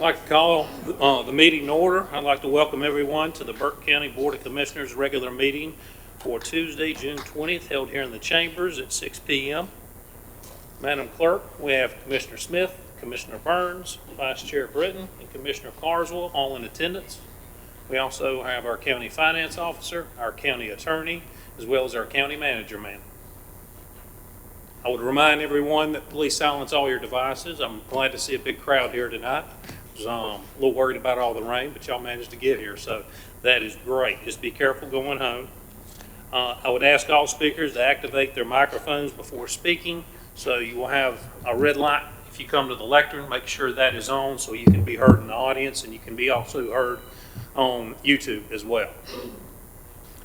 like to call the meeting to order. I'd like to welcome everyone to the Burke County Board of Commissioners regular meeting for Tuesday, June 20th, held here in the chambers at 6 p.m. Madam Clerk, we have Commissioner Smith, Commissioner Burns, Vice Chair Britton, and Commissioner Carswell all in attendance. We also have our County Finance Officer, our County Attorney, as well as our County Manager, ma'am. I would remind everyone that please silence all your devices. I'm glad to see a big crowd here tonight. I was a little worried about all the rain, but y'all managed to get here, so that is great. Just be careful going home. I would ask all speakers to activate their microphones before speaking, so you will have a red light if you come to the lectern. Make sure that is on so you can be heard in the audience, and you can be also heard on YouTube as well.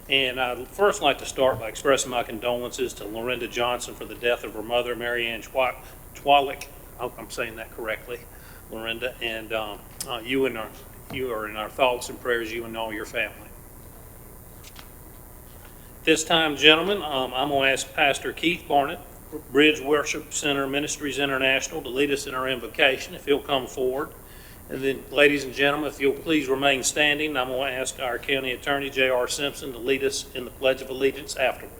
And I'd first like to start by expressing my condolences to Lorinda Johnson for the death of her mother, Mary Ann Chwalik. I hope I'm saying that correctly, Lorinda. And you are in our thoughts and prayers, you and all your family. This time, gentlemen, I'm going to ask Pastor Keith Barnett, Bridge Worship Center Ministries International, to lead us in our invocation, if he'll come forward. And then, ladies and gentlemen, if you'll please remain standing, I'm going to ask our County Attorney, J.R. Simpson, to lead us in the Pledge of Allegiance afterward.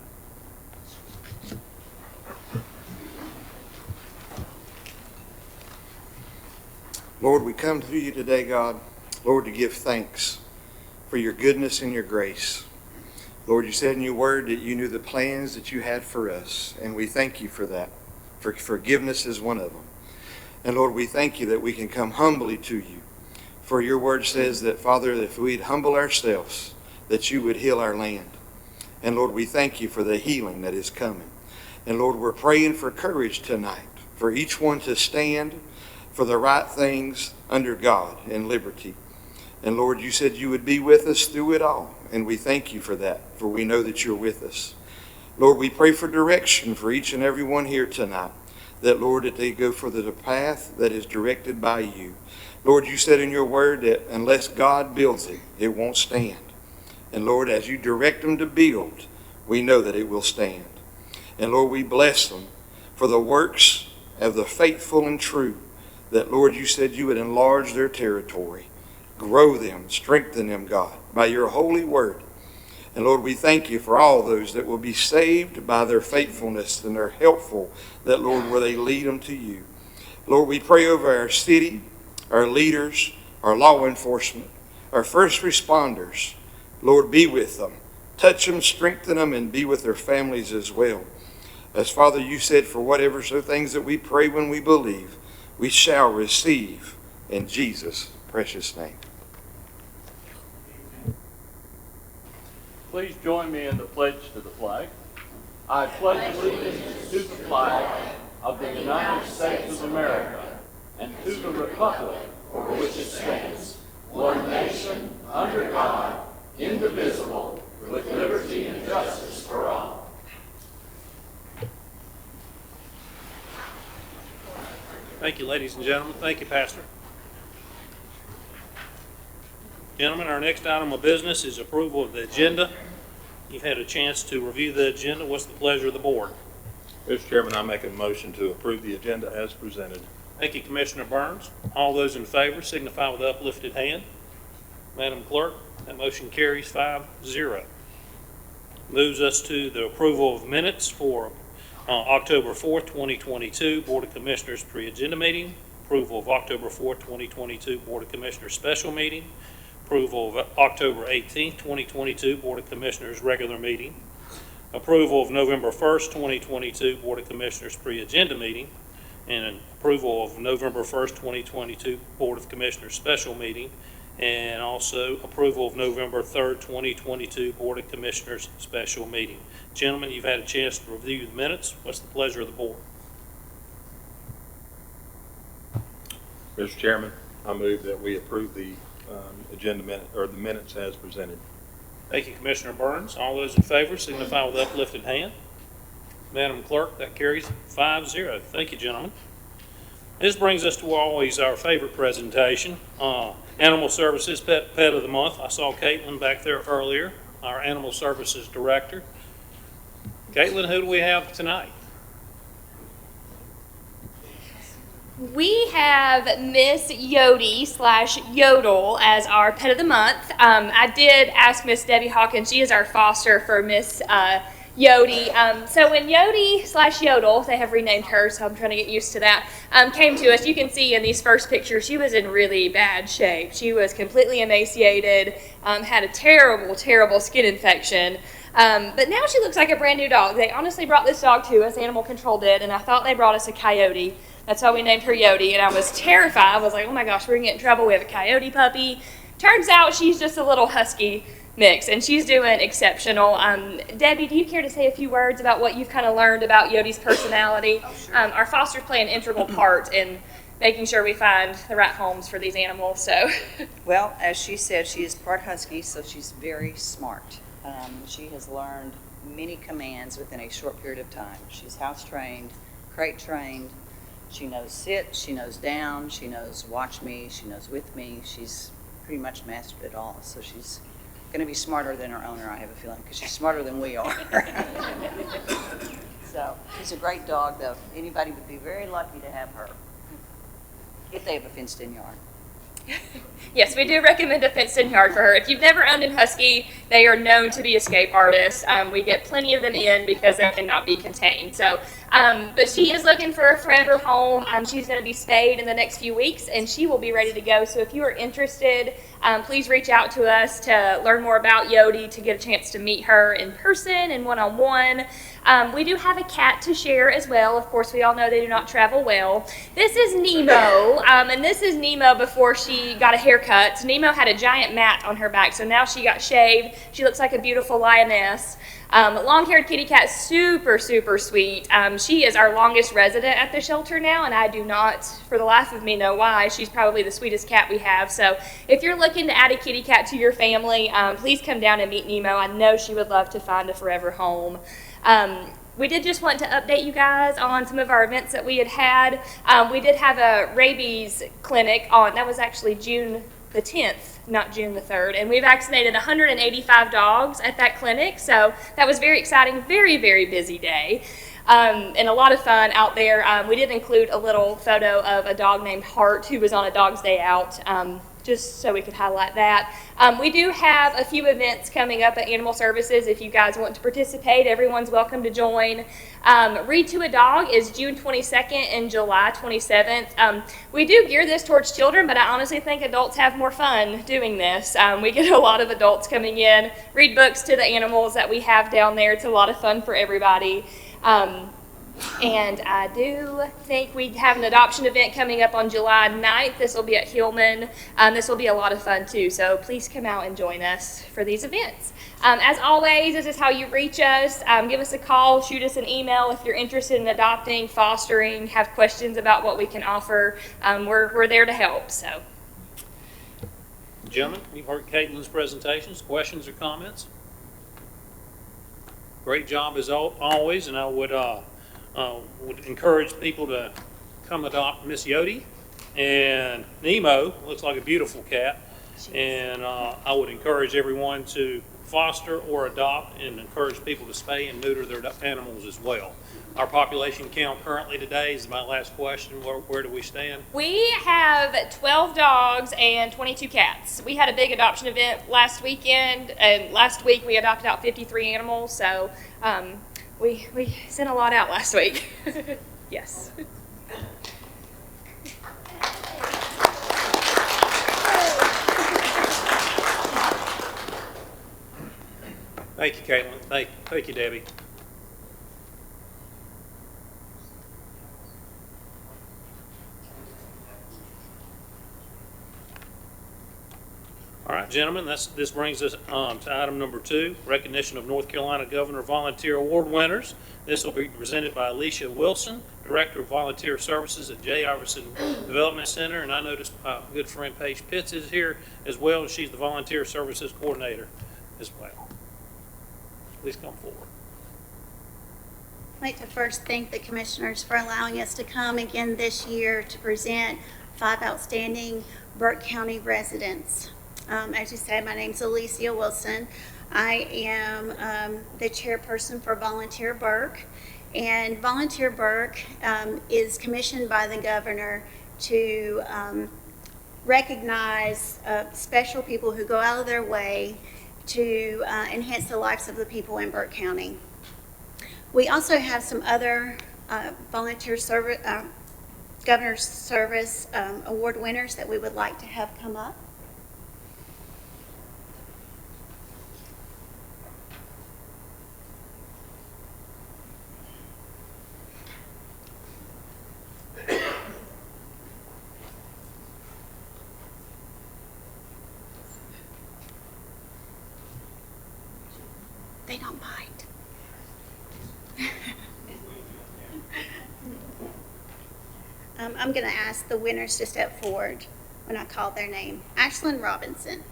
Lord, we come to you today, God, Lord, to give thanks for your goodness and your grace. Lord, you said in your word that you knew the plans that you had for us, and we thank you for that. For forgiveness is one of them. And Lord, we thank you that we can come humbly to you. For your word says that, Father, if we'd humble ourselves, that you would heal our land. And Lord, we thank you for the healing that is coming. And Lord, we're praying for courage tonight, for each one to stand for the right things under God and liberty. And Lord, you said you would be with us through it all. And we thank you for that, for we know that you're with us. Lord, we pray for direction for each and every one here tonight. That, Lord, that they go for the path that is directed by you. Lord, you said in your word that unless God builds it, it won't stand. And Lord, as you direct them to build, we know that it will stand. And Lord, we bless them for the works of the faithful and true. That, Lord, you said you would enlarge their territory, grow them, strengthen them, God, by your holy word. And Lord, we thank you for all those that will be saved by their faithfulness and they're helpful, that, Lord, where they lead them to you. Lord, we pray over our city, our leaders, our law enforcement, our first responders. Lord, be with them. Touch them, strengthen them, and be with their families as well. As Father, you said, for whatever so things that we pray when we believe, we shall receive in Jesus' precious name. Please join me in the pledge to the flag. I pledge allegiance to the flag of the United States of America and to the republic for which it stands, one nation, under God, indivisible, with liberty and justice for all. Thank you, ladies and gentlemen. Thank you, Pastor. Gentlemen, our next item of business is approval of the agenda. You've had a chance to review the agenda. What's the pleasure of the board? Mr. Chairman, I make a motion to approve the agenda as presented. Thank you, Commissioner Burns. All those in favor signify with uplifted hand. Madam Clerk, that motion carries 5-0. Moves us to the approval of minutes for October 4th, 2022 Board of Commissioners pre-agenda meeting. Approval of October 4th, 2022 Board of Commissioners special meeting. Approval of October 18th, 2022 Board of Commissioners regular meeting. Approval of November 1st, 2022 Board of Commissioners pre-agenda meeting. And approval of November 1st, 2022 Board of Commissioners special meeting. And also approval of November 3rd, 2022 Board of Commissioners special meeting. Gentlemen, you've had a chance to review the minutes. What's the pleasure of the board? Mr. Chairman, I move that we approve the agenda minute or the minutes as presented. Thank you, Commissioner Burns. All those in favor signify with uplifted hand. Madam Clerk, that carries 5-0. Thank you, gentlemen. This brings us to always our favorite presentation, Animal Services Pet of the Month. I saw Caitlin back there earlier, our Animal Services Director. Caitlin, who do we have tonight? We have Miss Yodi / Yodel as our pet of the month. I did ask Miss Debbie Hawkins, she is our foster for Miss Yodi. So when Yodi / Yodel, they have renamed her, so I'm trying to get used to that, came to us, you can see in these first pictures, she was in really bad shape. She was completely emaciated, had a terrible, terrible skin infection. But now she looks like a brand new dog. They honestly brought this dog to us, Animal Control did, and I thought they brought us a coyote. That's why we named her Yodi, and I was terrified. I was like, oh my gosh, we're gonna get in trouble. We have a coyote puppy. Turns out she's just a little husky mix, and she's doing exceptional. Debbie, do you care to say a few words about what you've kind of learned about Yodi's personality? Oh, sure. Our fosters play an integral part in making sure we find the right homes for these animals. So, Well, as she said, she is part husky, so she's very smart. She has learned many commands within a short period of time. She's house trained, crate trained. She knows sit, she knows down, she knows watch me, she knows with me. She's pretty much mastered it all. So she's going to be smarter than her owner, I have a feeling, because she's smarter than we are. So she's a great dog, though. Anybody would be very lucky to have her if they have a fenced-in yard. yes, we do recommend a fenced-in yard for her. If you've never owned a husky, they are known to be escape artists. We get plenty of them in because they cannot be contained. So, but she is looking for a forever home. She's going to be spayed in the next few weeks, and she will be ready to go. So if you are interested, please reach out to us to learn more about Yodi, to get a chance to meet her in person and one-on-one. We do have a cat to share as well. Of course, we all know they do not travel well. This is Nemo, and this is Nemo before she got a haircut. Nemo had a giant mat on her back, so now she got shaved. She looks like a beautiful lioness. Long-haired kitty cat, super, super sweet. She is our longest resident at the shelter now, and I do not, for the life of me, know why. She's probably the sweetest cat we have. So if you're looking to add a kitty cat to your family, please come down and meet Nemo. I know she would love to find a forever home. We did just want to update you guys on some of our events that we had. We did have a rabies clinic on, that was actually June the 10th, not June the 3rd, and we vaccinated 185 dogs at that clinic, so that was very exciting, very, very busy day. And a lot of fun out there. We did include a little photo of a dog named Hart who was on a dog's day out, just so we could highlight that. We do have a few events coming up at Animal Services. If you guys want to participate, everyone's welcome to join. Read to a Dog is June 22nd and July 27th. We do gear this towards children, but I honestly think adults have more fun doing this. We get a lot of adults coming in, read books to the animals that we have down there. It's a lot of fun for everybody. And I do think we have an adoption event coming up on July 9th. This will be at Hillman. This will be a lot of fun too, so please come out and join us for these events. As always, this is how you reach us. Give us a call, shoot us an email if you're interested in adopting, fostering, have questions about what we can offer. We're there to help. So, Gentlemen, you've heard Caitlin's presentations. Questions or comments? Great job as always, and I would encourage people to come adopt Miss Yodi. And Nemo looks like a beautiful cat, and I would encourage everyone to foster or adopt, and encourage people to spay and neuter their animals as well. Our population count currently today is my last question. Where do we stand? we have 12 dogs and 22 cats. We had a big adoption event last weekend, and last week we adopted out 53 animals, so we sent a lot out last week. Yes. Thank you, Caitlin. Thank you, Debbie. All right, gentlemen, this brings us to item number 2, recognition of North Carolina Governor Volunteer Award winners. This will be presented by Alicia Wilson, Director of Volunteer Services at J. Iverson Development Center, and I noticed my good friend Paige Pitts is here as well, and she's the Volunteer Services Coordinator as well. Please come forward. I'd like to first thank the commissioners for allowing us to come again this year to present 5 outstanding Burke County residents. As you said, my name's Alicia Wilson. I am the chairperson for Volunteer Burke, And Volunteer Burke is commissioned by the governor to recognize special people who go out of their way to enhance the lives of the people in Burke County. We also have some other volunteer service, Governor's Service Award winners that we would like to have come up. They don't bite. I'm going to ask the winners to step forward when I call their name. Ashlyn Robinson.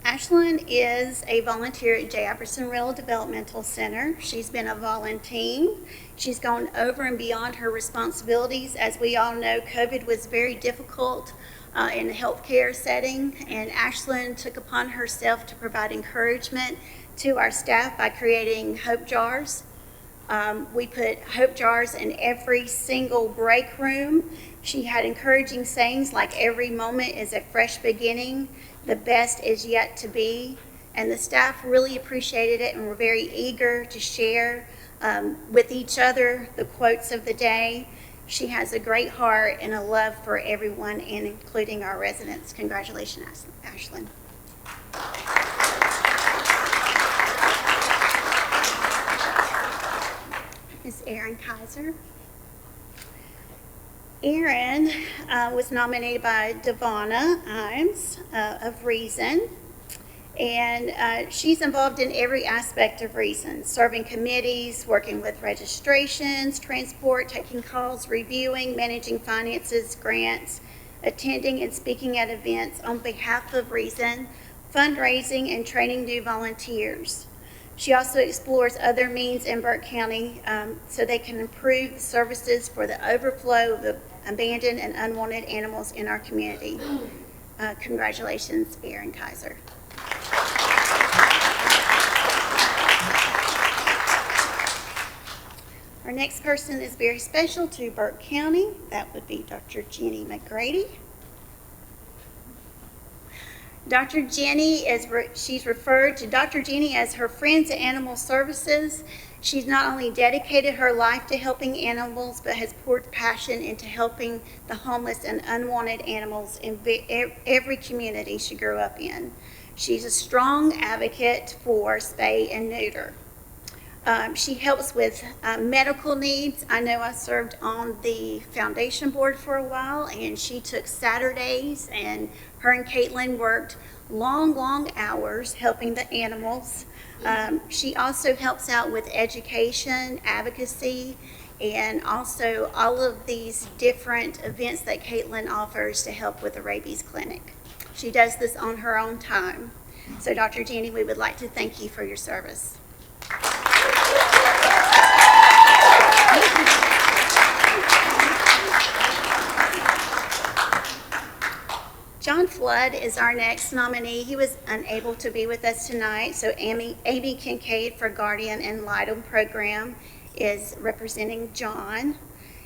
Ashlyn is a volunteer at Jefferson Rural Developmental Center. She's been a volunteer. She's gone over and beyond her responsibilities. As we all know, COVID was very difficult in a healthcare setting, and Ashlyn took upon herself to provide encouragement to our staff by creating Hope Jars. We put Hope Jars in every single break room. She had encouraging sayings like, "Every moment is a fresh beginning. The best is yet to be." And the staff really appreciated it and were very eager to share with each other the quotes of the day. She has a great heart and a love for everyone, and including our residents. Congratulations, Ashlyn. Is Aaron Kaiser. Aaron was nominated by Devonna Imes of Reason, and she's involved in every aspect of Reason, serving committees, working with registrations, transport, taking calls, reviewing, managing finances, grants, attending and speaking at events on behalf of Reason, fundraising, and training new volunteers. She also explores other means in Burke County so they can improve the services for the overflow of the abandoned and unwanted animals in our community. Congratulations, Aaron Kaiser. Our next person is very special to Burke County. That would be Dr. Jenny McGrady. Dr. Jenny she's referred to Dr. Jenny as her Friends at Animal Services. She's not only dedicated her life to helping animals, but has poured passion into helping the homeless and unwanted animals in every community she grew up in. She's a strong advocate for spay and neuter. She helps with medical needs. I know I served on the foundation board for a while, and she took Saturdays, and her and Caitlin worked long hours helping the animals. She also helps out with education, advocacy, and also all of these different events that Caitlin offers to help with the rabies clinic. She does this on her own time. So Dr. Jenny, we would like to thank you for your service. John Flood is our next nominee. He was unable to be with us tonight, so Amy Kincaid for Guardian and Litem program is representing John.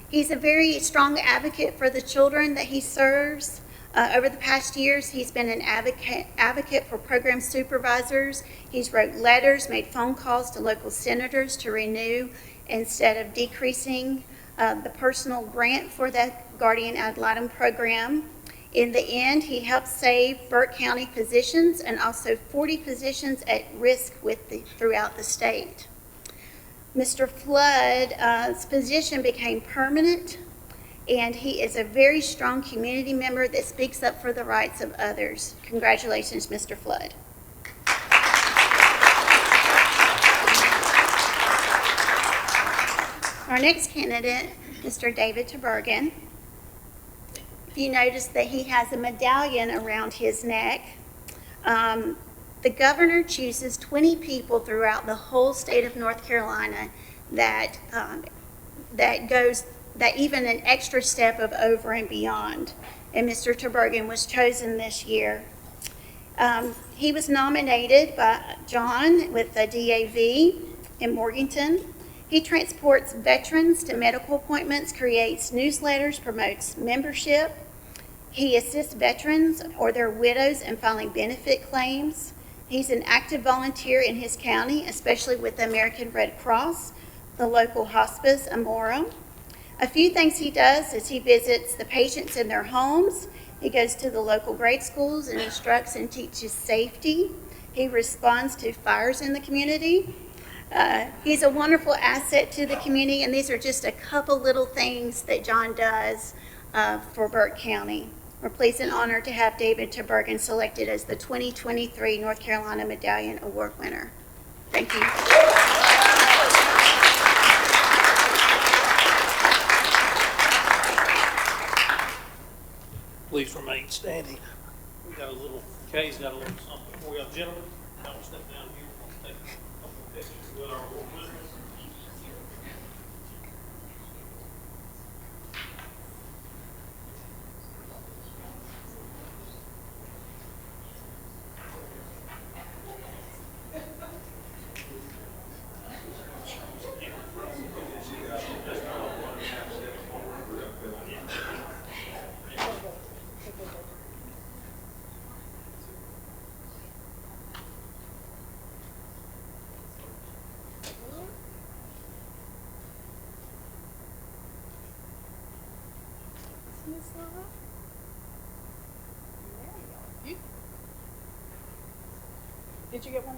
He's a very strong advocate for the children that he serves. Over the past years, he's been an advocate for program supervisors. He's wrote letters, made phone calls to local senators to renew instead of decreasing the personal grant for that Guardian ad litem program. In the end, he helped save Burke County positions and also 40 positions at risk throughout the state. Mr. Flood's position became permanent, and he is a very strong community member that speaks up for the rights of others. Congratulations, Mr. Flood. Our next candidate, Mr. David Tubergen. You notice that he has a medallion around his neck. The governor chooses 20 people throughout the whole state of North Carolina that even an extra step of over and beyond. And Mr. Tubergen was chosen this year. He was nominated by John with the DAV in Morganton. He transports veterans to medical appointments, creates newsletters, promotes membership. He assists veterans or their widows in filing benefit claims. He's an active volunteer in his county, especially with the American Red Cross, the local hospice, Amora. A few things he does is he visits the patients in their homes. He goes to the local grade schools and instructs and teaches safety. He responds to fires in the community. He's a wonderful asset to the community, and these are just a couple little things that John does for Burke County. We're pleased and honored to have David Terbergen selected as the 2023 North Carolina Medallion Award winner. Thank you. Please remain standing. We got a little, Kay's got a little something for you. Gentlemen, y'all step down here. We'll take a couple of pictures with our award winners. Did you get one?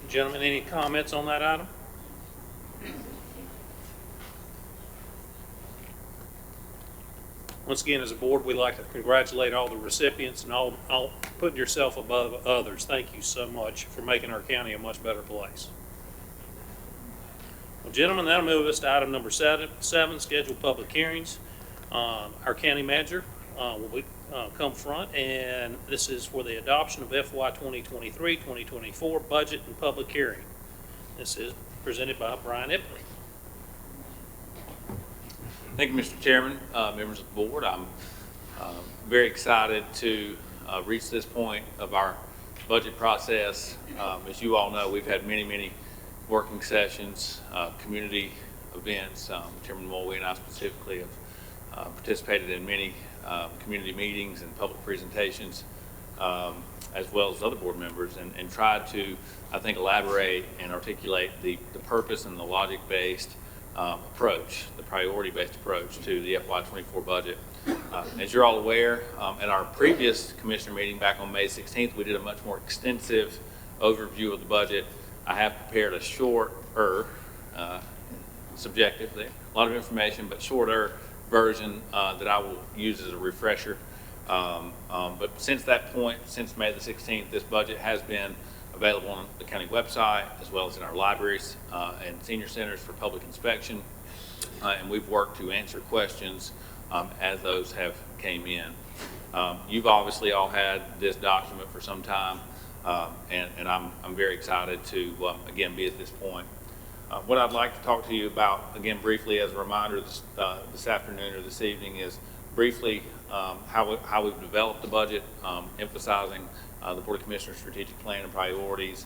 Gentlemen, any comments on that item? Once again, as a board, we'd like to congratulate all the recipients and all putting yourself above others. Thank you so much for making our county a much better place. Well, gentlemen, that'll move us to item number seven, scheduled public hearings. Our county manager will come front, and this is for the adoption of FY 2023-2024 budget and public hearing. This is presented by Brian Ipley. Thank you, Mr. Chairman, members of the board. I'm very excited to reach this point of our budget process. As you all know, we've had many working sessions, community events. Chairman Mulway and I specifically have participated in many community meetings and public presentations, as well as other board members, and tried to, I think, elaborate and articulate the purpose and the logic-based approach, the priority-based approach to the FY24 budget. As you're all aware, at our previous commissioner meeting back on May 16th, we did a much more extensive overview of the budget. I have prepared a shorter, subjectively, a lot of information, but shorter version that I will use as a refresher. But since that point, since May the 16th, this budget has been available on the county website, as well as in our libraries and senior centers for public inspection. And we've worked to answer questions as those have came in. You've obviously all had this document for some time, and I'm very excited to, again, be at this point. What I'd like to talk to you about, again, briefly as a reminder this afternoon or this evening, is briefly how we've developed the budget, emphasizing the Board of Commissioners' strategic plan and priorities,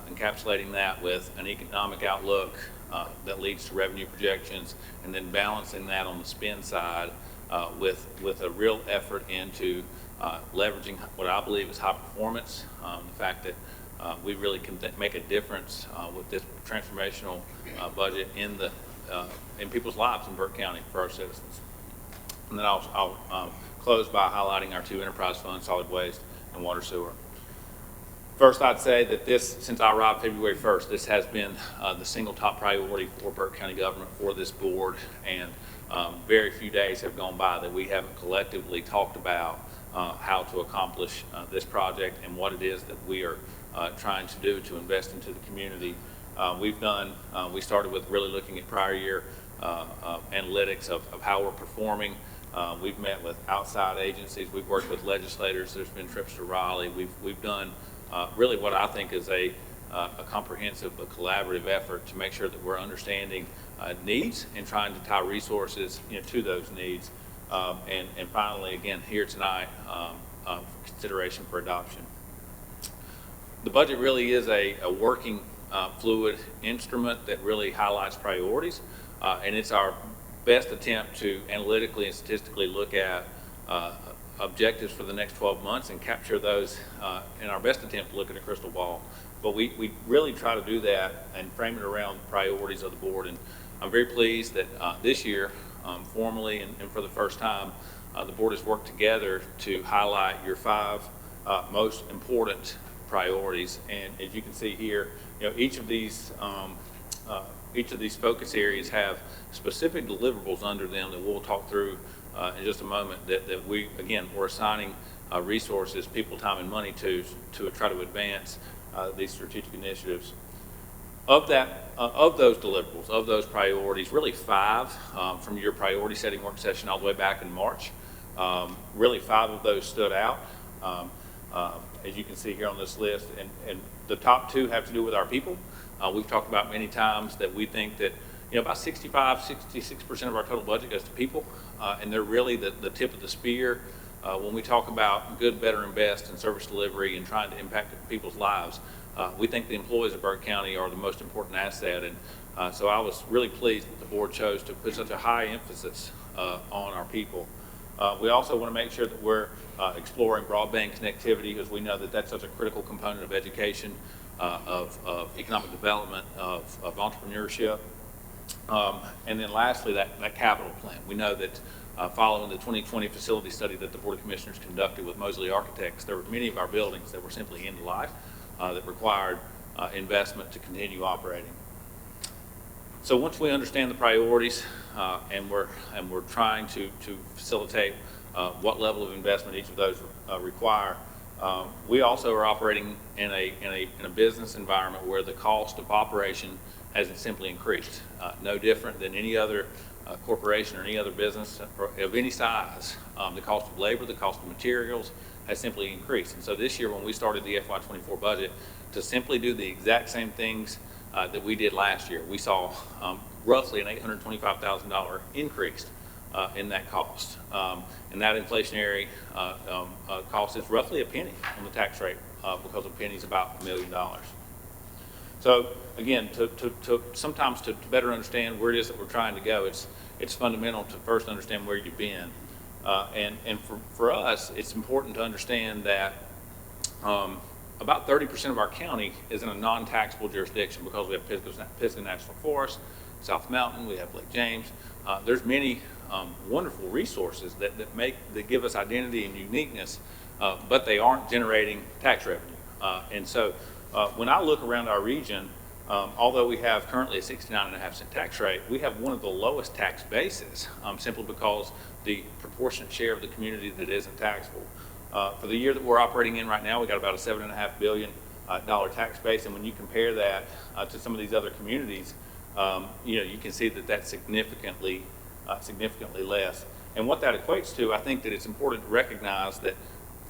encapsulating that with an economic outlook that leads to revenue projections, and then balancing that on the spend side with a real effort into leveraging what I believe is high performance, the fact that we really can make a difference with this transformational budget in people's lives in Burke County for our citizens. And then I'll close by highlighting our two enterprise funds, solid waste and water sewer. First, I'd say that this, since I arrived February 1st, this has been the single top priority for Burke County government, for this board, and very few days have gone by that we haven't collectively talked about how to accomplish this project and what it is that we are trying to do to invest into the community. We started with really looking at prior year analytics of how we're performing. We've met with outside agencies. We've worked with legislators. There's been trips to Raleigh. We've done really what I think is a comprehensive, a collaborative effort to make sure that we're understanding needs and trying to tie resources, to those needs. And finally, again, here tonight, for consideration for adoption. The budget really is a working, fluid instrument that really highlights priorities, and it's our best attempt to analytically and statistically look at objectives for the next 12 months and capture those in our best attempt to look at a crystal ball. But we really try to do that and frame it around the priorities of the board. And I'm very pleased that this year, formally and for the first time, the board has worked together to highlight your 5 most important priorities. And as you can see here, each of these focus areas have specific deliverables under them that we'll talk through in just a moment, that we, again, we're assigning resources, people, time, and money to try to advance these strategic initiatives. Of those deliverables, of those priorities, really 5 from your priority setting work session all the way back in March. Really 5 of those stood out, as you can see here on this list, and the top 2 have to do with our people. We've talked about many times that we think that about 66% of our total budget goes to people, and they're really the tip of the spear when we talk about good, better, and best in service delivery and trying to impact people's lives. We think the employees of Burke County are the most important asset, and so I was really pleased that the board chose to put such a high emphasis on our people. We also want to make sure that we're exploring broadband connectivity, because we know that that's such a critical component of education, of economic development, of entrepreneurship. And then lastly, that capital plan. We know that following the 2020 facility study that the Board of Commissioners conducted with Mosley Architects, there were many of our buildings that were simply end of life that required investment to continue operating. So once we understand the priorities and we're trying to facilitate what level of investment each of those require, we also are operating in a business environment where the cost of operation hasn't simply increased. No different than any other corporation or any other business of any size. The cost of labor, the cost of materials has simply increased. And so this year, when we started the FY24 budget, to simply do the exact same things that we did last year, we saw roughly an $825,000 increase in that cost. And that inflationary cost is roughly a penny on the tax rate, because a penny is about $1 million. So again, sometimes to better understand where it is that we're trying to go, it's fundamental to first understand where you've been. And for us, it's important to understand that about 30% of our county is in a non-taxable jurisdiction, because we have Pisgah National Forest, South Mountain, we have Lake James. There's many wonderful resources that give us identity and uniqueness, but they aren't generating tax revenue. And so when I look around our region, although we have currently a 69.5% tax rate, we have one of the lowest tax bases, simply because the proportionate share of the community that isn't taxable. For the year that we're operating in right now, we got about a $7.5 billion tax base, and when you compare that to some of these other communities, you can see that that's significantly less. And what that equates to, I think that it's important to recognize that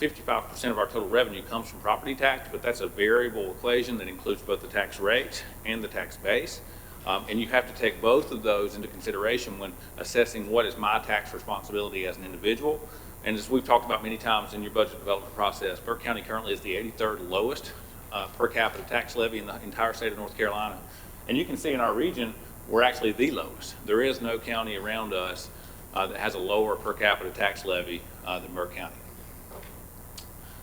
55% of our total revenue comes from property tax, but that's a variable equation that includes both the tax rate and the tax base. And you have to take both of those into consideration when assessing what is my tax responsibility as an individual. And as we've talked about many times in your budget development process, Burke County currently is the 83rd lowest per capita tax levy in the entire state of North Carolina. And you can see in our region, we're actually the lowest. There is no county around us that has a lower per capita tax levy than Burke County.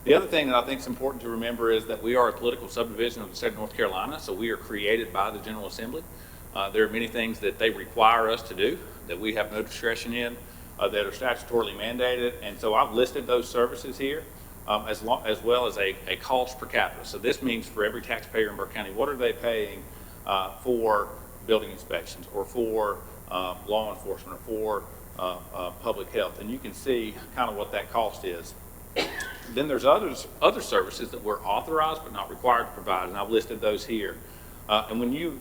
The other thing that I think is important to remember is that we are a political subdivision of the state of North Carolina, so we are created by the General Assembly. There are many things that they require us to do that we have no discretion in, that are statutorily mandated, and so I've listed those services here. as well as a cost per capita. So this means for every taxpayer in Burke County, what are they paying for building inspections or for law enforcement or for public health? And you can see kind of what that cost is. Then there's other services that we're authorized but not required to provide, and I've listed those here. And when you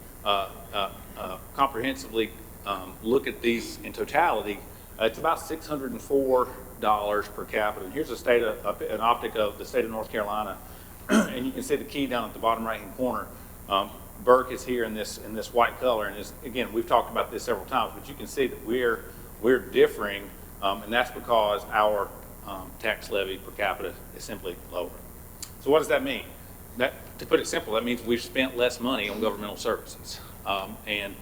comprehensively look at these in totality, it's about $604 per capita. And here's an optic of the state of North Carolina, and you can see the key down at the bottom right-hand corner. Burke is here in this white color, and again, we've talked about this several times, but you can see that we're differing, and that's because our tax levy per capita is simply lower. So what does that mean? To put it simple, that means we've spent less money on governmental services. And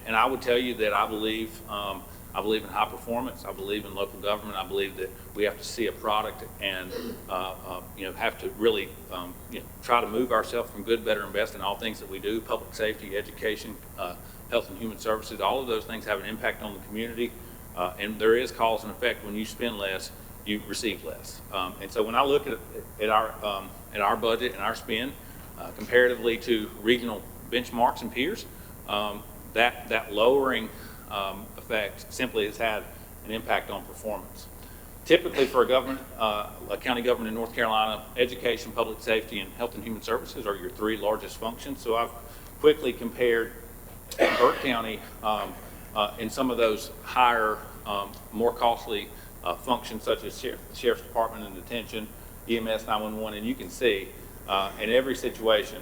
I would tell you that I believe in high performance. I believe in local government. I believe that we have to see a product and have to really try to move ourselves from good, better, and best in all things that we do. Public safety, education, health and human services. All of those things have an impact on the community, and there is cause and effect. When you spend less, you receive less. And so when I look at our budget and our spend comparatively to regional benchmarks and peers, that lowering effect simply has had an impact on performance. Typically for a county government in North Carolina, education, public safety, and health and human services are your three largest functions. So I've quickly compared Burke County in some of those higher, more costly functions such as Sheriff's Department and detention, EMS 911, and you can see in every situation,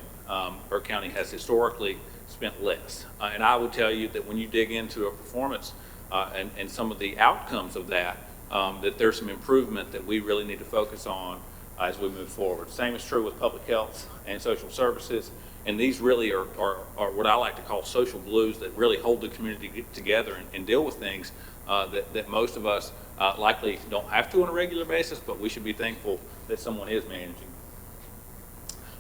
Burke County has historically spent less. And I would tell you that when you dig into a performance and some of the outcomes of that, that there's some improvement that we really need to focus on as we move forward. Same is true with public health and social services. And these really are what I like to call social glues that really hold the community together and deal with things that most of us likely don't have to on a regular basis, but we should be thankful that someone is managing.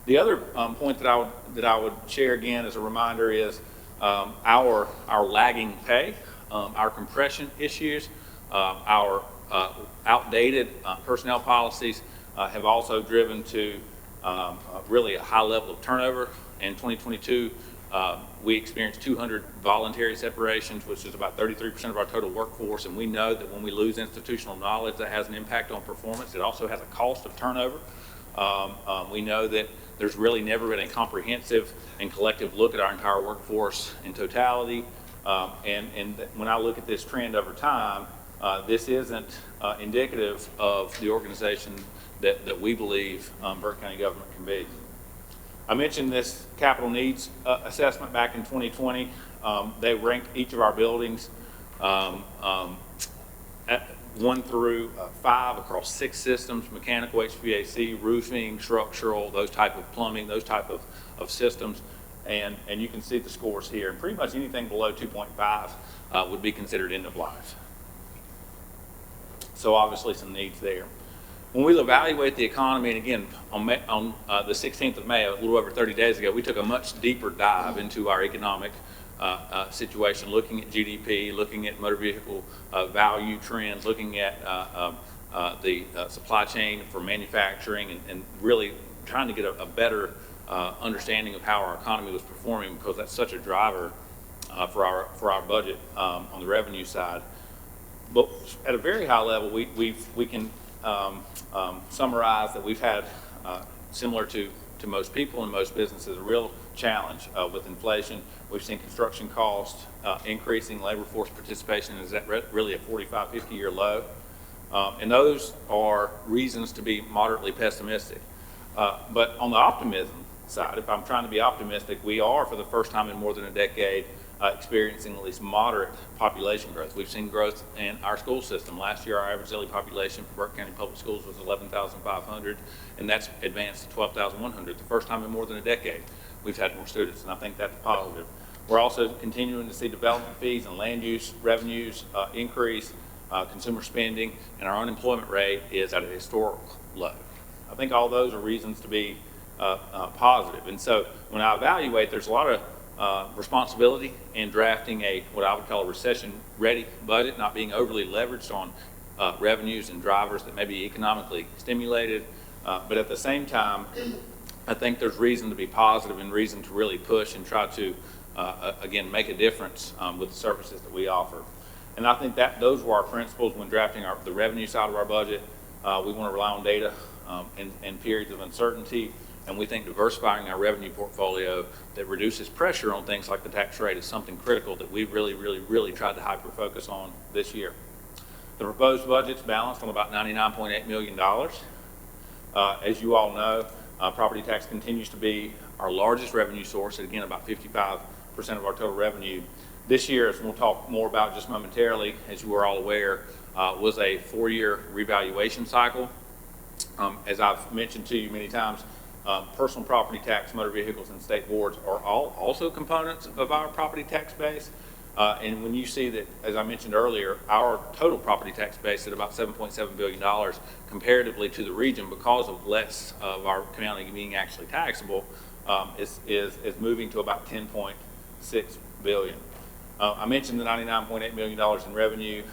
The other point that I would share again as a reminder is our lagging pay, our compression issues, our outdated personnel policies have also driven to really a high level of turnover. In 2022, we experienced 200 voluntary separations, which is about 33% of our total workforce, and we know that when we lose institutional knowledge, that has an impact on performance. It also has a cost of turnover. We know that there's really never been a comprehensive and collective look at our entire workforce in totality, and when I look at this trend over time, this isn't indicative of the organization that we believe Burke County government can be. I mentioned this capital needs assessment back in 2020. They ranked each of our buildings at 1 through 5 across 6 systems: mechanical, HVAC, roofing, structural, those type of plumbing, those type of systems. And you can see the scores here. And pretty much anything below 2.5 would be considered end of life. So obviously some needs there. When we evaluate the economy, and again, on the 16th of May, a little over 30 days ago, we took a much deeper dive into our economic situation, looking at GDP, looking at motor vehicle value trends, looking at the supply chain for manufacturing, and really trying to get a better understanding of how our economy was performing, because that's such a driver for our budget on the revenue side. But at a very high level, we can summarize that we've had, similar to most people and most businesses, a real challenge with inflation. We've seen construction costs increasing, labor force participation is at really a 45, 50-year low. And those are reasons to be moderately pessimistic. But on the optimism side, if I'm trying to be optimistic, we are, for the first time in more than a decade, experiencing at least moderate population growth. We've seen growth in our school system. Last year, our average daily population for Burke County Public Schools was 11,500, and that's advanced to 12,100. The first time in more than a decade, we've had more students, and I think that's positive. We're also continuing to see development fees and land use revenues increase, consumer spending, and our unemployment rate is at a historical low. I think all those are reasons to be positive. And so when I evaluate, there's a lot of responsibility in drafting what I would call a recession-ready budget, not being overly leveraged on revenues and drivers that may be economically stimulated. But at the same time, I think there's reason to be positive and reason to really push and try to, again, make a difference with the services that we offer. And I think that those were our principles when drafting the revenue side of our budget. We want to rely on data in periods of uncertainty, and we think diversifying our revenue portfolio that reduces pressure on things like the tax rate is something critical that we really tried to hyper-focus on this year. The proposed budget's balanced on about $99.8 million. As you all know, property tax continues to be our largest revenue source, and again, about 55% of our total revenue. This year, as we'll talk more about just momentarily, as you are all aware, was a 4-year revaluation cycle. As I've mentioned to you many times, personal property tax, motor vehicles, and state boards are all also components of our property tax base. And when you see that, as I mentioned earlier, our total property tax base at about $7.7 billion comparatively to the region, because of less of our county being actually taxable, is moving to about $10.6 billion. I mentioned the $99.8 million in revenue.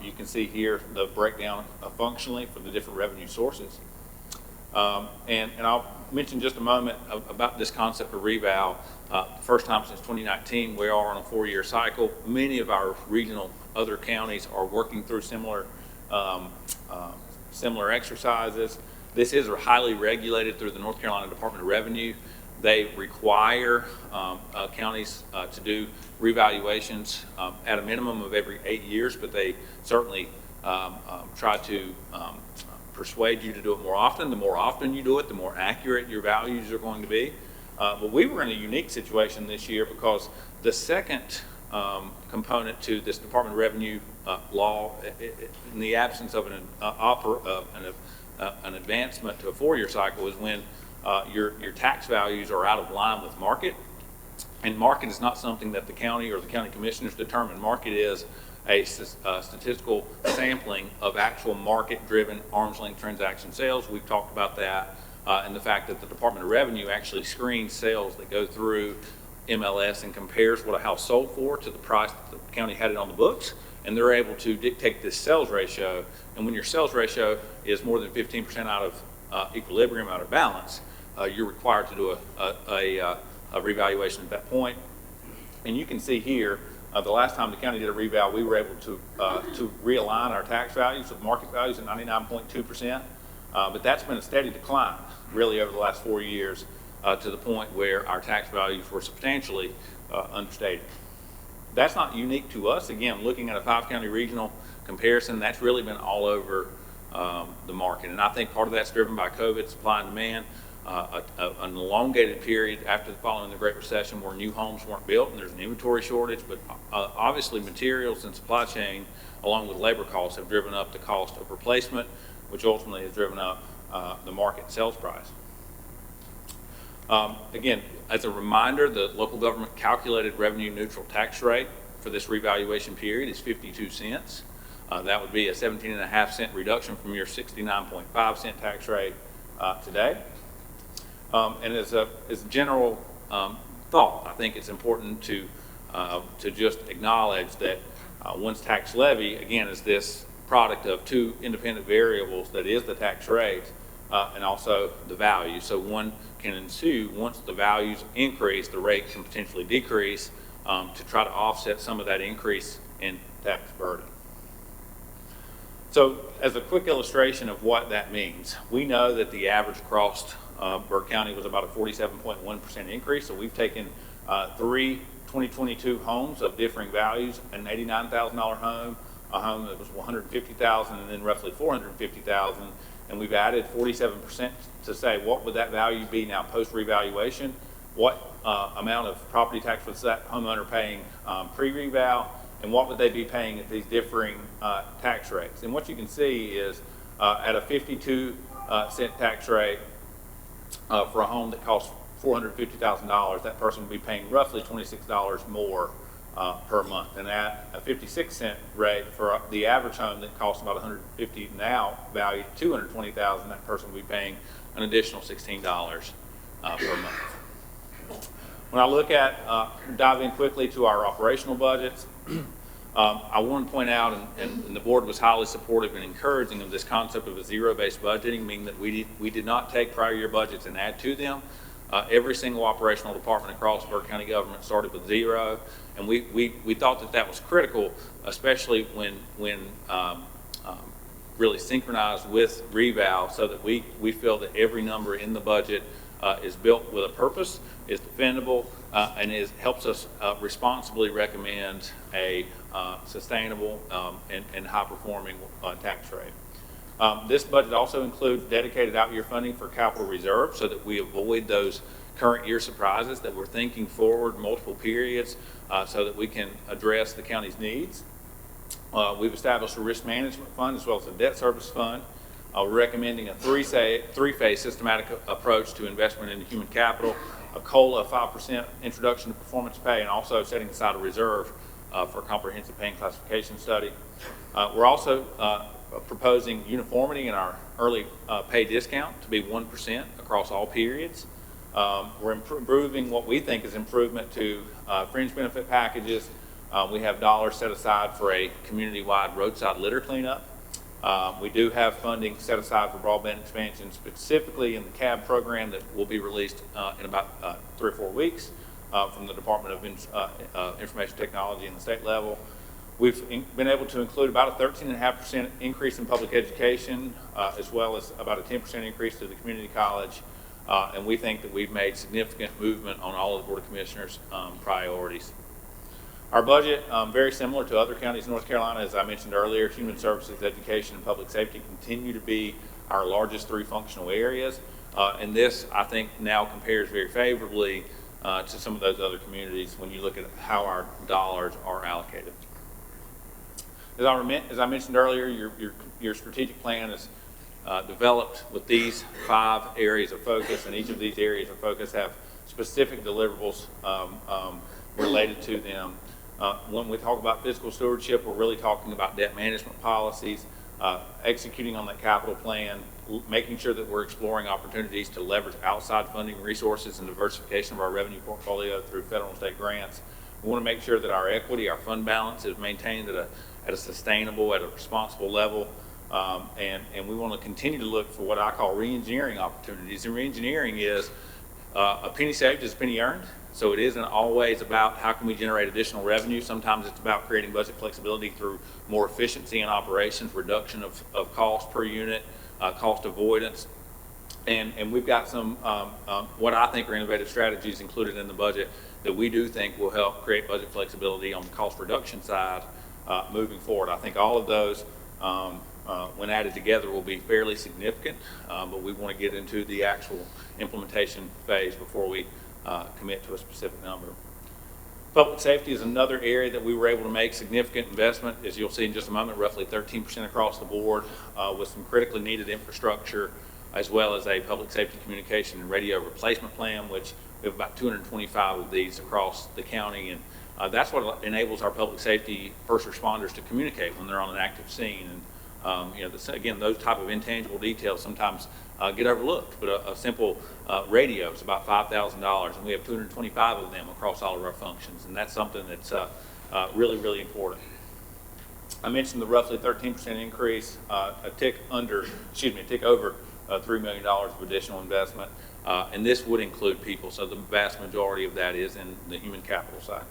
You can see here the breakdown functionally for the different revenue sources. And I'll mention just a moment about this concept of reval. First time since 2019, we are on a 4-year cycle. Many of our regional other counties are working through similar exercises. This is highly regulated through the North Carolina Department of Revenue. They require counties to do revaluations at a minimum of every 8 years, but they certainly try to persuade you to do it more often. The more often you do it, the more accurate your values are going to be. But we were in a unique situation this year because the second component to this Department of Revenue law, in the absence of an advancement to a 4-year cycle, is when your tax values are out of line with market. And market is not something that the county or the county commissioners determine. Market is a statistical sampling of actual market-driven arm's length transaction sales. We've talked about that, and the fact that the Department of Revenue actually screens sales that go through MLS and compares what a house sold for to the price that the county had it on the books, and they're able to dictate this sales ratio. And when your sales ratio is more than 15% out of equilibrium, out of balance, you're required to do a revaluation at that point. And you can see here, the last time the county did a reval, we were able to realign our tax values with market values at 99.2%. But that's been a steady decline, really, over the last 4 years, to the point where our tax values were substantially understated. That's not unique to us. Again, looking at a 5-county regional comparison, that's really been all over the market. And I think part of that's driven by COVID, supply and demand. An elongated period following the Great Recession where new homes weren't built and there's an inventory shortage, but obviously materials and supply chain along with labor costs have driven up the cost of replacement, which ultimately has driven up the market sales price. Again, as a reminder, the local government calculated revenue neutral tax rate for this revaluation period is 52 cents. That would be a 17.5-cent reduction from your 69.5-cent tax rate today. And as a general thought, I think it's important to just acknowledge that one's tax levy, again, is this product of two independent variables, that is the tax rate and also the value. So one can ensue, once the values increase, the rate can potentially decrease to try to offset some of that increase in tax burden. So as a quick illustration of what that means, we know that the average across Burke County was about a 47.1% increase. So we've taken 3 2022 homes of differing values, an $89,000 home, a home that was $150,000, and then roughly $450,000, and we've added 47% to say what would that value be now post revaluation, what amount of property tax was that homeowner paying pre-reval, and what would they be paying at these differing tax rates. And what you can see is at a 52-cent tax rate for a home that costs $450,000, that person would be paying roughly $26 more per month. And at a 56-cent rate for the average home that costs about $150,000 now, valued at $220,000, that person would be paying an additional $16 per month. When I look at, dive in quickly to our operational budgets, I want to point out, and the board was highly supportive and encouraging of this concept of a zero-based budgeting, meaning that we did not take prior year budgets and add to them. Every single operational department across Burke County government started with zero, and we thought that that was critical, especially when really synchronized with reval, so that we feel that every number in the budget is built with a purpose, is defendable, and helps us responsibly recommend a sustainable and high-performing tax rate. This budget also includes dedicated out-year funding for capital reserve so that we avoid those current year surprises, that we're thinking forward multiple periods so that we can address the county's needs. We've established a risk management fund as well as a debt service fund. We're recommending a three-phase systematic approach to investment in human capital, a COLA of 5% introduction to performance pay, and also setting aside a reserve for a comprehensive pay and classification study. We're also proposing uniformity in our early pay discount to be 1% across all periods. We're improving what we think is improvement to fringe benefit packages. We have dollars set aside for a community-wide roadside litter cleanup. We do have funding set aside for broadband expansion, specifically in the CAB program that will be released in about 3 or 4 weeks from the Department of Information Technology in the state level. We've been able to include about a 13.5% increase in public education, as well as about a 10% increase to the community college. And we think that we've made significant movement on all of the Board of Commissioners' priorities. Our budget, very similar to other counties in North Carolina, as I mentioned earlier, human services, education, and public safety continue to be our largest 3 functional areas. And this, I think, now compares very favorably to some of those other communities when you look at how our dollars are allocated. As I mentioned earlier, your strategic plan is developed with these 5 areas of focus, and each of these areas of focus have specific deliverables related to them. When we talk about fiscal stewardship, we're really talking about debt management policies, executing on that capital plan, making sure that we're exploring opportunities to leverage outside funding resources and diversification of our revenue portfolio through federal and state grants. We want to make sure that our equity, our fund balance is maintained at a sustainable, at a responsible level. And we want to continue to look for what I call re-engineering opportunities. And re-engineering is a penny saved is a penny earned. So it isn't always about how can we generate additional revenue. Sometimes it's about creating budget flexibility through more efficiency in operations, reduction of cost per unit, cost avoidance. And we've got some what I think are innovative strategies included in the budget that we do think will help create budget flexibility on the cost reduction side moving forward. I think all of those, when added together, will be fairly significant, but we want to get into the actual implementation phase before we commit to a specific number. Public safety is another area that we were able to make significant investment, as you'll see in just a moment, roughly 13% across the board, with some critically needed infrastructure, as well as a public safety communication and radio replacement plan, which we have about 225 of these across the county. And that's what enables our public safety first responders to communicate when they're on an active scene. And again, those type of intangible details sometimes get overlooked, but a simple radio is about $5,000, and we have 225 of them across all of our functions, and that's something that's really, really important. I mentioned the roughly 13% increase, a tick over $3 million of additional investment, and this would include people, so the vast majority of that is in the human capital side.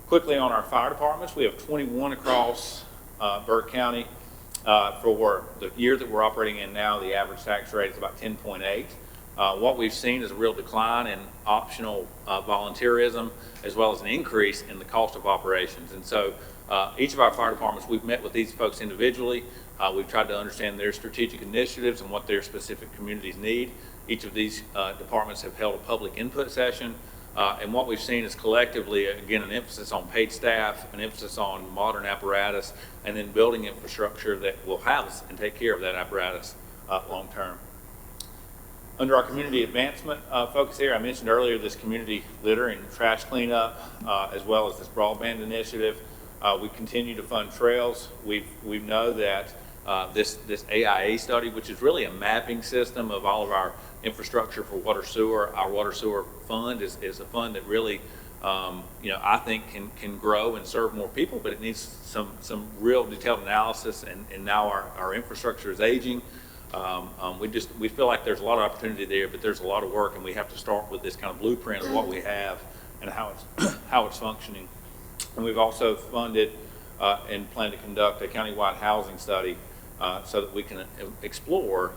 Quickly on our fire departments, we have 21 across Burke County. For the year that we're operating in now, the average tax rate is about 10.8. What we've seen is a real decline in optional volunteerism, as well as an increase in the cost of operations. And so each of our fire departments, we've met with these folks individually. We've tried to understand their strategic initiatives and what their specific communities need. Each of these departments have held a public input session. And what we've seen is collectively, again, an emphasis on paid staff, an emphasis on modern apparatus, and then building infrastructure that will house and take care of that apparatus long term. Under our community advancement focus here, I mentioned earlier this community litter and trash cleanup, as well as this broadband initiative. We continue to fund trails. We know that this AIA study, which is really a mapping system of all of our infrastructure for water sewer. Our water sewer fund is a fund that really I think can grow and serve more people, but it needs some real detailed analysis. And now our infrastructure is aging. We feel like there's a lot of opportunity there, but there's a lot of work, and we have to start with this kind of blueprint of what we have and how it's functioning. And we've also funded and plan to conduct a countywide housing study so that we can explore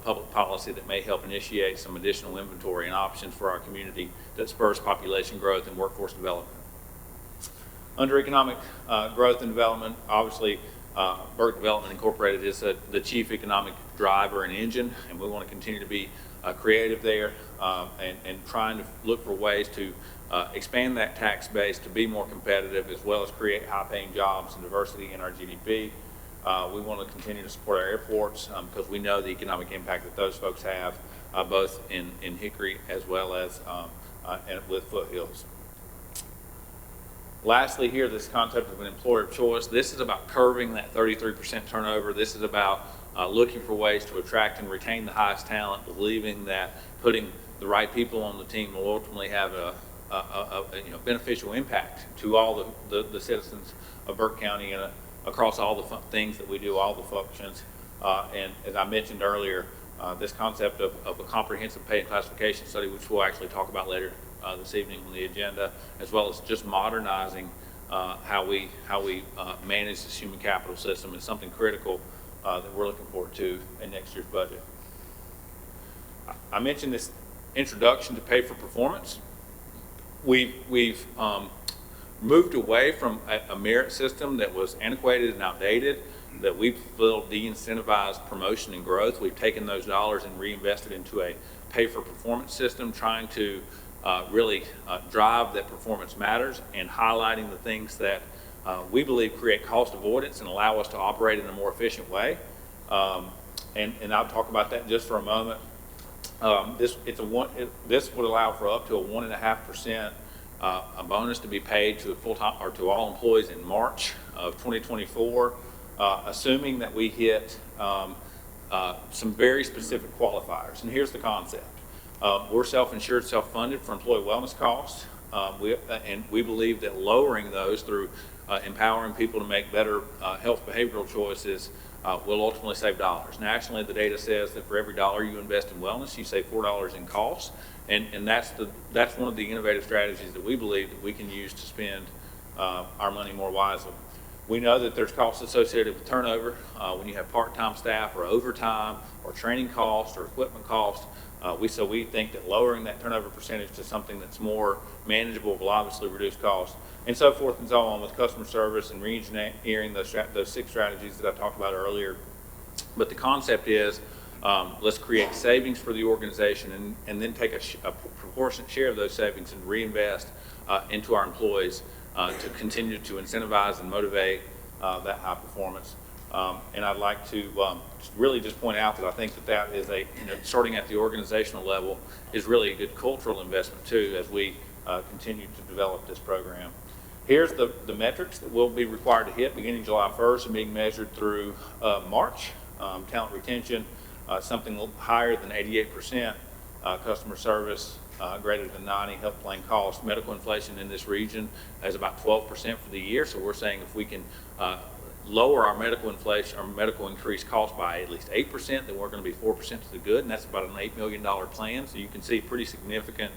public policy that may help initiate some additional inventory and options for our community that spurs population growth and workforce development. Under economic growth and development, obviously, Burke Development Incorporated is the chief economic driver and engine, and we want to continue to be creative there and trying to look for ways to expand that tax base to be more competitive, as well as create high-paying jobs and diversity in our GDP. We want to continue to support our airports because we know the economic impact that those folks have, both in Hickory as well as with Foothills. Lastly here, this concept of an employer of choice. This is about curbing that 33% turnover. This is about looking for ways to attract and retain the highest talent, believing that putting the right people on the team will ultimately have a beneficial impact to all the citizens of Burke County and across all the things that we do, all the functions. And as I mentioned earlier, this concept of a comprehensive pay and classification study, which we'll actually talk about later this evening on the agenda, as well as just modernizing how we manage this human capital system, is something critical that we're looking forward to in next year's budget. I mentioned this introduction to pay for performance. We've moved away from a merit system that was antiquated and outdated, that we feel de-incentivized promotion and growth. We've taken those dollars and reinvested into a pay for performance system, trying to really drive that performance matters and highlighting the things that we believe create cost avoidance and allow us to operate in a more efficient way. And I'll talk about that just for a moment. This would allow for up to a 1.5% a bonus to be paid to full-time or to all employees in March of 2024, assuming that we hit some very specific qualifiers. And here's the concept. We're self-insured, self-funded for employee wellness costs, and we believe that lowering those through empowering people to make better health behavioral choices will ultimately save dollars. Nationally, the data says that for every dollar you invest in wellness, you save $4 in costs, and that's one of the innovative strategies that we believe that we can use to spend our money more wisely. We know that there's costs associated with turnover when you have part-time staff or overtime or training costs or equipment costs. So we think that lowering that turnover percentage to something that's more manageable will obviously reduce costs, and so forth and so on with customer service and re-engineering those 6 strategies that I talked about earlier. But the concept is let's create savings for the organization and then take a proportionate share of those savings and reinvest into our employees to continue to incentivize and motivate that high performance. And I'd like to really just point out that I think that is starting at the organizational level is really a good cultural investment too, as we continue to develop this program. Here's the metrics that we'll be required to hit beginning July 1st and being measured through March. Talent retention, something higher than 88%, customer service greater than 90, health plan costs. Medical inflation in this region is about 12% for the year, so we're saying if we can lower our medical inflation or medical increase cost by at least 8%, then we're going to be 4% to the good, and that's about an $8 million plan. So you can see pretty significant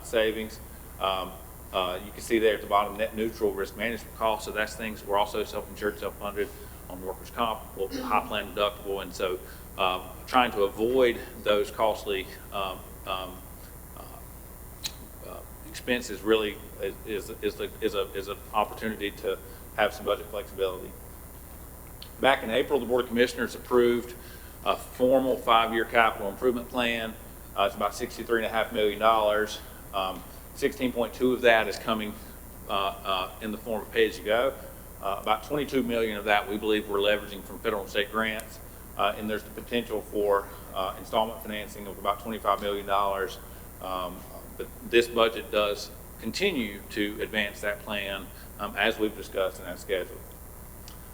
savings. You can see there at the bottom, net neutral risk management costs. So that's things, we're also self-insured, self-funded on workers' comp, high plan deductible, and so trying to avoid those costly expenses really is an opportunity to have some budget flexibility. Back in April, the Board of Commissioners approved a formal 5-year capital improvement plan. It's about $63.5 million. 16.2 of that is coming in the form of pay-as-you-go. About 22 million of that we believe we're leveraging from federal and state grants, and there's the potential for installment financing of about $25 million. But this budget does continue to advance that plan as we've discussed and as scheduled.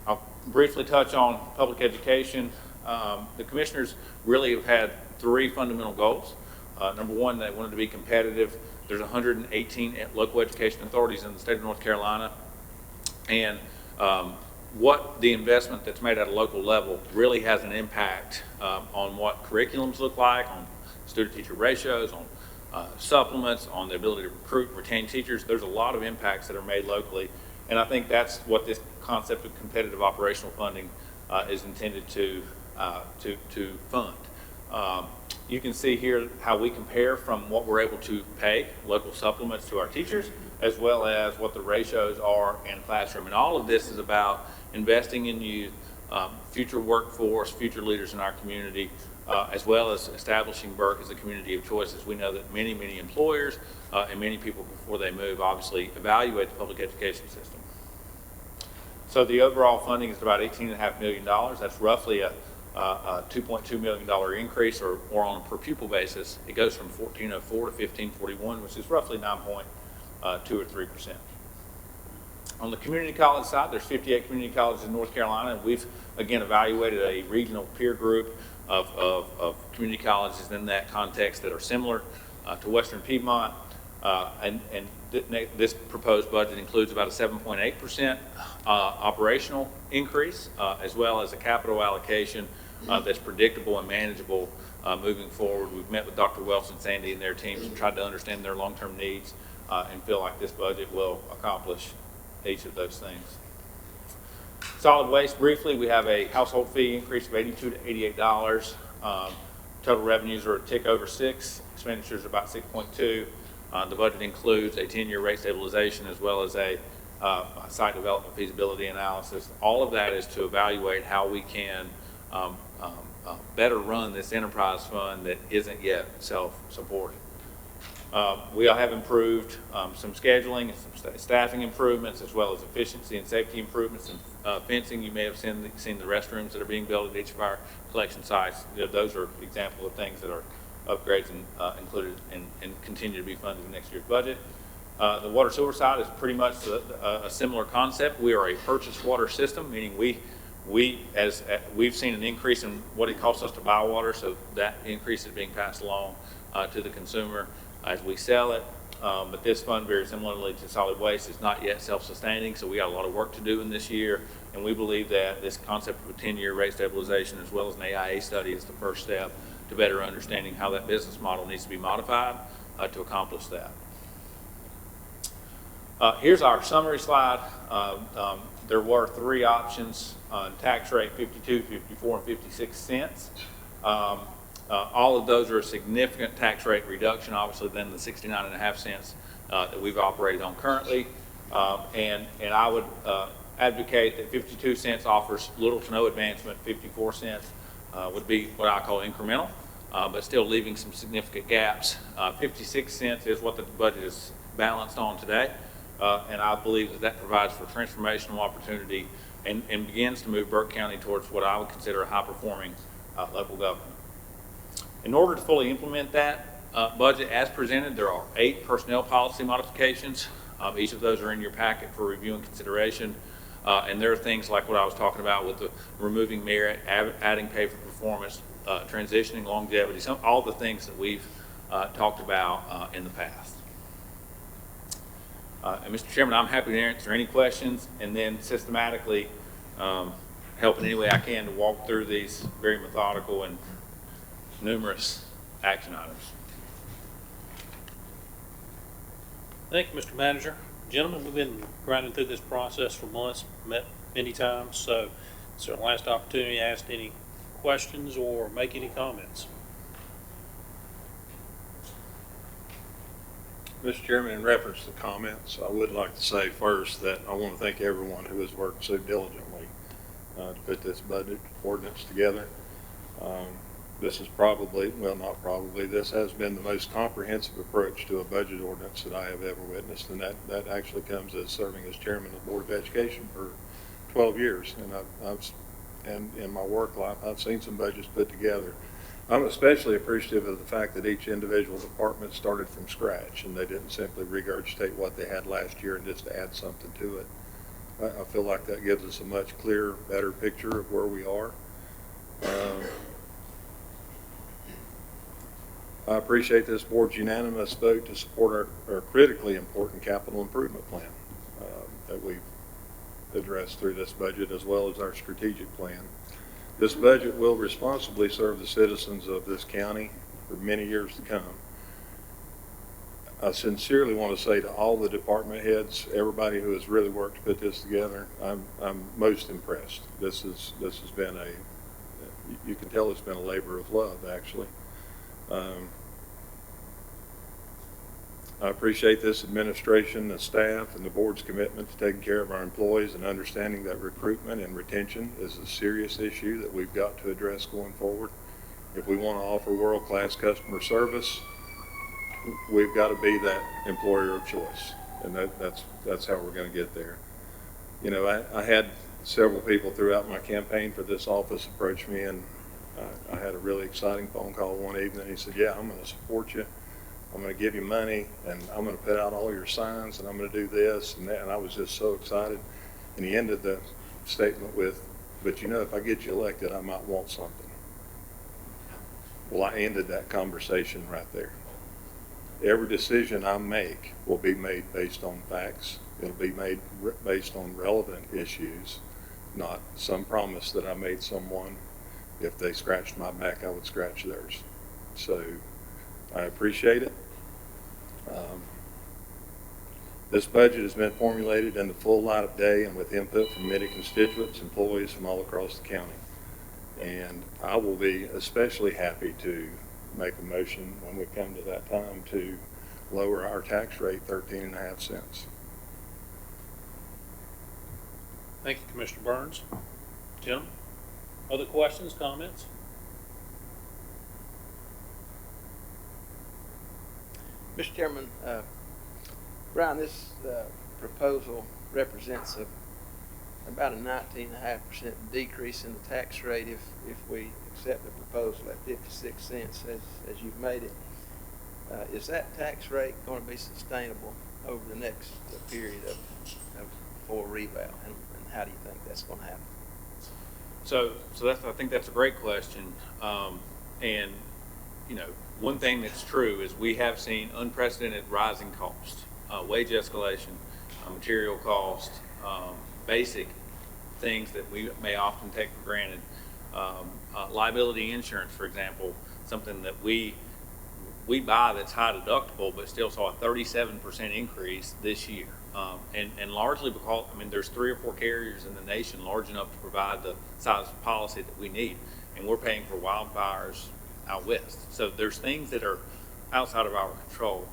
I'll briefly touch on public education. The commissioners really have had 3 fundamental goals. Number one, they wanted to be competitive There's 118 local education authorities in the state of North Carolina. And what the investment that's made at a local level really has an impact on what curriculums look like, on student-teacher ratios, on supplements, on the ability to recruit and retain teachers. There's a lot of impacts that are made locally. And I think that's what this concept of competitive operational funding is intended to fund. You can see here how we compare from what we're able to pay local supplements to our teachers, as well as what the ratios are in classroom. And all of this is about investing in youth, future workforce, future leaders in our community, as well as establishing Burke as a community of choice, as we know that many, many employers and many people before they move obviously evaluate the public education system. So the overall funding is about $18.5 million. That's roughly a $2.2 million increase, or on a per pupil basis. It goes from 1404 to 1541, which is roughly 9.2 or 3%. On the community college side, there's 58 community colleges in North Carolina, and we've again evaluated a regional peer group of community colleges in that context that are similar to Western Piedmont, and this proposed budget includes about a 7.8% operational increase, as well as a capital allocation that's predictable and manageable moving forward. We've met with Dr. Welch and Sandy and their teams and tried to understand their long-term needs and feel like this budget will accomplish each of those things. Solid waste, briefly, we have a household fee increase of $82 to $88. Total revenues are a tick over 6, expenditures are about 6.2. The budget includes a 10-year rate stabilization as well as a site development feasibility analysis. All of that is to evaluate how we can better run this enterprise fund that isn't yet self-supporting. We have improved some scheduling and some staffing improvements, as well as efficiency and safety improvements and fencing. You may have seen the restrooms that are being built at each of our collection sites. Those are examples of things that are upgrades and included and continue to be funded in next year's budget. The water sewer side is pretty much a similar concept. We are a purchased water system, meaning we've seen an increase in what it costs us to buy water, so that increase is being passed along to the consumer as we sell it. But this fund, very similarly to solid waste, is not yet self-sustaining, so we got a lot of work to do in this year, and we believe that this concept of a 10-year rate stabilization as well as an AIA study is the first step to better understanding how that business model needs to be modified to accomplish that. Here's our summary slide. There were 3 options on tax rate: 52, 54, and 56 cents. All of those are a significant tax rate reduction, obviously, than the 69.5 cents that we've operated on currently. And I would advocate that 52 cents offers little to no advancement. 54 cents would be what I call incremental, but still leaving some significant gaps. 56 cents is what the budget is balanced on today, and I believe that provides for transformational opportunity and begins to move Burke County towards what I would consider a high-performing local government. In order to fully implement that budget as presented, there are 8 personnel policy modifications. Each of those are in your packet for review and consideration. And there are things like what I was talking about with the removing merit, adding pay for performance, transitioning longevity, all the things that we've talked about in the past. And Mr. Chairman, I'm happy to answer any questions and then systematically help in any way I can to walk through these very methodical and numerous action items. Thank you, Mr. Manager. Gentlemen, we've been grinding through this process for months, met many times, so it's our last opportunity to ask any questions or make any comments. Mr. Chairman, in reference to comments, I would like to say first that I want to thank everyone who has worked so diligently to put this budget ordinance together. This is probably, well, not probably, this has been the most comprehensive approach to a budget ordinance that I have ever witnessed, and that actually comes as serving as chairman of the Board of Education for 12 years, and in my work life, I've seen some budgets put together. I'm especially appreciative of the fact that each individual department started from scratch, and they didn't simply regurgitate what they had last year and just add something to it. I feel like that gives us a much clearer, better picture of where we are. I appreciate this board's unanimous vote to support our critically important capital improvement plan that we've addressed through this budget, as well as our strategic plan. This budget will responsibly serve the citizens of this county for many years to come. I sincerely want to say to all the department heads, everybody who has really worked to put this together, I'm most impressed. This has been you can tell it's been a labor of love, actually. I appreciate this administration, the staff, and the board's commitment to taking care of our employees and understanding that recruitment and retention is a serious issue that we've got to address going forward. If we want to offer world-class customer service, we've got to be that employer of choice, and that's how we're going to get there. You know, I had several people throughout my campaign for this office approach me, and I had a really exciting phone call one evening. He said, "Yeah, I'm going to support you. I'm going to give you money, and I'm going to put out all your signs, and I'm going to do this and that." And I was just so excited. And he ended the statement with, "But you know, if I get you elected, I might want something." Well, I ended that conversation right there. Every decision I make will be made based on facts. It'll be made based on relevant issues, not some promise that I made someone. If they scratched my back, I would scratch theirs. So I appreciate it. This budget has been formulated in the full light of day and with input from many constituents, employees from all across the county. And I will be especially happy to make a motion when we come to that time to lower our tax rate 13.5 cents. Thank you, Commissioner Burns. Jim, other questions, comments? Mr. Chairman, Brian, this proposal represents about a 19.5% decrease in the tax rate if we accept the proposal at 56 cents as you've made it. Is that tax rate going to be sustainable over the next period of for reval, and how do you think that's going to happen? So I think that's a great question. And, you know, one thing that's true is we have seen unprecedented rising costs, wage escalation, material cost, basic things that we may often take for granted. Liability insurance, for example, something that we buy that's high deductible, but still saw a 37% increase this year. And largely because, I mean, there's 3 or 4 carriers in the nation large enough to provide the size of policy that we need. And we're paying for wildfires out west. So there's things that are outside of our control.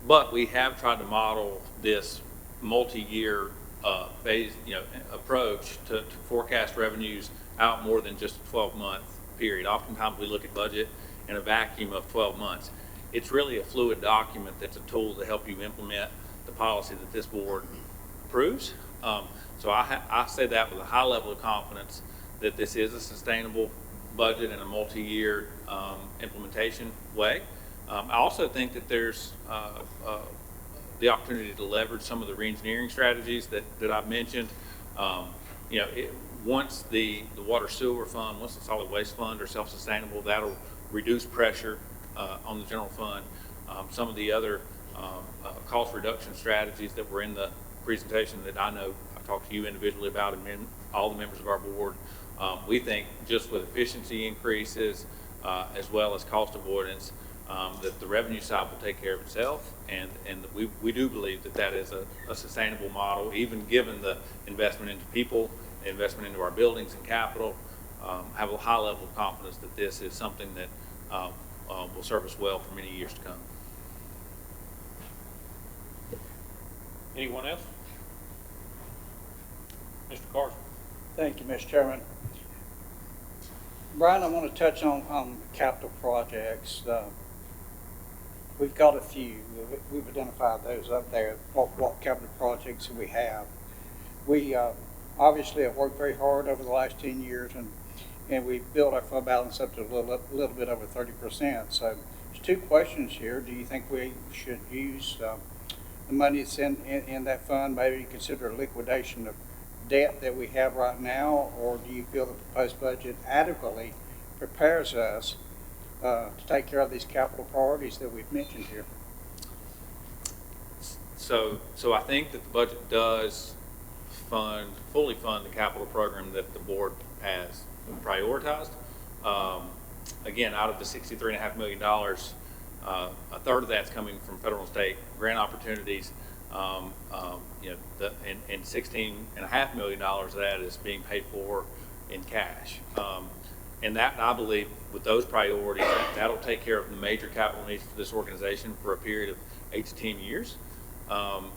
But we have tried to model this multi-year phase, approach to forecast revenues out more than just a 12-month period. Oftentimes we look at budget in a vacuum of 12 months. It's really a fluid document that's a tool to help you implement the policy that this board approves. So I say that with a high level of confidence that this is a sustainable budget in a multi-year implementation way. I also think that there's the opportunity to leverage some of the re-engineering strategies that I've mentioned. Once the water sewer fund, once the solid waste fund are self-sustainable, that'll reduce pressure on the general fund. Some of the other cost reduction strategies that were in the presentation that I know I've talked to you individually about and all the members of our board, we think just with efficiency increases as well as cost avoidance, that the revenue side will take care of itself, and we do believe that is a sustainable model, even given the investment into people, the investment into our buildings and capital. Have a high level of confidence that this is something that will serve us well for many years to come. Anyone else? Mr. Carson. Thank you, Mr. Chairman. Brian, I want to touch on capital projects. We've got a few. We've identified those up there, what capital projects we have. We obviously have worked very hard over the last 10 years, and we've built our fund balance up to a little bit over 30%. So there's 2 questions here. Do you think we should use the money that's in that fund, maybe consider a liquidation of debt that we have right now, or do you feel the proposed budget adequately prepares us to take care of these capital priorities that we've mentioned here. So I think that the budget does fully fund the capital program that the board has prioritized. Again, out of the $63.5 million, a third of that's coming from federal and state grant opportunities. And $16.5 million of that is being paid for in cash. And that, I believe, with those priorities, that'll take care of the major capital needs for this organization for a period of 8 to 10 years. On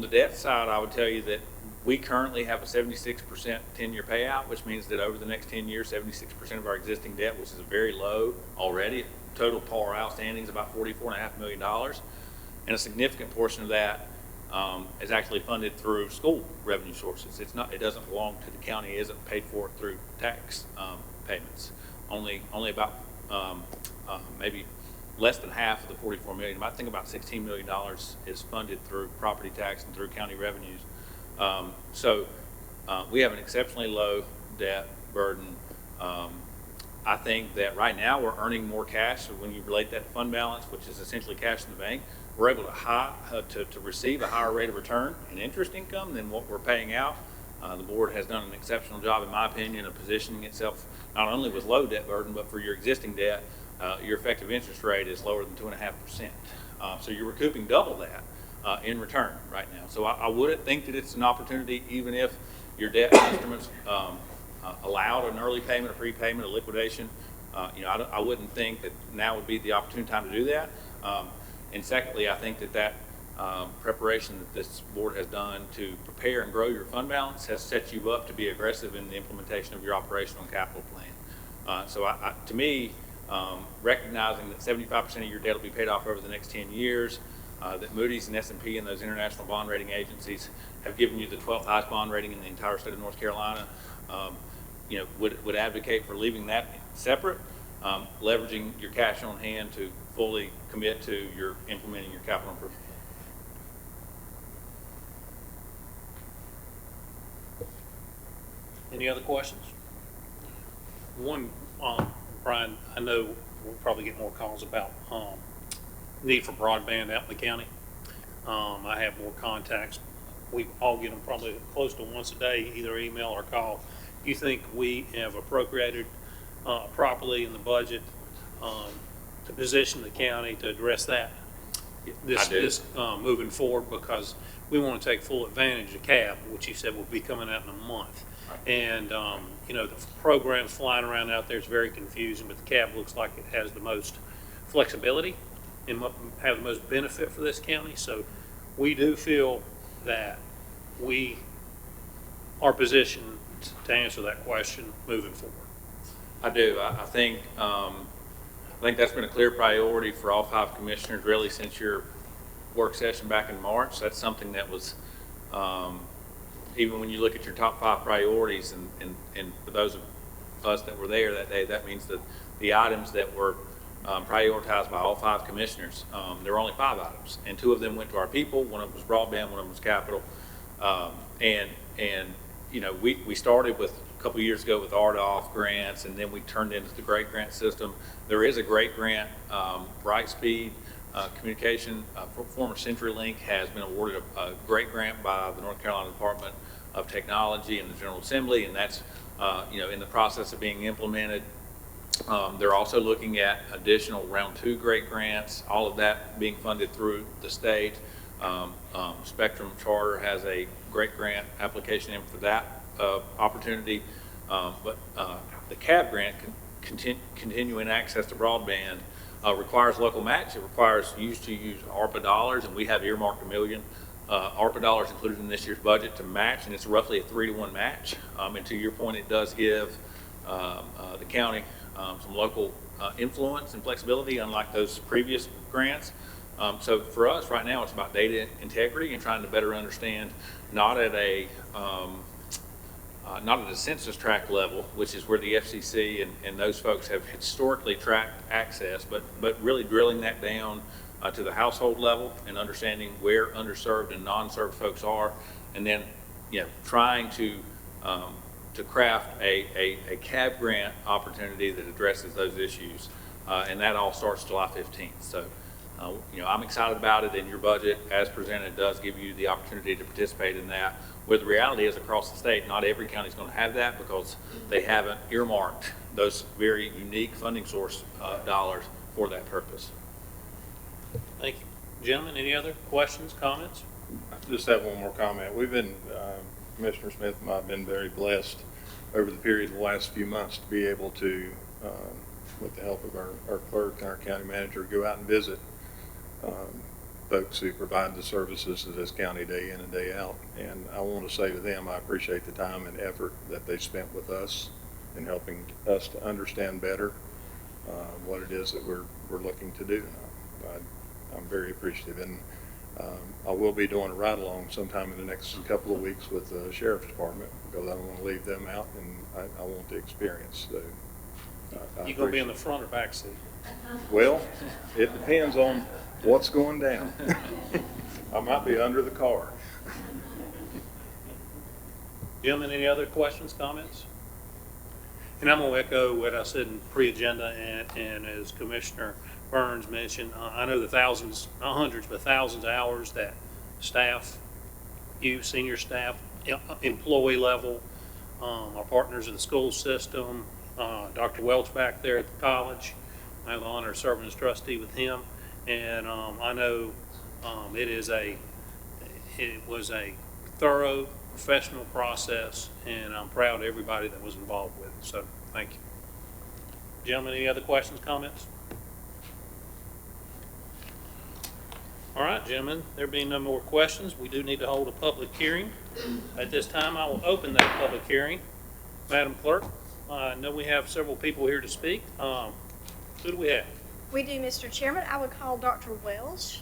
the debt side, I would tell you that we currently have a 76% 10-year payout, which means that over the next 10 years, 76% of our existing debt, which is very low already, total par outstanding is about $44.5 million. And a significant portion of that is actually funded through school revenue sources. It doesn't belong to the county. It isn't paid for through tax payments. Only about maybe less than half of the $44 million. I think about $16 million is funded through property tax and through county revenues. So we have an exceptionally low debt burden. I think that right now we're earning more cash. So when you relate that to fund balance, which is essentially cash in the bank, we're able to receive a higher rate of return and interest income than what we're paying out. The board has done an exceptional job, in my opinion, of positioning itself not only with low debt burden, but for your existing debt, your effective interest rate is lower than 2.5%. So you're recouping double that in return right now. So I wouldn't think that it's an opportunity, even if your debt instruments allowed an early payment, a prepayment, a liquidation. I wouldn't think that now would be the opportune time to do that. And secondly, I think that preparation that this board has done to prepare and grow your fund balance has set you up to be aggressive in the implementation of your operational and capital plan. So to me, recognizing that 75% of your debt will be paid off over the next 10 years, that Moody's and S&P and those international bond rating agencies have given you the 12th highest bond rating in the entire state of North Carolina, would advocate for leaving that separate, leveraging your cash on hand to fully commit to your implementing your capital improvement plan. Any other questions? One, Brian, I know we'll probably get more calls about need for broadband out in the county. I have more contacts. We all get them probably close to once a day, either email or call. Do you think we have appropriated properly in the budget to position the county to address that? This moving forward, because we want to take full advantage of CAB, which you said will be coming out in a month. And, the programs flying around out there is very confusing, but the CAB looks like it has the most flexibility and have the most benefit for this county. So we do feel that we are positioned to answer that question moving forward. I do. I think that's been a clear priority for all 5 commissioners really since your work session back in March. That's something that was, even when you look at your top 5 priorities, and for those of us that were there that day, that means that the items that were prioritized by all 5 commissioners, there were only 5 items, and 2 of them went to our people. One of them was broadband, one of them was capital. We started with a couple years ago with RDOF grants, and then we turned into the GREAT grant system. There is a GREAT grant. Brightspeed Communication, former CenturyLink, has been awarded a GREAT grant by the North Carolina Department of Technology and the General Assembly, and that's in the process of being implemented. They're also looking at additional round 2 GREAT grants, all of that being funded through the state. Spectrum Charter has a GREAT grant application in for that opportunity. But the CAB grant, continuing access to broadband, requires local match. It requires you to use ARPA dollars, and we have earmarked $1 million ARPA dollars included in this year's budget to match, and it's roughly a 3-to-1 match. And to your point, it does give the county some local influence and flexibility, unlike those previous grants. So for us right now, it's about data integrity and trying to better understand, not at a census tract level, which is where the FCC and those folks have historically tracked access, but really drilling that down to the household level and understanding where underserved and non-served folks are, and then trying to craft a CAB grant opportunity that addresses those issues. and that all starts July 15th. So, I'm excited about it, and your budget, as presented, does give you the opportunity to participate in that. Where the reality is, across the state, not every county is going to have that because they haven't earmarked those very unique funding source dollars for that purpose. Thank you. Gentlemen, any other questions, comments? I just have one more comment. We've been, Commissioner Smith and I have been very blessed over the period of the last few months to be able to, with the help of our clerk and our county manager, go out and visit folks who provide the services to this county day in and day out. And I want to say to them, I appreciate the time and effort that they spent with us in helping us to understand better what it is that we're looking to do. I'm very appreciative, and I will be doing a ride-along sometime in the next couple of weeks with the Sheriff's Department because I don't want to leave them out, and I want the experience. So, You going to be in the front or back seat? Well, it depends on what's going down. I might be under the car. Gentlemen, any other questions, comments? And I'm going to echo what I said in pre-agenda, and as Commissioner Burns mentioned, I know the thousands, not hundreds, but thousands of hours that staff, you, senior staff, employee level, our partners in the school system, Dr. Welch back there at the college. I have the honor of serving as trustee with him, and I know it was a thorough, professional process, and I'm proud of everybody that was involved with it. So, thank you. Gentlemen, any other questions, comments? All right, gentlemen, there being no more questions, we do need to hold a public hearing. At this time, I will open that public hearing. Madam Clerk, I know we have several people here to speak. Who do we have? We do, Mr. Chairman. I would call Dr. Welsh.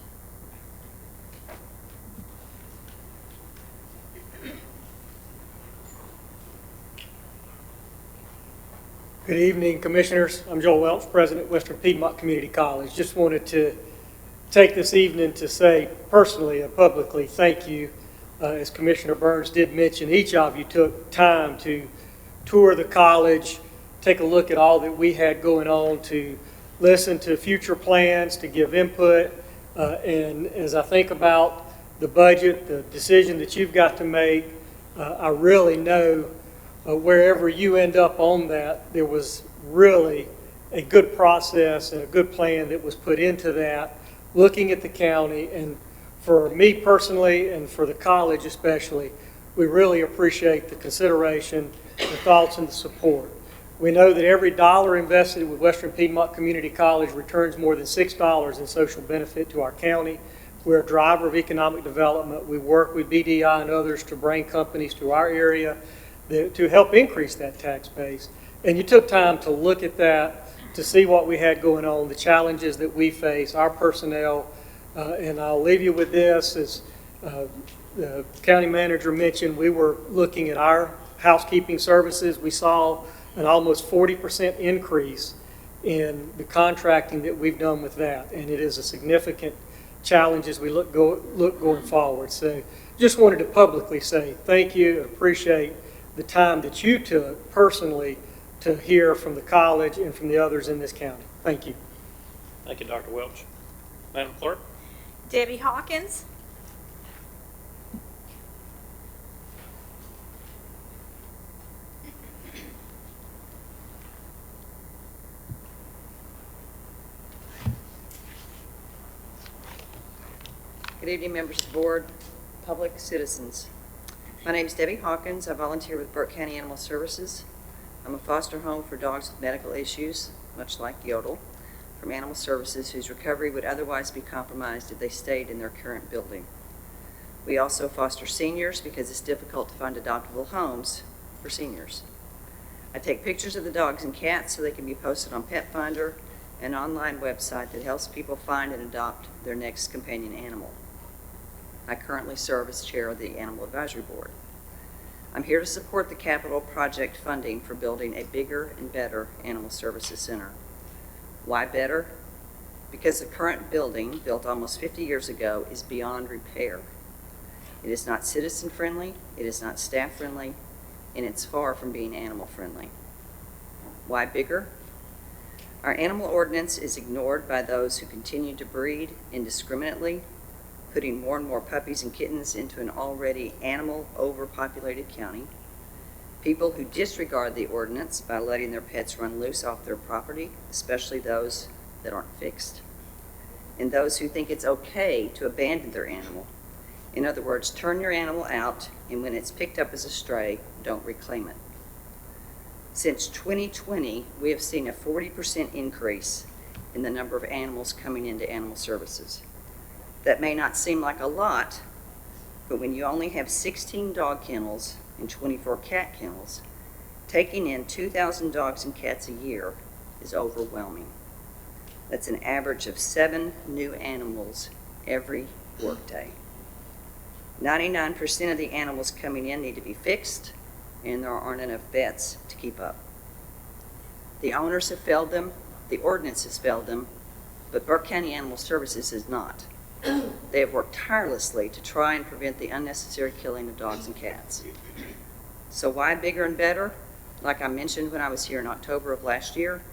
Good evening, Commissioners. I'm Joel Welch, President, Western Piedmont Community College. Just wanted to take this evening to say personally and publicly thank you. As Commissioner Burns did mention, each of you took time to tour the college, take a look at all that we had going on, to listen to future plans, to give input. And as I think about the budget, the decision that you've got to make, I really know wherever you end up on that, there was really a good process and a good plan that was put into that, looking at the county. And for me personally and for the college especially, we really appreciate the consideration, the thoughts, and the support. We know that every dollar invested with Western Piedmont Community College returns more than $6 in social benefit to our county. We're a driver of economic development. We work with BDI and others to bring companies to our area to help increase that tax base. And you took time to look at that, to see what we had going on, the challenges that we face, our personnel. And I'll leave you with this. As the county manager mentioned, we were looking at our housekeeping services. We saw an almost 40% increase in the contracting that we've done with that. And it is a significant challenge as we look going forward. So just wanted to publicly say thank you and appreciate the time that you took personally to hear from the college and from the others in this county. Thank you. Thank you, Dr. Welch. Madam Clerk? Debbie Hawkins. Good evening, members of the board, public, citizens. My name is Debbie Hawkins. I volunteer with Burke County Animal Services. I'm a foster home for dogs with medical issues, much like Yodel, from Animal Services whose recovery would otherwise be compromised if they stayed in their current building. We also foster seniors because it's difficult to find adoptable homes for seniors. I take pictures of the dogs and cats so they can be posted on Pet Finder, an online website that helps people find and adopt their next companion animal. I currently serve as chair of the Animal Advisory Board. I'm here to support the capital project funding for building a bigger and better animal services center. Why better? Because the current building, built almost 50 years ago, is beyond repair. It is not citizen friendly, it is not staff friendly, and it's far from being animal friendly. Why bigger? Our animal ordinance is ignored by those who continue to breed indiscriminately, putting more and more puppies and kittens into an already animal overpopulated county. People who disregard the ordinance by letting their pets run loose off their property, especially those that aren't fixed. And those who think it's okay to abandon their animal. In other words, turn your animal out, and when it's picked up as a stray, don't reclaim it. Since 2020, we have seen a 40% increase in the number of animals coming into animal services. That may not seem like a lot, but when you only have 16 dog kennels and 24 cat kennels, taking in 2,000 dogs and cats a year is overwhelming. That's an average of 7 new animals every workday. 99% of the animals coming in need to be fixed, and there aren't enough vets to keep up. The owners have failed them, the ordinance has failed them, but Burke County Animal Services has not. They have worked tirelessly to try and prevent the unnecessary killing of dogs and cats. So why bigger and better? Like I mentioned when I was here in October of last year,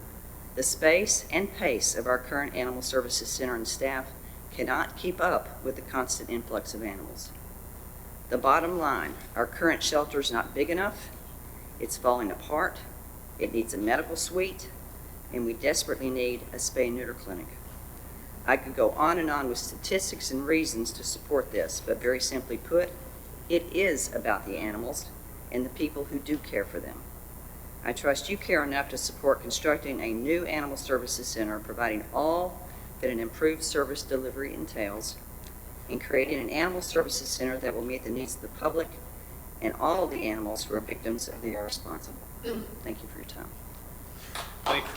the space and pace of our current Animal Services Center and staff cannot keep up with the constant influx of animals. The bottom line, our current shelter is not big enough, it's falling apart, it needs a medical suite, and we desperately need a spay and neuter clinic. I could go on and on with statistics and reasons to support this, but very simply put, it is about the animals and the people who do care for them. I trust you care enough to support constructing a new Animal Services Center, providing all that an improved service delivery entails, and creating an Animal Services Center that will meet the needs of the public and all the animals who are victims of the irresponsible. Thank you for your time. Thank you.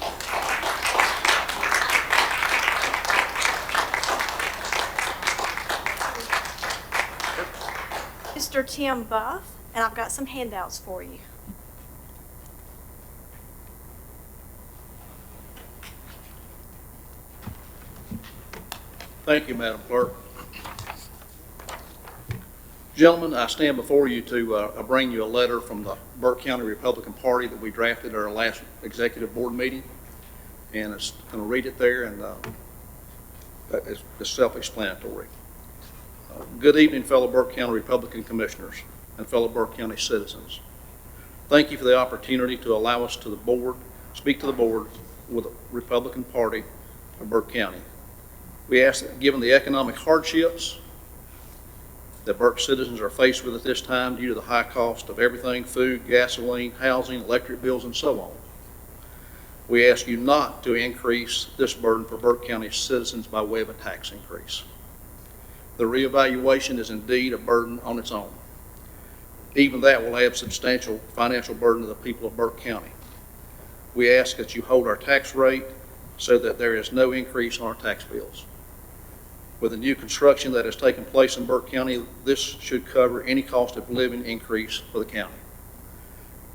Mr. Tim Buff, and I've got some handouts for you. Thank you, Madam Clerk. Gentlemen, I stand before you to bring you a letter from the Burke County Republican Party that we drafted at our last executive board meeting. And it's going to read it there, and it's self-explanatory. Good evening, fellow Burke County Republican Commissioners and fellow Burke County citizens. Thank you for the opportunity to allow us to speak to the board with the Republican Party of Burke County. We ask that given the economic hardships that Burke citizens are faced with at this time due to the high cost of everything, food, gasoline, housing, electric bills, and so on, we ask you not to increase this burden for Burke County citizens by way of a tax increase. The reevaluation is indeed a burden on its own. Even that will add substantial financial burden to the people of Burke County. We ask that you hold our tax rate so that there is no increase on our tax bills. With the new construction that has taken place in Burke County, this should cover any cost of living increase for the county.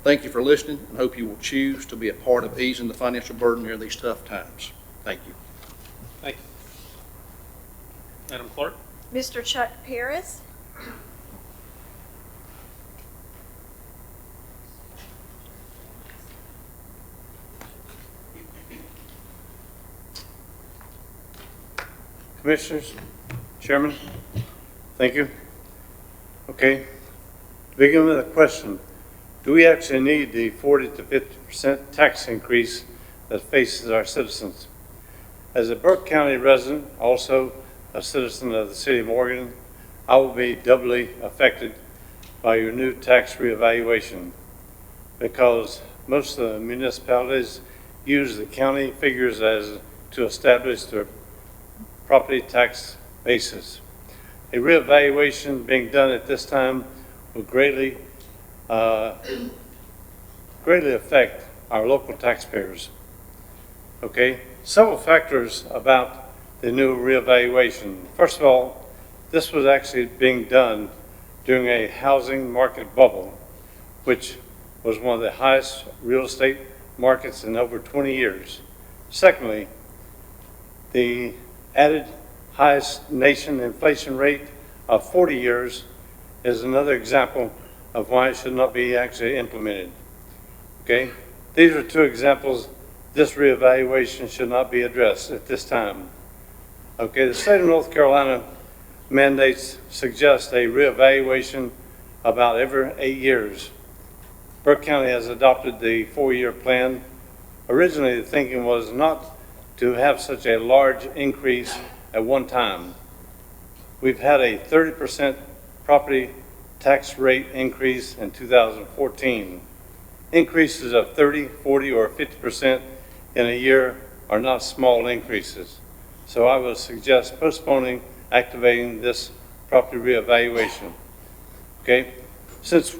Thank you for listening, and hope you will choose to be a part of easing the financial burden during these tough times. Thank you. Thank you. Madam Clerk? Mr. Chuck Paris. Commissioners, Chairman, thank you. Okay, to begin with a question. Do we actually need the 40 to 50% tax increase that faces our citizens? As a Burke County resident, also a citizen of the city of Morgan, I will be doubly affected by your new tax reevaluation because most of the municipalities use the county figures as to establish their property tax basis. A reevaluation being done at this time will greatly affect our local taxpayers. Okay, several factors about the new reevaluation. First of all, this was actually being done during a housing market bubble, which was one of the highest real estate markets in over 20 years. Secondly, the added highest nation inflation rate of 40 years is another example of why it should not be actually implemented. Okay, these are two examples this reevaluation should not be addressed at this time. Okay, the state of North Carolina mandates suggest a reevaluation about every 8 years. Burke County has adopted the 4-year plan. Originally, the thinking was not to have such a large increase at one time. We've had a 30% property tax rate increase in 2014. Increases of 30, 40, or 50% in a year are not small increases. So I would suggest postponing activating this property reevaluation. Okay? Since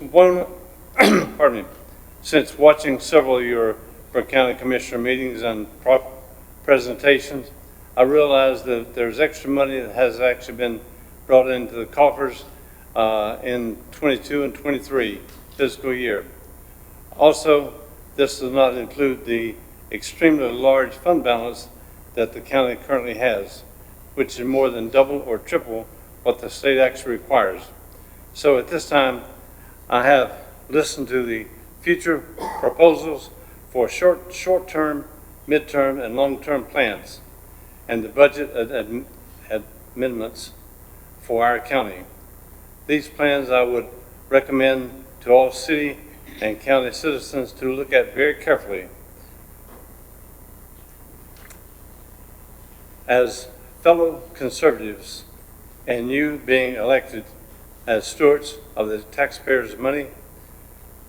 since watching several of your Burke County Commissioner meetings and presentations, I realize that there's extra money that has actually been brought into the coffers in 22 and 23 fiscal year. Also, this does not include the extremely large fund balance that the county currently has, which is more than double or triple what the state actually requires. So at this time, I have listened to the future proposals for short-term, mid-term, and long-term plans, and the budget amendments for our county. These plans I would recommend to all city and county citizens to look at very carefully. As fellow conservatives and you being elected as stewards of the taxpayers' money,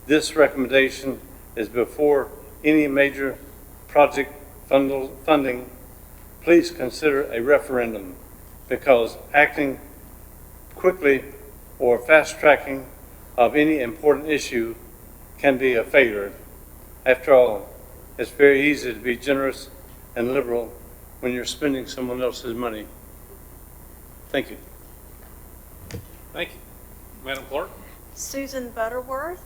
this recommendation is before any major project funding. Please consider a referendum, because acting quickly or fast tracking of any important issue can be a failure. After all, it's very easy to be generous and liberal when you're spending someone else's money. Thank you. Thank you. Madam Clerk? Susan Butterworth.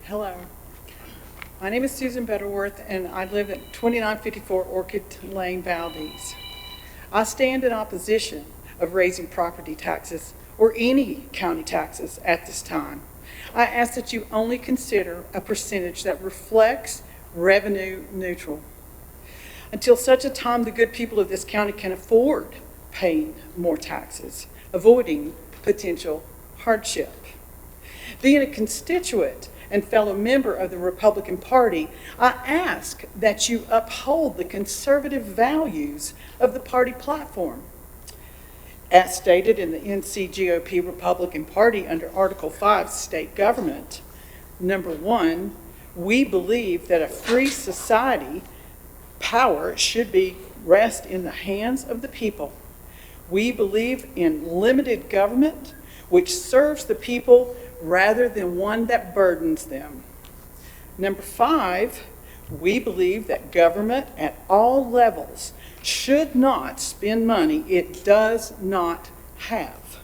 Hello. My name is Susan Butterworth, and I live at 2954 Orchid Lane, Valdez. I stand in opposition of raising property taxes or any county taxes at this time. I ask that you only consider a percentage that reflects revenue neutral until such a time the good people of this county can afford paying more taxes, avoiding potential hardship. Being a constituent and fellow member of the Republican Party, I ask that you uphold the conservative values of the party platform. As stated in the NCGOP Republican Party under Article 5, State Government, number 1, we believe that a free society power should rest in the hands of the people. We believe in limited government, which serves the people rather than one that burdens them. Number 5, we believe that government at all levels should not spend money it does not have,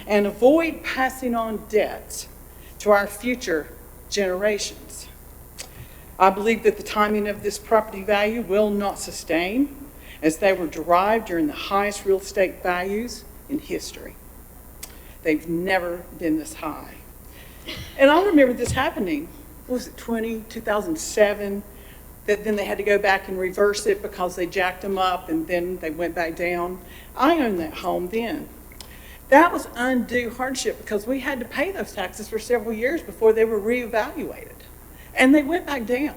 and avoid passing on debts to our future generations. I believe that the timing of this property value will not sustain, as they were derived during the highest real estate values in history. They've never been this high. And I remember this happening, what was it, 2007, that then they had to go back and reverse it because they jacked them up and then they went back down. I owned that home then. That was undue hardship because we had to pay those taxes for several years before they were reevaluated. And they went back down.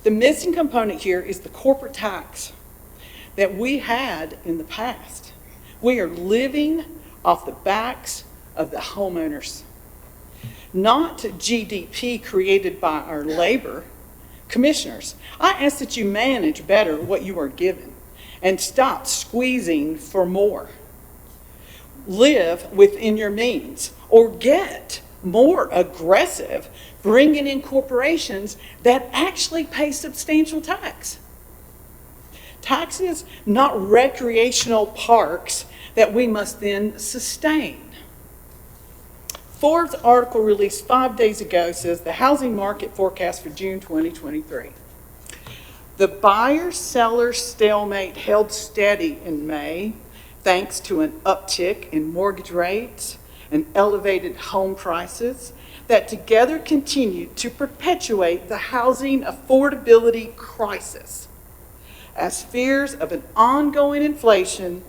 The missing component here is the corporate tax that we had in the past. We are living off the backs of the homeowners, not GDP created by our labor. Commissioners, I ask that you manage better what you are given and stop squeezing for more. Live within your means or get more aggressive, bringing in corporations that actually pay substantial tax. Taxes, not recreational parks that we must then sustain. Forbes article released 5 days ago says the housing market forecast for June 2023. The buyer-seller stalemate held steady in May thanks to an uptick in mortgage rates and elevated home prices that together continue to perpetuate the housing affordability crisis. As fears of an ongoing inflation,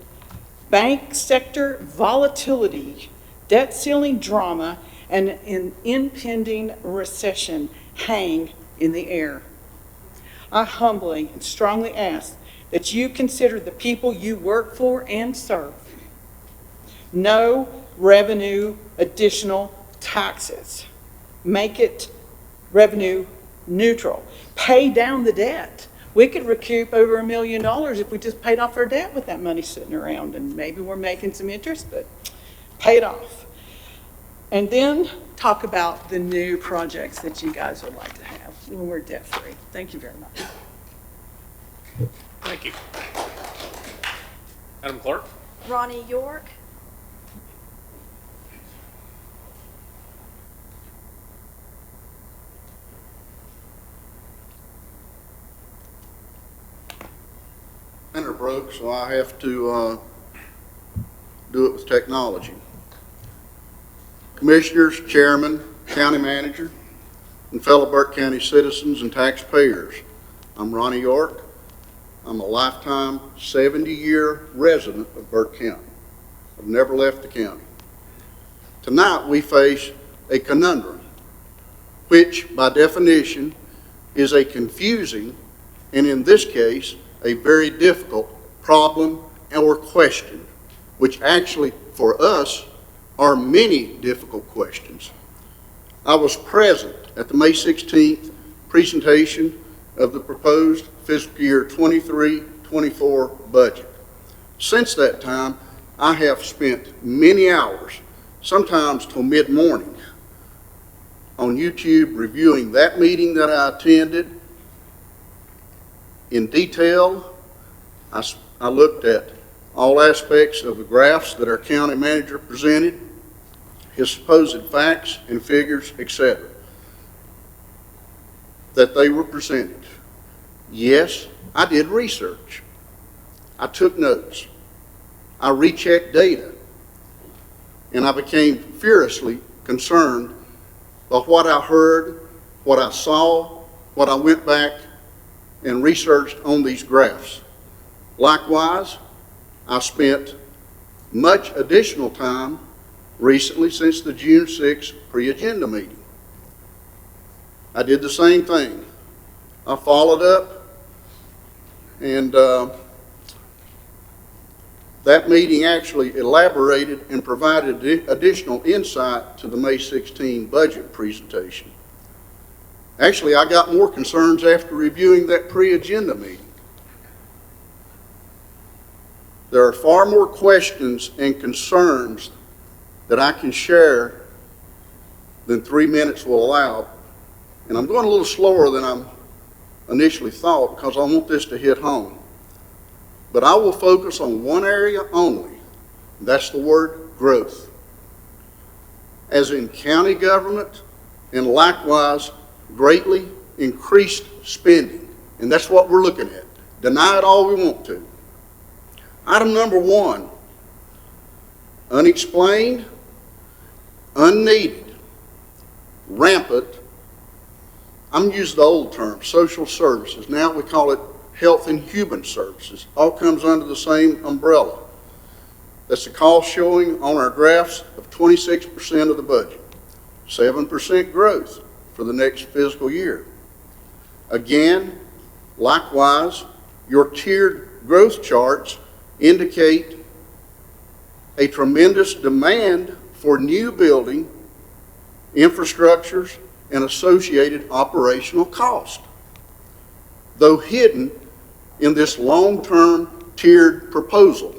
bank sector volatility, debt ceiling drama, and an impending recession hang in the air. I humbly and strongly ask that you consider the people you work for and serve. No revenue additional taxes. Make it revenue neutral. Pay down the debt. We could recoup over $1 million if we just paid off our debt with that money sitting around, and maybe we're making some interest, but pay it off. And then talk about the new projects that you guys would like to have when we're debt-free. Thank you very much. Thank you. Madam Clerk? Ronnie York. Printer broke, so I have to do it with technology. Commissioners, Chairman, County Manager, and fellow Burke County citizens and taxpayers, I'm Ronnie York. I'm a lifetime 70-year resident of Burke County. I've never left the county. Tonight we face a conundrum, which by definition is a confusing, and in this case, a very difficult problem or question, which actually for us are many difficult questions. I was present at the May 16th presentation of the proposed fiscal year 23-24 budget. Since that time, I have spent many hours, sometimes till mid-morning, on YouTube reviewing that meeting that I attended in detail. I looked at all aspects of the graphs that our county manager presented, his supposed facts and figures, etc., that they were presented. Yes, I did research. I took notes. I rechecked data. And I became furiously concerned by what I heard, what I saw, what I went back and researched on these graphs. Likewise, I spent much additional time recently since the June 6th pre-agenda meeting. I did the same thing. I followed up, and that meeting actually elaborated and provided additional insight to the May 16 budget presentation. Actually, I got more concerns after reviewing that pre-agenda meeting. There are far more questions and concerns that I can share than 3 minutes will allow. And I'm going a little slower than I initially thought because I want this to hit home. But I will focus on one area only, and that's the word growth. As in county government, and likewise greatly increased spending. And that's what we're looking at. Deny it all we want to. Item number 1, unexplained, unneeded, rampant, I'm using the old term, social services. Now we call it health and human services. All comes under the same umbrella. That's the cost showing on our graphs of 26% of the budget, 7% growth for the next fiscal year. Again, likewise, your tiered growth charts indicate a tremendous demand for new building, infrastructures, and associated operational cost, though hidden in this long-term tiered proposal.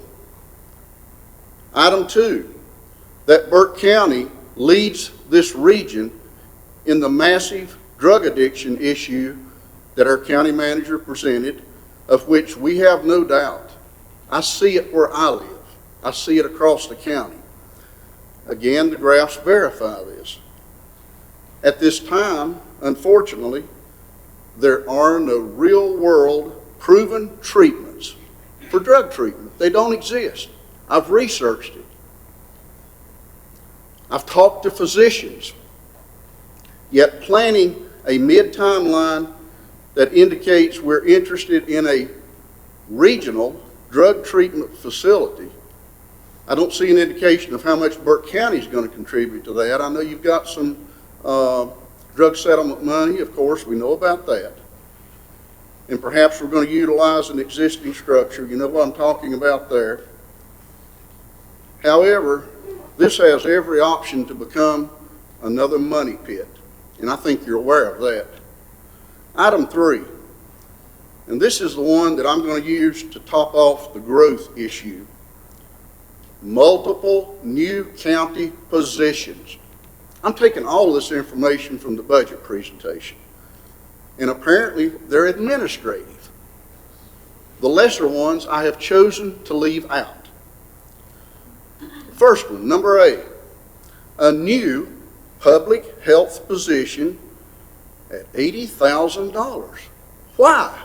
Item 2, that Burke County leads this region in the massive drug addiction issue that our county manager presented, of which we have no doubt. I see it where I live. I see it across the county. Again, the graphs verify this. At this time, unfortunately, there are no real-world proven treatments for drug treatment. They don't exist. I've researched it. I've talked to physicians. Yet planning a mid-timeline that indicates we're interested in a regional drug treatment facility, I don't see an indication of how much Burke County is going to contribute to that. I know you've got some drug settlement money, of course, we know about that. And perhaps we're going to utilize an existing structure. You know what I'm talking about there. However, this has every option to become another money pit, and I think you're aware of that. Item 3, and this is the one that I'm going to use to top off the growth issue. Multiple new county positions. I'm taking all of this information from the budget presentation, and apparently they're administrative. The lesser ones I have chosen to leave out. First one, number 8, a new public health position at $80,000. Why?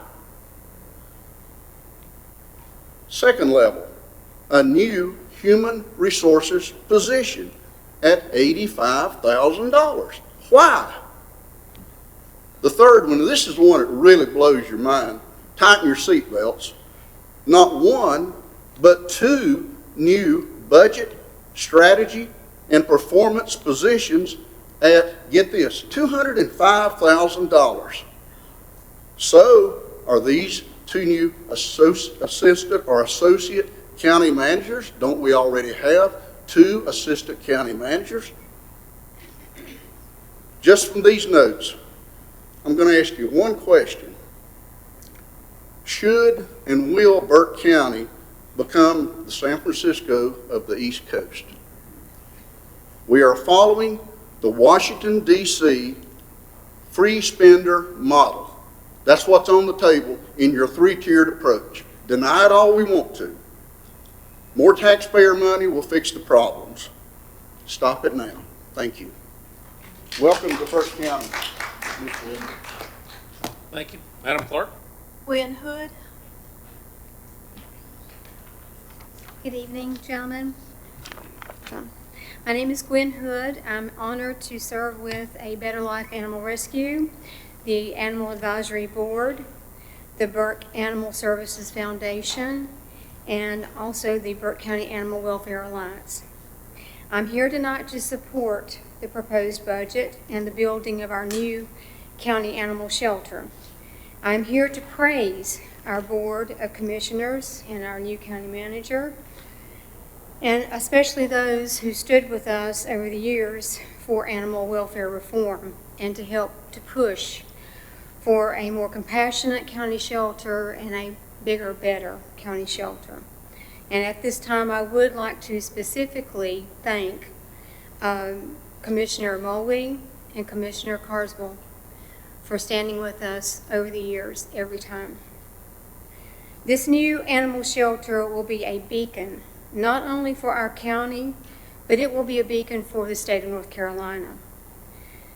Second level, a new human resources position at $85,000. Why? The third one, and this is the one that really blows your mind, tighten your seatbelts. Not one, but 2 new budget, strategy, and performance positions at, get this, $205,000. So, are these 2 new assistant or associate county managers? Don't we already have 2 assistant county managers? Just from these notes, I'm going to ask you one question. Should and will Burke County become the San Francisco of the East Coast? We are following the Washington, D.C. free spender model. That's what's on the table in your 3-tiered approach. Deny it all we want to. More taxpayer money will fix the problems. Stop it now. Thank you. Welcome to Burke County. Thank you. Madam Clerk? Gwen Hood. Good evening, gentlemen. My name is Gwen Hood. I'm honored to serve with A Better Life Animal Rescue, the Animal Advisory Board, the Burke Animal Services Foundation, and also the Burke County Animal Welfare Alliance. I'm here tonight to support the proposed budget and the building of our new county animal shelter. I'm here to praise our Board of Commissioners and our new county manager, and especially those who stood with us over the years for animal welfare reform and to help to push for a more compassionate county shelter and a bigger, better county shelter. And at this time, I would like to specifically thank Commissioner Mulvey and Commissioner Carswell for standing with us over the years every time. This new animal shelter will be a beacon, not only for our county, but it will be a beacon for the state of North Carolina.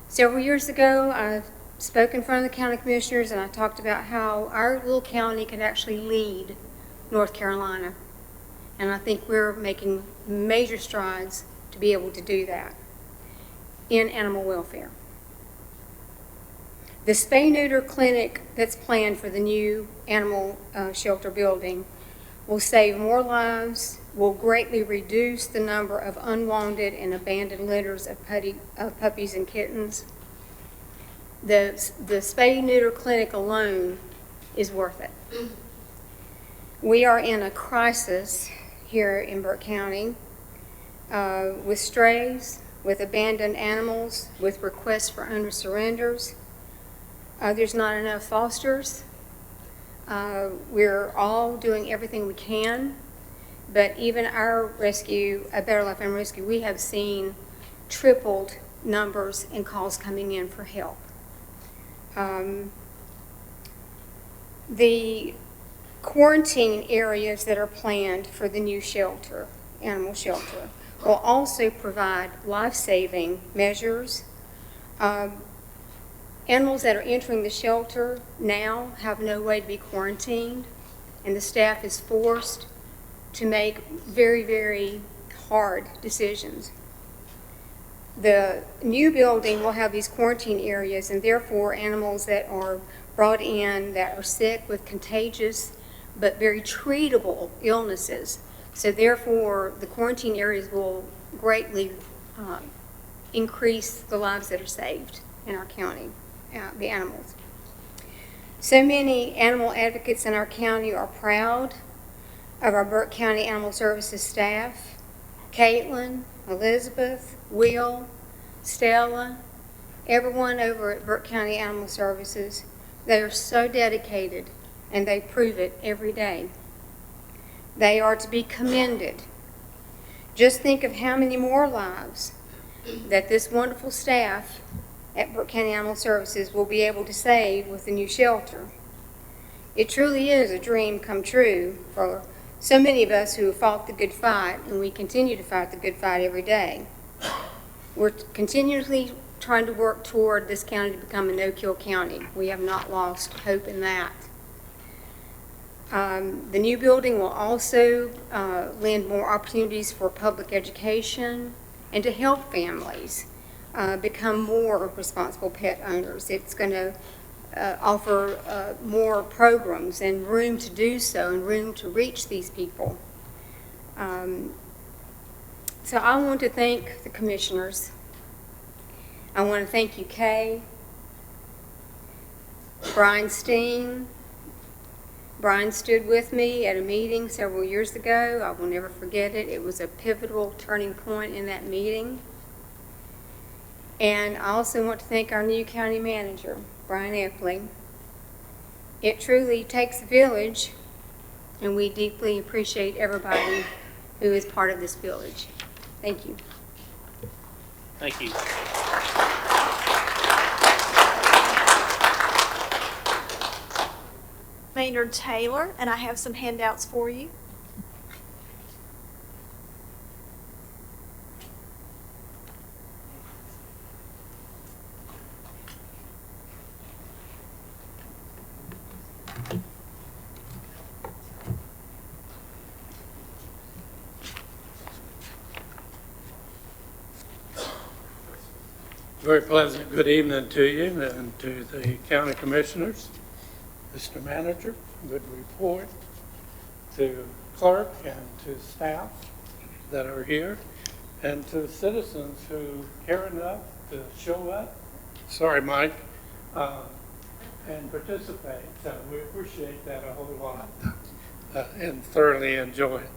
Several years ago, I spoke in front of the county commissioners and I talked about how our little county could actually lead North Carolina. And I think we're making major strides to be able to do that in animal welfare. The spay-neuter clinic that's planned for the new animal shelter building will save more lives, will greatly reduce the number of unwanted and abandoned litters of puppies and kittens. The spay-neuter clinic alone is worth it. We are in a crisis here in Burke County with strays, with abandoned animals, with requests for owner surrenders. There's not enough fosters. We're all doing everything we can, but even our rescue, A Better Life Animal Rescue, we have seen tripled numbers and calls coming in for help. The quarantine areas that are planned for the new shelter, animal shelter, will also provide life-saving measures. Animals that are entering the shelter now have no way to be quarantined, and the staff is forced to make very, very hard decisions. The new building will have these quarantine areas, and therefore animals that are brought in that are sick with contagious but very treatable illnesses. So therefore, the quarantine areas will greatly increase the lives that are saved in our county, the animals. So many animal advocates in our county are proud of our Burke County Animal Services staff. Caitlin, Elizabeth, Will, Stella, everyone over at Burke County Animal Services, they are so dedicated and they prove it every day. They are to be commended. Just think of how many more lives that this wonderful staff at Burke County Animal Services will be able to save with the new shelter. It truly is a dream come true for so many of us who have fought the good fight, and we continue to fight the good fight every day. We're continually trying to work toward this county to become a no-kill county. We have not lost hope in that. The new building will also lend more opportunities for public education and to help families become more responsible pet owners. It's going to offer more programs and room to do so and room to reach these people. So I want to thank the commissioners. I want to thank you, Kay, Brian Steen. Brian stood with me at a meeting several years ago. I will never forget it. It was a pivotal turning point in that meeting. And I also want to thank our new county manager, Brian Eppley. It truly takes a village, and we deeply appreciate everybody who is part of this village. Thank you. Thank you. Maynard Taylor, and I have some handouts for you. Very pleasant good evening to you and to the county commissioners, Mr. Manager, good report, to clerk and to staff that are here, and to the citizens who care enough to show up, sorry Mike, and participate. So we appreciate that a whole lot and thoroughly enjoy it.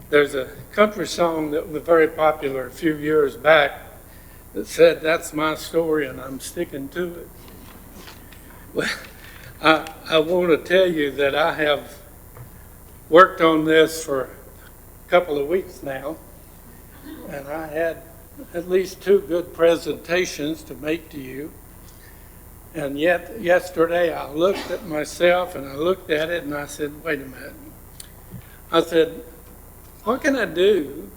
There's a country song that was very popular a few years back that said, "That's my story and I'm sticking to it." Well, I want to tell you that I have worked on this for a couple of weeks now, and I had at least 2 good presentations to make to you. And yet yesterday I looked at myself and I looked at it and I said, wait a minute. I said, what can I do?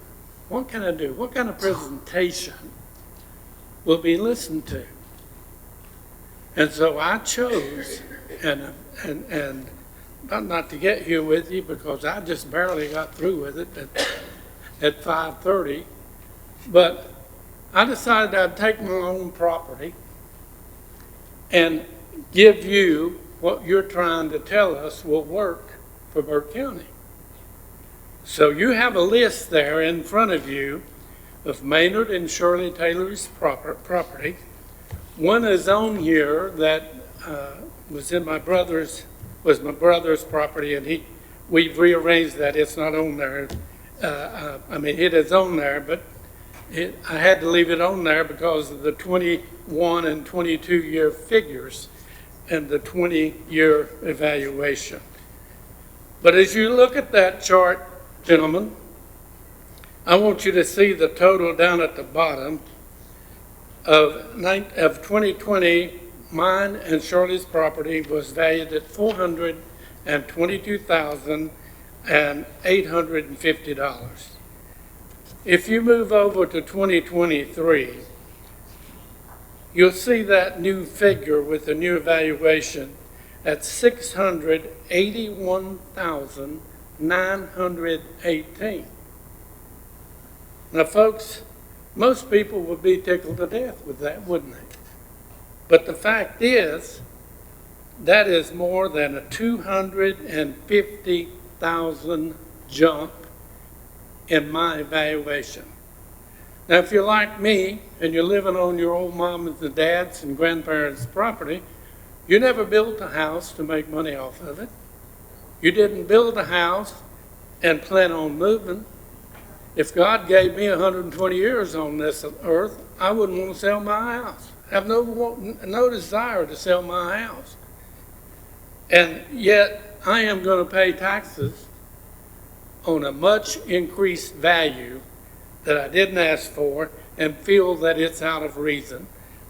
What can I do? What kind of presentation will be listened to? And so I chose, and not to get here with you because I just barely got through with it at 5:30, but I decided I'd take my own property and give you what you're trying to tell us will work for Burke County. So you have a list there in front of you of Maynard and Shirley Taylor's property. One is on here that was my brother's property, and we've rearranged that. It's not on there. I mean, it is on there, but I had to leave it on there because of the 21 and 22-year figures and the 20-year evaluation. But as you look at that chart, gentlemen, I want you to see the total down at the bottom of 2020. Mine and Shirley's property was valued at $422,850. If you move over to 2023, you'll see that new figure with the new evaluation at $681,918. Now, folks, most people would be tickled to death with that, wouldn't they? But the fact is, that is more than a 250,000 jump in my evaluation. Now, if you're like me and you're living on your old mama's and dad's and grandparents' property, you never built a house to make money off of it. You didn't build a house and plan on moving. If God gave me 120 years on this earth, I wouldn't want to sell my house. I have no desire to sell my house. And yet, I am going to pay taxes on a much increased value that I didn't ask for and feel that it's out of reason.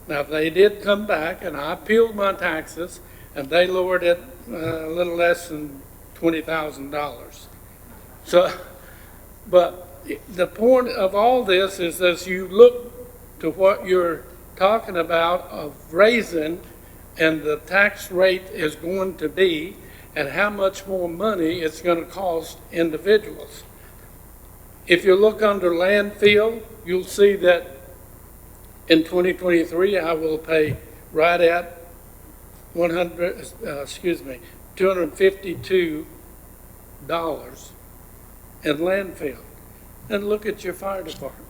Now, they did come back, and I appealed my taxes, and they lowered it a little less than $20,000. So, but the point of all this is as you look to what you're talking about of raising and the tax rate is going to be and how much more money it's going to cost individuals. If you look under landfill, you'll see that in 2023 I will pay right at $252 in landfill. And look at your fire department.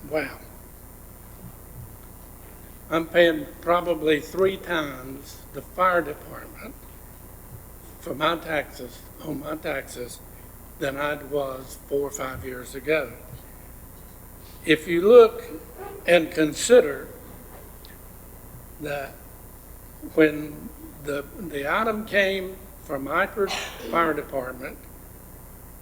Wow. I'm paying probably 3 times the fire department for my taxes, on my taxes, than I was 4 or 5 years ago. If you look and consider that when the item came from Ypres Fire Department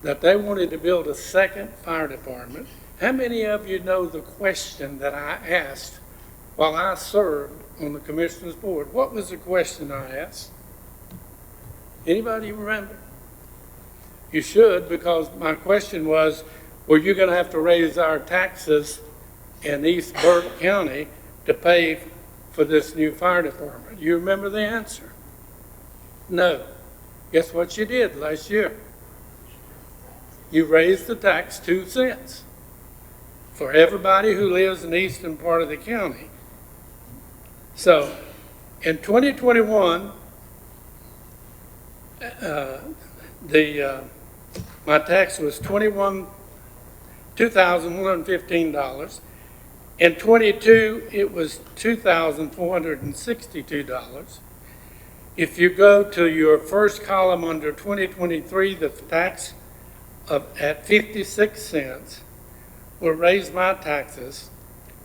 that they wanted to build a second fire department, how many of you know the question that I asked while I served on the Commissioners Board? What was the question I asked? Anybody remember? You should, because my question was, were you going to have to raise our taxes in East Burke County to pay for this new fire department? You remember the answer? No. Guess what you did last year? You raised the tax 2 cents for everybody who lives in the eastern part of the county. So in 2021, my tax was $2,115. In 22, it was $2,462. If you go to your first column under 2023, the tax at 56 cents will raise my taxes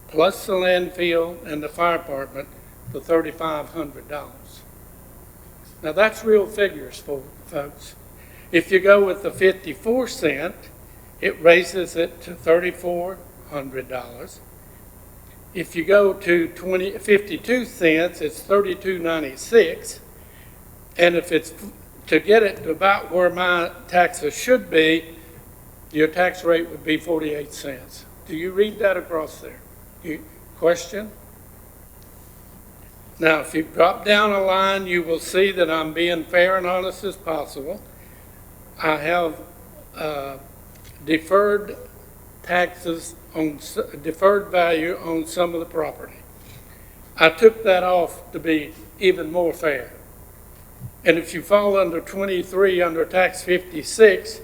plus the landfill and the fire department to $3,500. Now that's real figures, folks. If you go with the 54 cent, it raises it to $3,400. If you go to 52 cents, it's $32.96. And if it's to get it to about where my taxes should be, your tax rate would be 48 cents. Do you read that across there? Question? Now, if you drop down a line, you will see that I'm being fair and honest as possible. I have deferred taxes on deferred value on some of the property. I took that off to be even more fair. And if you fall under 23 under tax 56,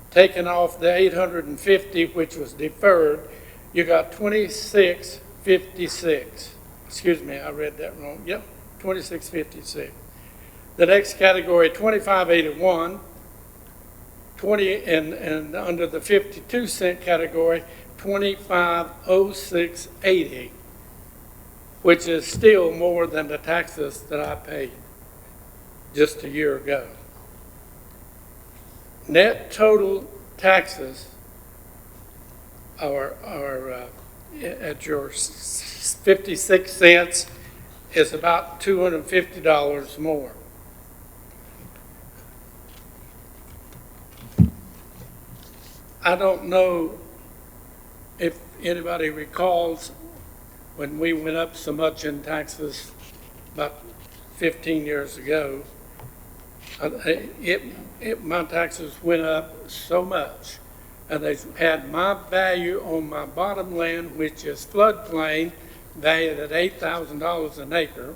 taking off the 850 which was deferred, you got 2656. Excuse me, I read that wrong. Yep, 2656. The next category, 2581. 20 and under the 52 cent category, 2506.80, which is still more than the taxes that I paid just a year ago. Net total taxes are at your 56 cents is about $250 more. I don't know if anybody recalls when we went up so much in taxes about 15 years ago, my taxes went up so much. And they had my value on my bottom land, which is floodplain, valued at $8,000 an acre.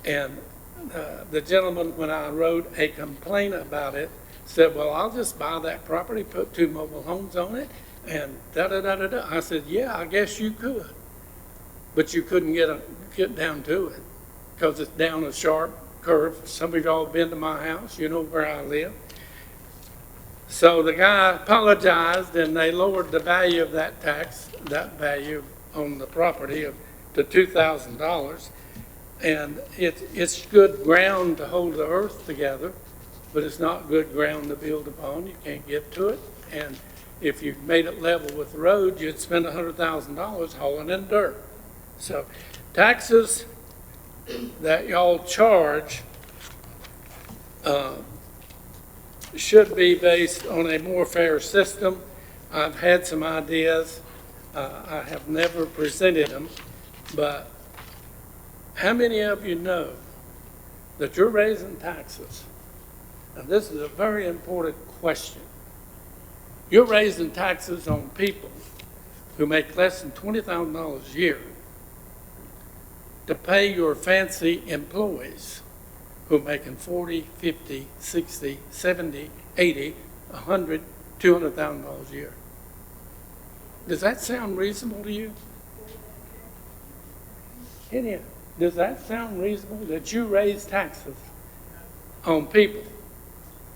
And the gentleman, when I wrote a complaint about it, said, well, I'll just buy that property, put 2 mobile homes on it, and da-da-da-da-da. I said, yeah, I guess you could. But you couldn't get down to it because it's down a sharp curve. Some of y'all have been to my house. You know where I live. So the guy apologized, and they lowered the value of that that value on the property to $2,000. And it's good ground to hold the earth together, but it's not good ground to build upon. You can't get to it. And if you made it level with the road, you'd spend $100,000 hauling in dirt. So taxes that y'all charge should be based on a more fair system. I've had some ideas. I have never presented them, but how many of you know that you're raising taxes? And this is a very important question. You're raising taxes on people who make less than $20,000 a year to pay your fancy employees who are making $40,000, $50,000, $60,000, $70,000, $80,000, $100,000, $200,000 a year. Does that sound reasonable to you? Does that sound reasonable that you raise taxes on people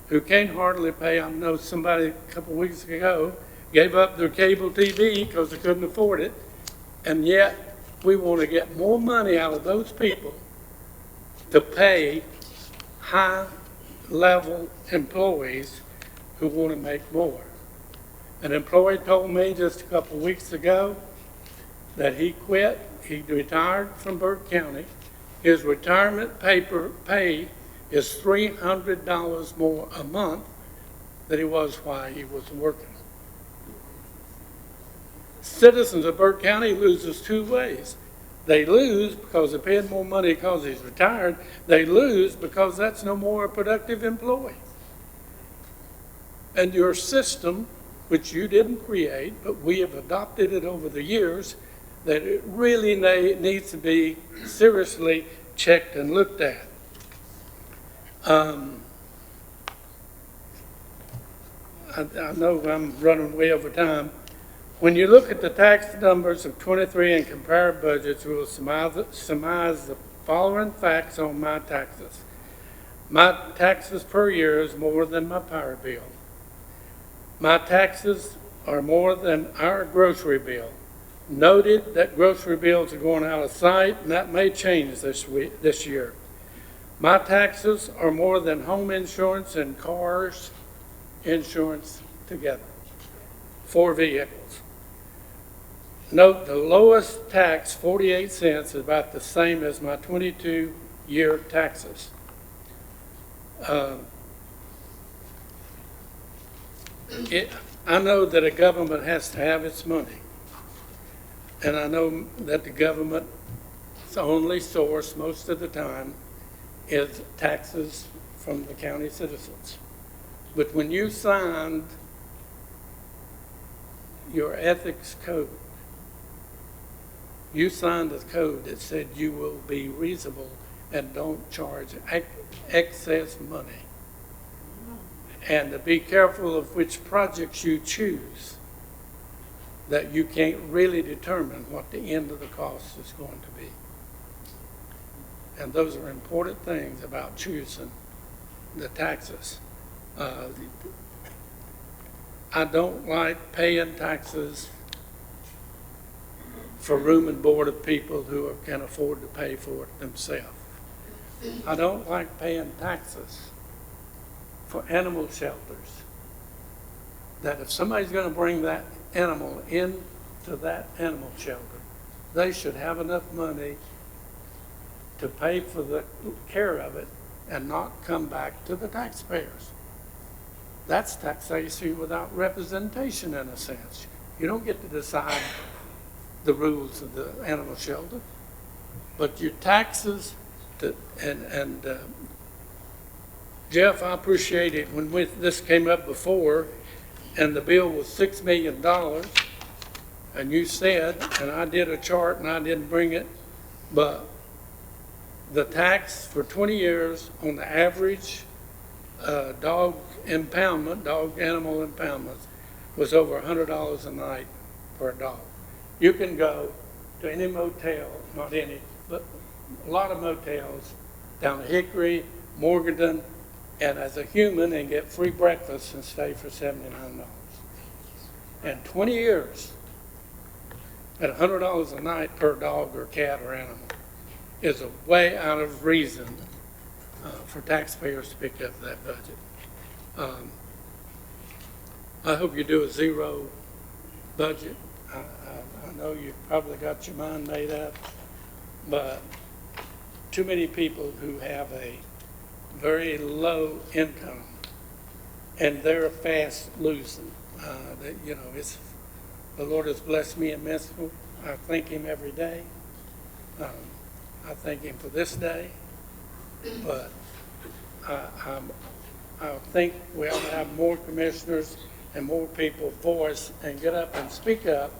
who can't hardly pay? I know somebody a couple of weeks ago gave up their cable TV because they couldn't afford it, and yet we want to get more money out of those people to pay high-level employees who want to make more. An employee told me just a couple of weeks ago that he quit. He retired from Burke County. His retirement pay is $300 more a month than he was while he was working. Citizens of Burke County loses 2 ways. They lose because they're paying more money because he's retired. They lose because that's no more a productive employee. And your system, which you didn't create, but we have adopted it over the years, that it really needs to be seriously checked and looked at. I know I'm running way over time. When you look at the tax numbers of 23 and compare budgets, we will surmise the following facts on my taxes. My taxes per year is more than my power bill. My taxes are more than our grocery bill. Noted that grocery bills are going out of sight, and that may change this year. My taxes are more than home insurance and cars insurance together. 4 vehicles. Note the lowest tax, 48 cents, is about the same as my 22-year taxes. I know that a government has to have its money. And I know that the government's only source most of the time is taxes from the county citizens. But when you signed your ethics code, you signed a code that said you will be reasonable and don't charge excess money. And to be careful of which projects you choose, that you can't really determine what the end of the cost is going to be. And those are important things about choosing the taxes. I don't like paying taxes for room and board of people who can afford to pay for it themselves. I don't like paying taxes for animal shelters. That if somebody's going to bring that animal into that animal shelter, they should have enough money to pay for the care of it and not come back to the taxpayers. That's taxation without representation in a sense. You don't get to decide the rules of the animal shelter. but your taxes, Jeff, I appreciate it when this came up before and the bill was $6 million and you said, and I did a chart and I didn't bring it, but the tax for 20 years on the average dog animal impoundment was over $100 a night for a dog. You can go to any motel, not any, but a lot of motels down at Hickory, Morganton, and as a human and get free breakfast and stay for $79. And 20 years at $100 a night per dog or cat or animal is a way out of reason for taxpayers to pick up that budget. I hope you do a zero budget. I know you've probably got your mind made up, but too many people who have a very low income and they're fast losing. The Lord has blessed me immensely. I thank Him every day. I thank Him for this day, but I think we ought to have more commissioners and more people voice and get up and speak up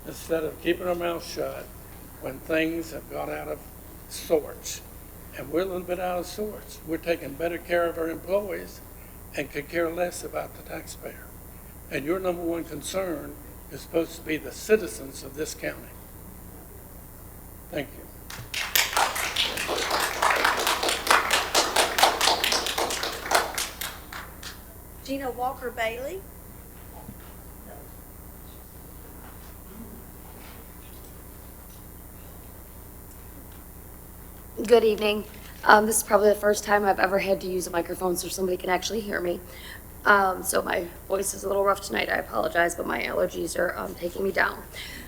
instead of keeping our mouths shut when things have got out of sorts. And we're a little bit out of sorts. We're taking better care of our employees and could care less about the taxpayer. And your number one concern is supposed to be the citizens of this county. Thank you. Gina Walker Bailey. Good evening. This is probably the first time I've ever had to use a microphone so somebody can actually hear me. So my voice is a little rough tonight. I apologize, but my allergies are taking me down.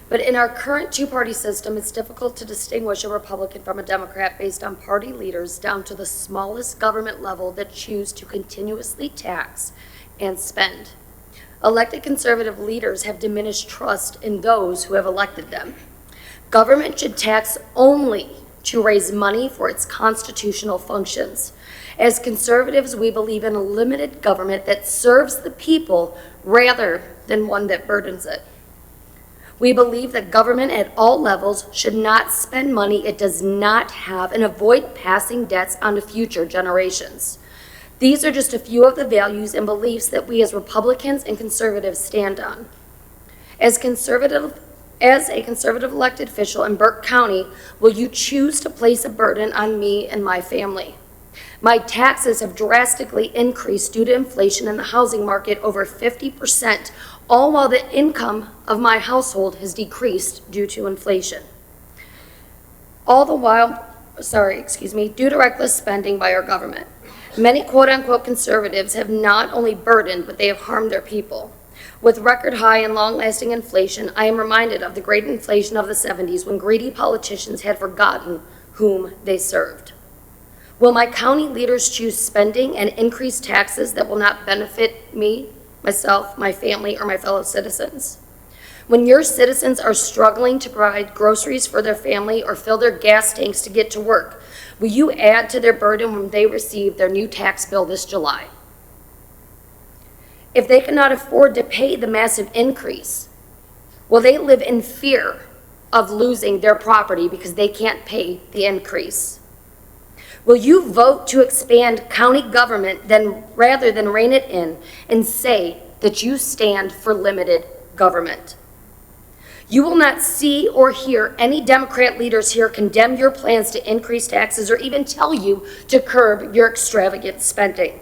But in our current two-party system, it's difficult to distinguish a Republican from a Democrat based on party leaders down to the smallest government level that choose to continuously tax and spend. Elected conservative leaders have diminished trust in those who have elected them. Government should tax only to raise money for its constitutional functions. As conservatives, we believe in a limited government that serves the people rather than one that burdens it. We believe that government at all levels should not spend money it does not have and avoid passing debts on to future generations. These are just a few of the values and beliefs that we as Republicans and conservatives stand on. As a conservative elected official in Burke County, will you choose to place a burden on me and my family? My taxes have drastically increased due to inflation in the housing market over 50%, all while the income of my household has decreased due to inflation. All the while, due to reckless spending by our government. Many quote-unquote conservatives have not only burdened, but they have harmed their people. With record high and long-lasting inflation, I am reminded of the great inflation of the 70s when greedy politicians had forgotten whom they served. Will my county leaders choose spending and increase taxes that will not benefit me, myself, my family, or my fellow citizens? When your citizens are struggling to provide groceries for their family or fill their gas tanks to get to work, will you add to their burden when they receive their new tax bill this July? If they cannot afford to pay the massive increase, will they live in fear of losing their property because they can't pay the increase? Will you vote to expand county government rather than rein it in and say that you stand for limited government? You will not see or hear any Democrat leaders here condemn your plans to increase taxes or even tell you to curb your extravagant spending.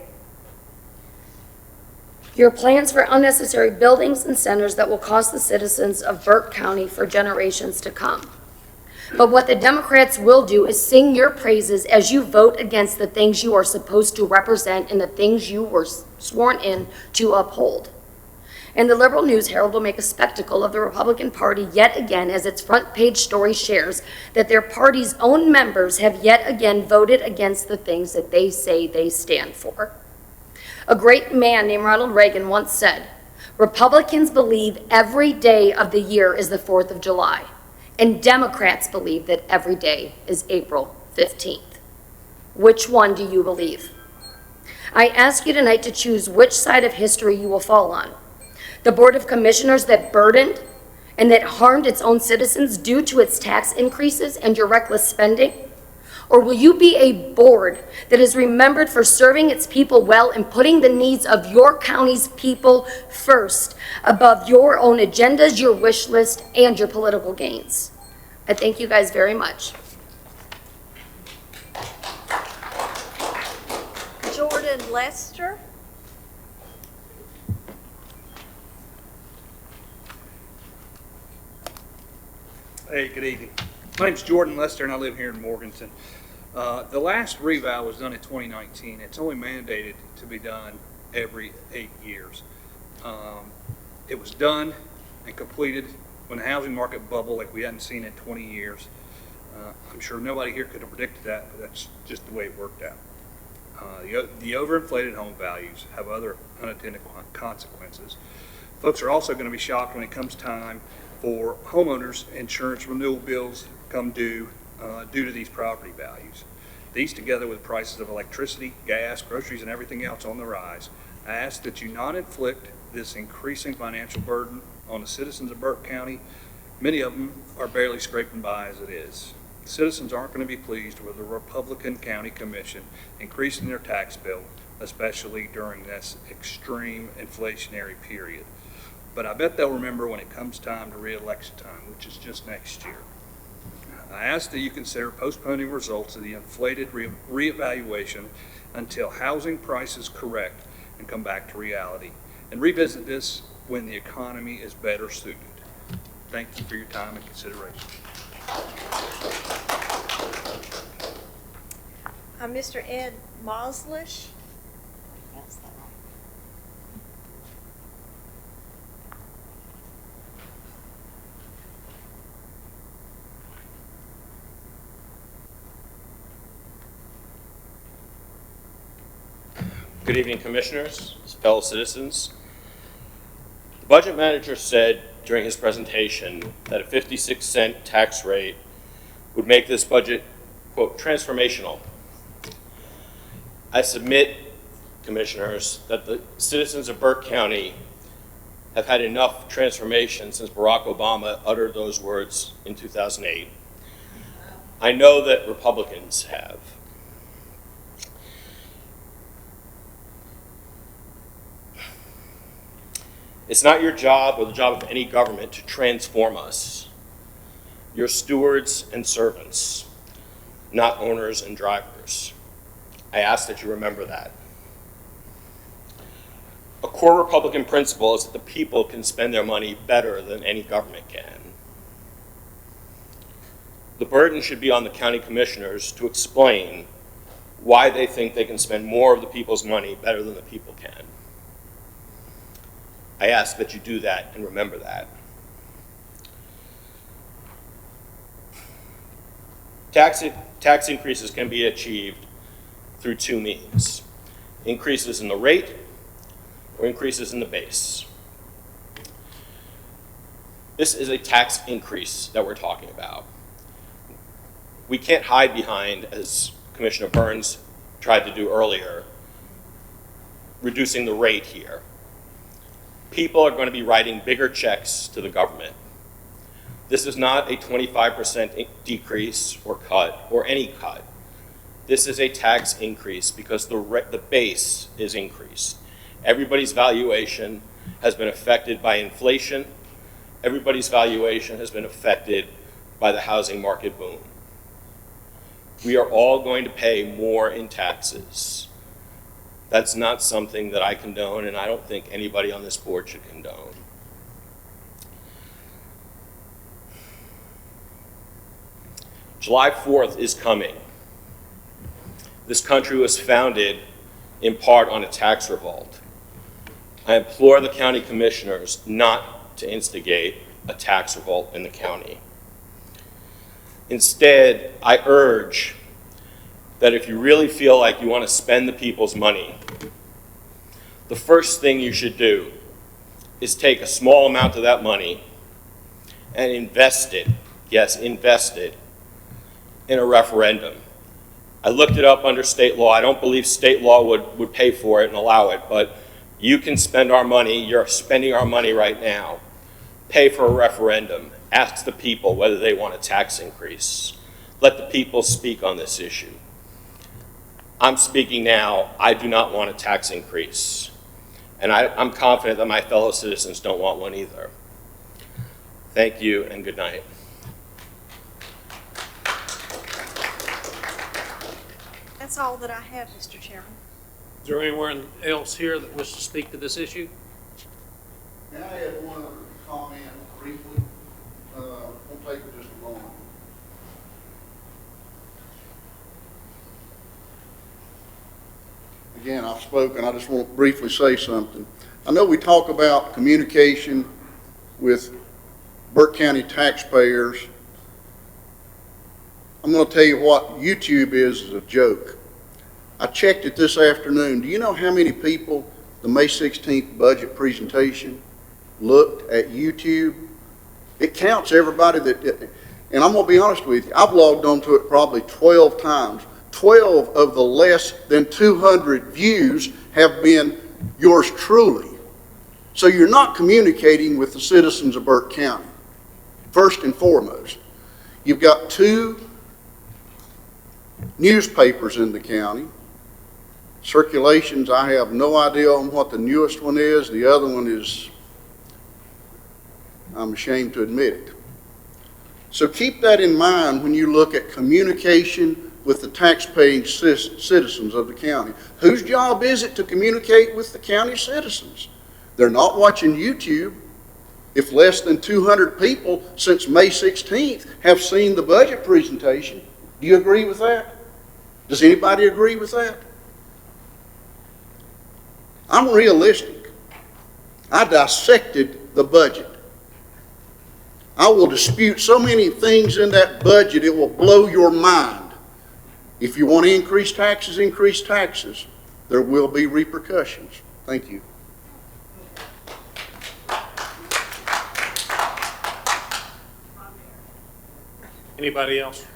Your plans for unnecessary buildings and centers that will cost the citizens of Burke County for generations to come. But what the Democrats will do is sing your praises as you vote against the things you are supposed to represent and the things you were sworn in to uphold. And the Liberal News Herald will make a spectacle of the Republican Party yet again as its front page story shares that their party's own members have yet again voted against the things that they say they stand for. A great man named Ronald Reagan once said, "Republicans believe every day of the year is the 4th of July. and Democrats believe that every day is April 15th. Which one do you believe? I ask you tonight to choose which side of history you will fall on. The Board of Commissioners that burdened and that harmed its own citizens due to its tax increases and your reckless spending? Or will you be a board that is remembered for serving its people well and putting the needs of your county's people first above your own agendas, your wish list, and your political gains? I thank you guys very much. Jordan Lester. Hey, good evening. My name's Jordan Lester, and I live here in Morganton. The last revow was done in 2019. It's only mandated to be done every 8 years. It was done and completed when the housing market bubbled like we hadn't seen in 20 years. I'm sure nobody here could have predicted that, but that's just the way it worked out. The overinflated home values have other unintended consequences. Folks are also going to be shocked when it comes time for homeowners' insurance renewal bills come due to these property values. These, together with prices of electricity, gas, groceries, and everything else on the rise, I ask that you not inflict this increasing financial burden on the citizens of Burke County. Many of them are barely scraping by as it is. Citizens aren't going to be pleased with the Republican County Commission increasing their tax bill, especially during this extreme inflationary period. But I bet they'll remember when it comes time to re-election time, which is just next year. I ask that you consider postponing results of the inflated reevaluation until housing prices correct and come back to reality, and revisit this when the economy is better suited. Thank you for your time and consideration. Mr. Ed Moslish. Good evening, Commissioners, fellow citizens. The budget manager said during his presentation that a 56-cent tax rate would make this budget, quote, transformational. I submit, Commissioners, that the citizens of Burke County have had enough transformation since Barack Obama uttered those words in 2008. I know that Republicans have. It's not your job or the job of any government to transform us. You're stewards and servants, not owners and drivers. I ask that you remember that. A core Republican principle is that the people can spend their money better than any government can. The burden should be on the county commissioners to explain why they think they can spend more of the people's money better than the people can. I ask that you do that and remember that. Tax increases can be achieved through two means: increases in the rate or increases in the base. This is a tax increase that we're talking about. We can't hide behind, as Commissioner Burns tried to do earlier, reducing the rate here. People are going to be writing bigger checks to the government. This is not a 25% decrease or cut or any cut. This is a tax increase because the base is increased. Everybody's valuation has been affected by inflation. Everybody's valuation has been affected by the housing market boom. We are all going to pay more in taxes. That's not something that I condone, and I don't think anybody on this board should condone. July 4th is coming. This country was founded in part on a tax revolt. I implore the county commissioners not to instigate a tax revolt in the county. Instead, I urge that if you really feel like you want to spend the people's money, the first thing you should do is take a small amount of that money and invest it, yes, invested in a referendum. I looked it up under state law. I don't believe state law would pay for it and allow it, but you can spend our money, you're spending our money right now, pay for a referendum, ask the people whether they want a tax increase. Let the people speak on this issue. I'm speaking now. I do not want a tax increase. And I'm confident that my fellow citizens don't want one either. Thank you and good night. That's all that I have, Mr. Chairman. Is there anyone else here that wishes to speak to this issue? May I add one other comment briefly? Won't take it just a moment. Again, I've spoken. I just want to briefly say something. I know we talk about communication with Burke County taxpayers. I'm going to tell you what YouTube is a joke. I checked it this afternoon. Do you know how many people the May 16th budget presentation looked at YouTube? It counts everybody and I'm going to be honest with you, I've logged on to it probably 12 times. 12 of the less than 200 views have been yours truly. So you're not communicating with the citizens of Burke County, first and foremost. You've got 2 newspapers in the county. Circulations, I have no idea on what the newest one is. The other one is, I'm ashamed to admit it. So keep that in mind when you look at communication with the taxpaying citizens of the county. Whose job is it to communicate with the county citizens? They're not watching YouTube. If less than 200 people since May 16th have seen the budget presentation, do you agree with that? Does anybody agree with that? I'm realistic. I dissected the budget. I will dispute so many things in that budget, it will blow your mind. If you want to increase taxes, there will be repercussions. Thank you. Anybody else?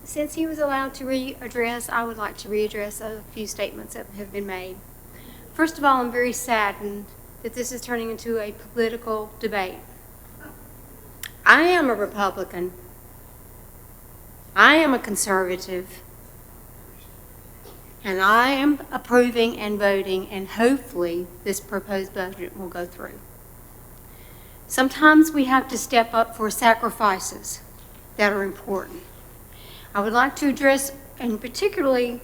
Since he was allowed to readdress, I would like to readdress a few statements that have been made. First of all, I'm very saddened that this is turning into a political debate. I am a Republican. I am a conservative. And I am approving and voting, and hopefully this proposed budget will go through. Sometimes we have to step up for sacrifices that are important. I would like to address, and particularly,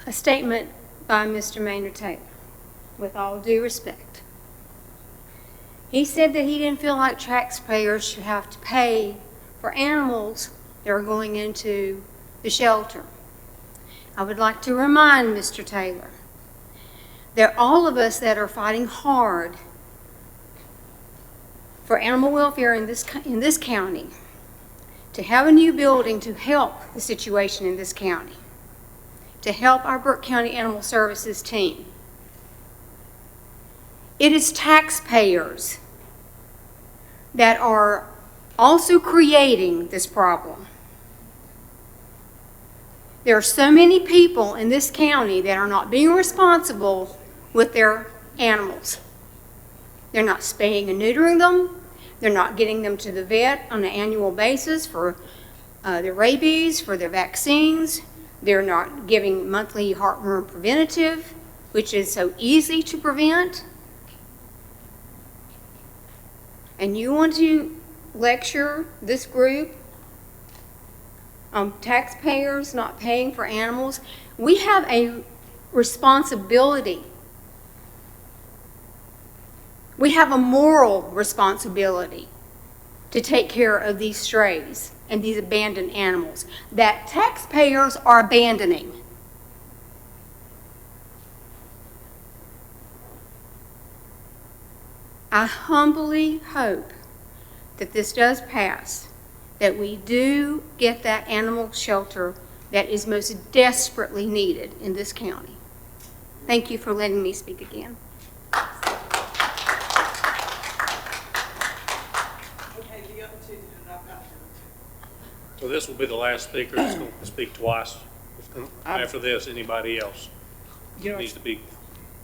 a statement by Mr. Maynard Taylor, with all due respect. He said that he didn't feel like taxpayers should have to pay for animals that are going into the shelter. I would like to remind Mr. Taylor that all of us that are fighting hard for animal welfare in this county, to have a new building to help the situation in this county, to help our Burke County Animal Services team. It is taxpayers that are also creating this problem. There are so many people in this county that are not being responsible with their animals. They're not spaying and neutering them. They're not getting them to the vet on an annual basis for their rabies, for their vaccines. They're not giving monthly heartworm preventative, which is so easy to prevent. And you want to lecture this group on taxpayers not paying for animals? We have a responsibility. We have a moral responsibility to take care of these strays and these abandoned animals that taxpayers are abandoning. I humbly hope that this does pass, that we do get that animal shelter that is most desperately needed in this county. Thank you for letting me speak again. So this will be the last speaker that's going to speak twice. After this, anybody else You know, needs to be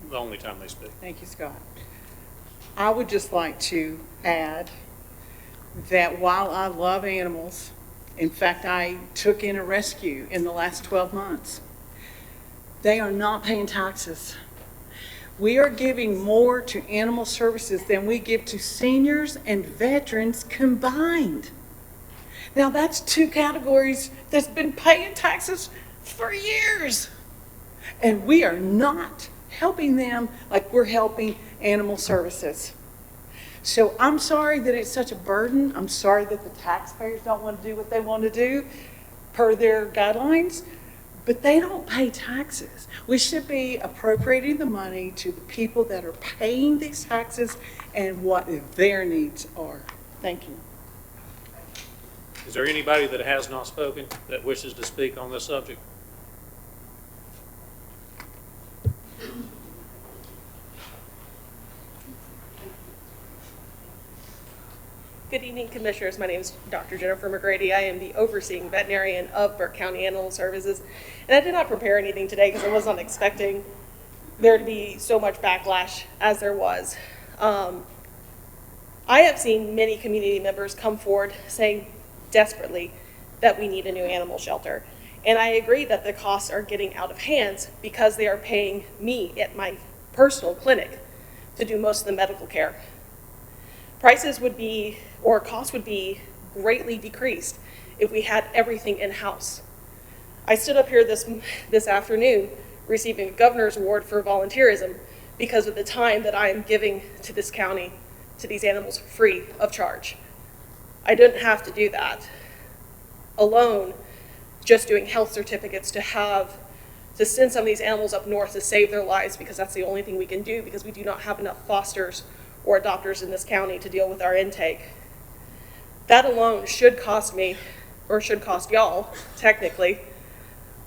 the only time they speak. Thank you, Scott. I would just like to add that while I love animals, in fact, I took in a rescue in the last 12 months, they are not paying taxes. We are giving more to animal services than we give to seniors and veterans combined. Now, that's two categories that's been paying taxes for years. And we are not helping them like we're helping animal services. So I'm sorry that it's such a burden. I'm sorry that the taxpayers don't want to do what they want to do per their guidelines, but they don't pay taxes. We should be appropriating the money to the people that are paying these taxes and what their needs are. Thank you. Is there anybody that has not spoken that wishes to speak on this subject? Good evening, Commissioners. My name is Dr. Jennifer McGrady. I am the overseeing veterinarian of Burke County Animal Services. And I did not prepare anything today because I was not expecting there to be so much backlash as there was. I have seen many community members come forward saying desperately that we need a new animal shelter. And I agree that the costs are getting out of hands because they are paying me at my personal clinic to do most of the medical care. Prices would be, or costs would be greatly decreased if we had everything in-house. I stood up here this afternoon receiving a governor's award for volunteerism because of the time that I am giving to this county, to these animals free of charge. I didn't have to do that alone, just doing health certificates to send some of these animals up north to save their lives because that's the only thing we can do because we do not have enough fosters or adopters in this county to deal with our intake. That alone should cost me, or should cost y'all, technically,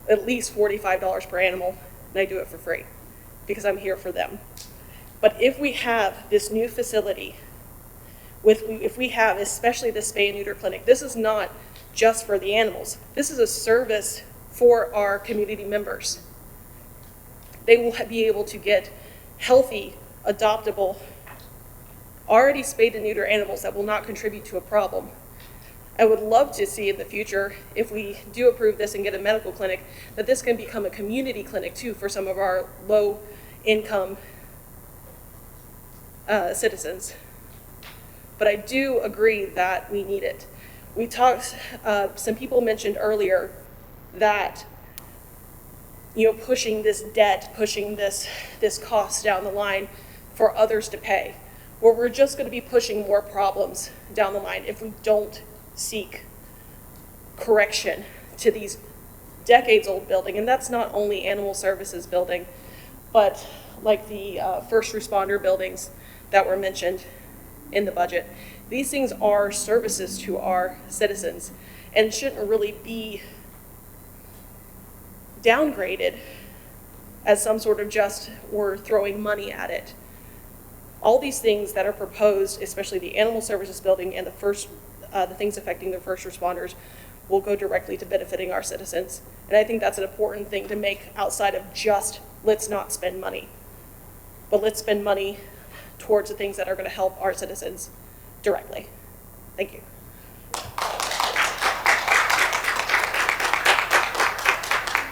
at least $45 per animal, and I do it for free because I'm here for them. But if we have this new facility, if we have especially the spay and neuter clinic, this is not just for the animals. This is a service for our community members. They will be able to get healthy, adoptable, already spayed and neuter animals that will not contribute to a problem. I would love to see in the future, if we do approve this and get a medical clinic, that this can become a community clinic too for some of our low income citizens. But I do agree that we need it. We talked, some people mentioned earlier that, pushing this debt, pushing this cost down the line for others to pay. Where we're just going to be pushing more problems down the line if we don't seek correction to these decades-old building. And that's not only animal services building, but like the first responder buildings that were mentioned in the budget. These things are services to our citizens and shouldn't really be downgraded as some sort of just we're throwing money at it. All these things that are proposed, especially the animal services building and the things affecting the first responders, will go directly to benefiting our citizens. And I think that's an important thing to make outside of just let's not spend money. But let's spend money towards the things that are going to help our citizens directly. Thank you.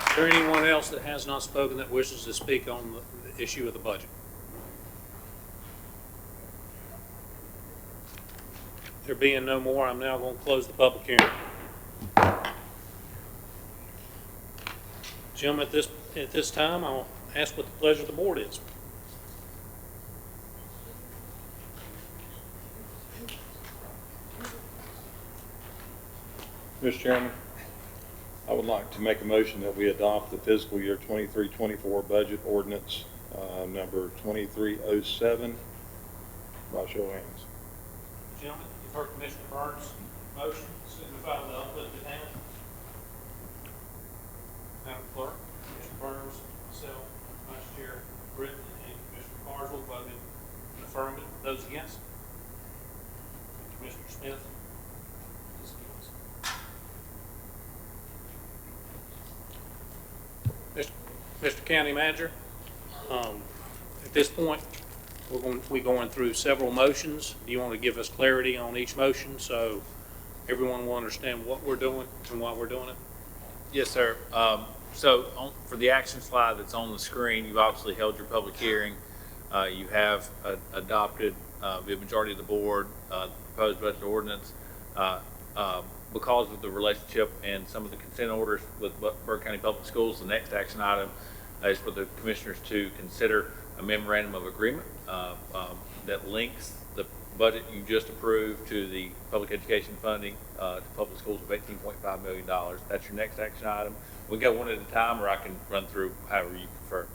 Is there anyone else that has not spoken that wishes to speak on the issue of the budget? There being no more, I'm now going to close the public hearing. Gentlemen, at this time, I'll ask what the pleasure of the board is. Mr. Chairman, I would like to make a motion that we adopt the fiscal year 23-24 budget ordinance number 2307 by show of hands. Gentlemen, you've heard Commissioner Burns' motion, signify by the uplifted hand. Madam Clerk, Commissioner Burns, myself, Vice Chair Britton, and Commissioner Carswell voted in the affirmative. Those against? Commissioner Smith is against. Mr. County Manager, at this point, we're going through several motions. Do you want to give us clarity on each motion so everyone will understand what we're doing and why we're doing it? Yes, sir. For the action slide that's on the screen, you've obviously held your public hearing. You have adopted the majority of the board proposed budget ordinance. Because of the relationship and some of the consent orders with Burke County Public Schools, the next action item is for the commissioners to consider a memorandum of agreement that links the budget you just approved to the public education funding to public schools of $18.5 million. That's your next action item. We go one at a time, or I can run through however you prefer.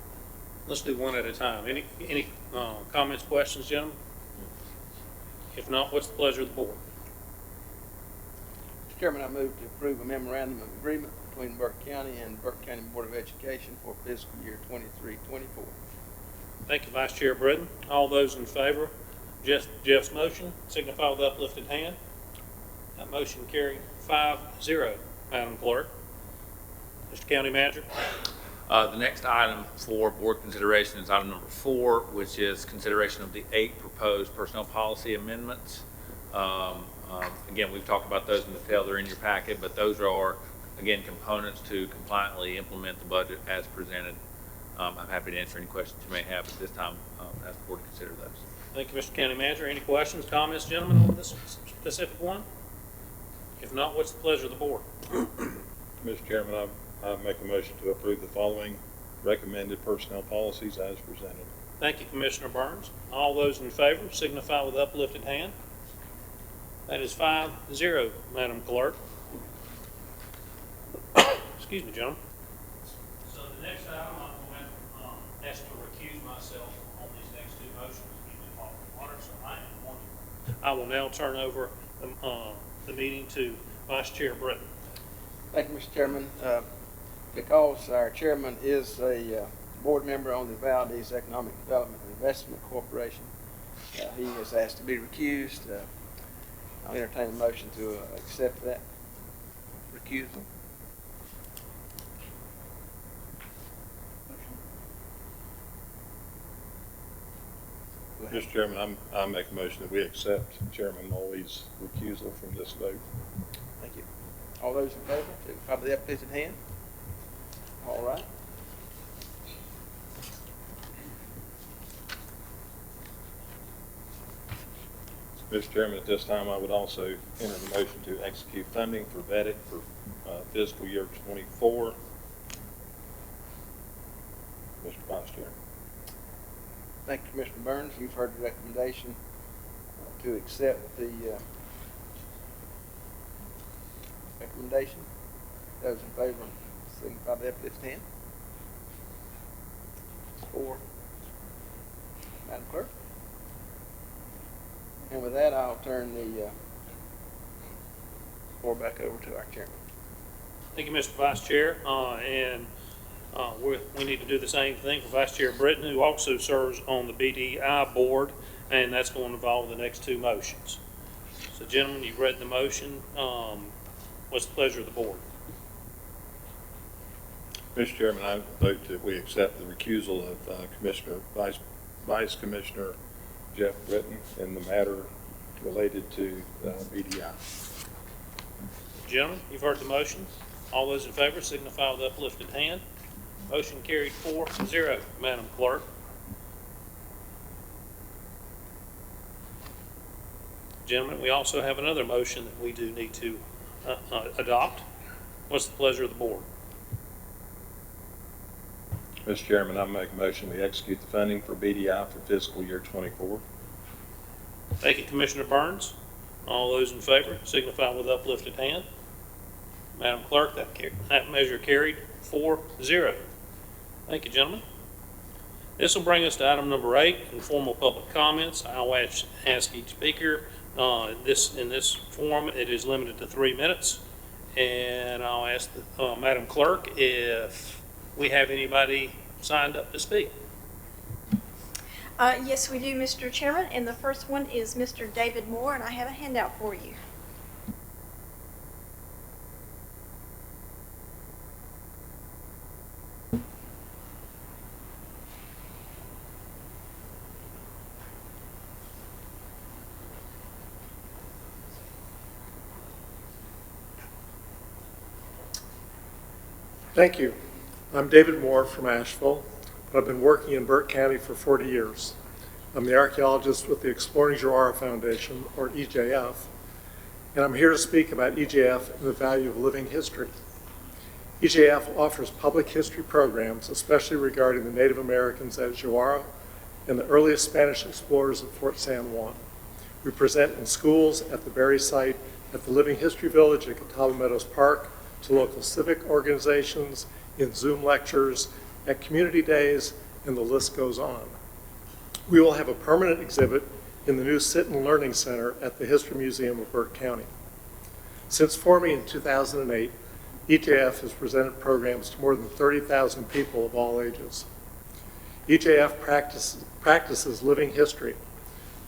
Let's do one at a time. Any comments, questions, gentlemen? If not, what's the pleasure of the board? Mr. Chairman, I move to approve a memorandum of agreement between Burke County and Burke County Board of Education for fiscal year 23-24. Thank you, Vice Chair Britton. All those in favor of Jeff's motion signify with uplifted hand. That motion carried 5-0. Madam Clerk. Mr. County Manager. The next item for board consideration is item number 4, which is consideration of the 8 proposed personnel policy amendments. Again, we've talked about those in detail. They're in your packet, but those are, again, components to compliantly implement the budget as presented. I'm happy to answer any questions you may have at this time as the board consider those. Thank you, Mr. County Manager. Any questions, comments, gentlemen, on this specific one? If not, what's the pleasure of the board? Mr. Chairman, I make a motion to approve the following recommended personnel policies as presented. Thank you, Commissioner Burns. All those in favor signify with uplifted hand. That is 5-0, Madam Clerk. Excuse me, gentlemen. So the next item, I'm going to ask to recuse myself on these next 2 motions. I will now turn over the meeting to Vice Chair Britton. Thank you, Mr. Chairman. Because our chairman is a board member on the Valdez Economic Development and Investment Corporation, he is asked to be recused. I'll entertain a motion to accept that recusal. Mr. Chairman, I make a motion that we accept Chairman Moley's recusal from this vote. Thank you. All those in favor, signify by the uplifted hand. All right. Mr. Chairman, at this time, I would also enter the motion to execute funding for VEDIC for fiscal year 24. Mr. Vice Chair. Thank you, Commissioner Burns. You've heard the recommendation to accept the recommendation. Those in favor, signify by the uplifted hand. 4. Madam Clerk. And with that, I'll turn the floor back over to our chairman. Thank you, Mr. Vice Chair. We need to do the same thing for Vice Chair Britton, who also serves on the BDI board, and that's going to involve the next 2 motions. So, gentlemen, you've read the motion. What's the pleasure of the board? Mr. Chairman, I vote that we accept the recusal of Vice Commissioner Jeff Britton in the matter related to BDI. Gentlemen, you've heard the motion. All those in favor signify with uplifted hand. Motion carried 4-0, Madam Clerk. Gentlemen, we also have another motion that we do need to adopt. What's the pleasure of the board? Mr. Chairman, I make a motion we execute the funding for BDI for fiscal year 24. Thank you, Commissioner Burns. All those in favor signify with uplifted hand. Madam Clerk, that measure carried 4-0. Thank you, gentlemen. This will bring us to item number 8, informal public comments. I'll ask each speaker. In this forum, it is limited to 3 minutes. And I'll ask Madam Clerk if we have anybody signed up to speak. Yes, we do, Mr. Chairman, and the first one is Mr. David Moore, and I have a handout for you. Thank you. I'm David Moore from Asheville, but I've been working in Burke County for 40 years. I'm the archaeologist with the Exploring Jewara Foundation, or EJF, and I'm here to speak about EJF and the value of living history. EJF offers public history programs, especially regarding the Native Americans at Jewara and the earliest Spanish explorers at Fort San Juan. We present in schools, at the Berry site, at the Living History Village at Catawba Meadows Park, to local civic organizations, in Zoom lectures, at community days, and the list goes on. We will have a permanent exhibit in the new Sit-in Learning Center at the History Museum of Burke County. Since forming in 2008, EJF has presented programs to more than 30,000 people of all ages. EJF practices living history.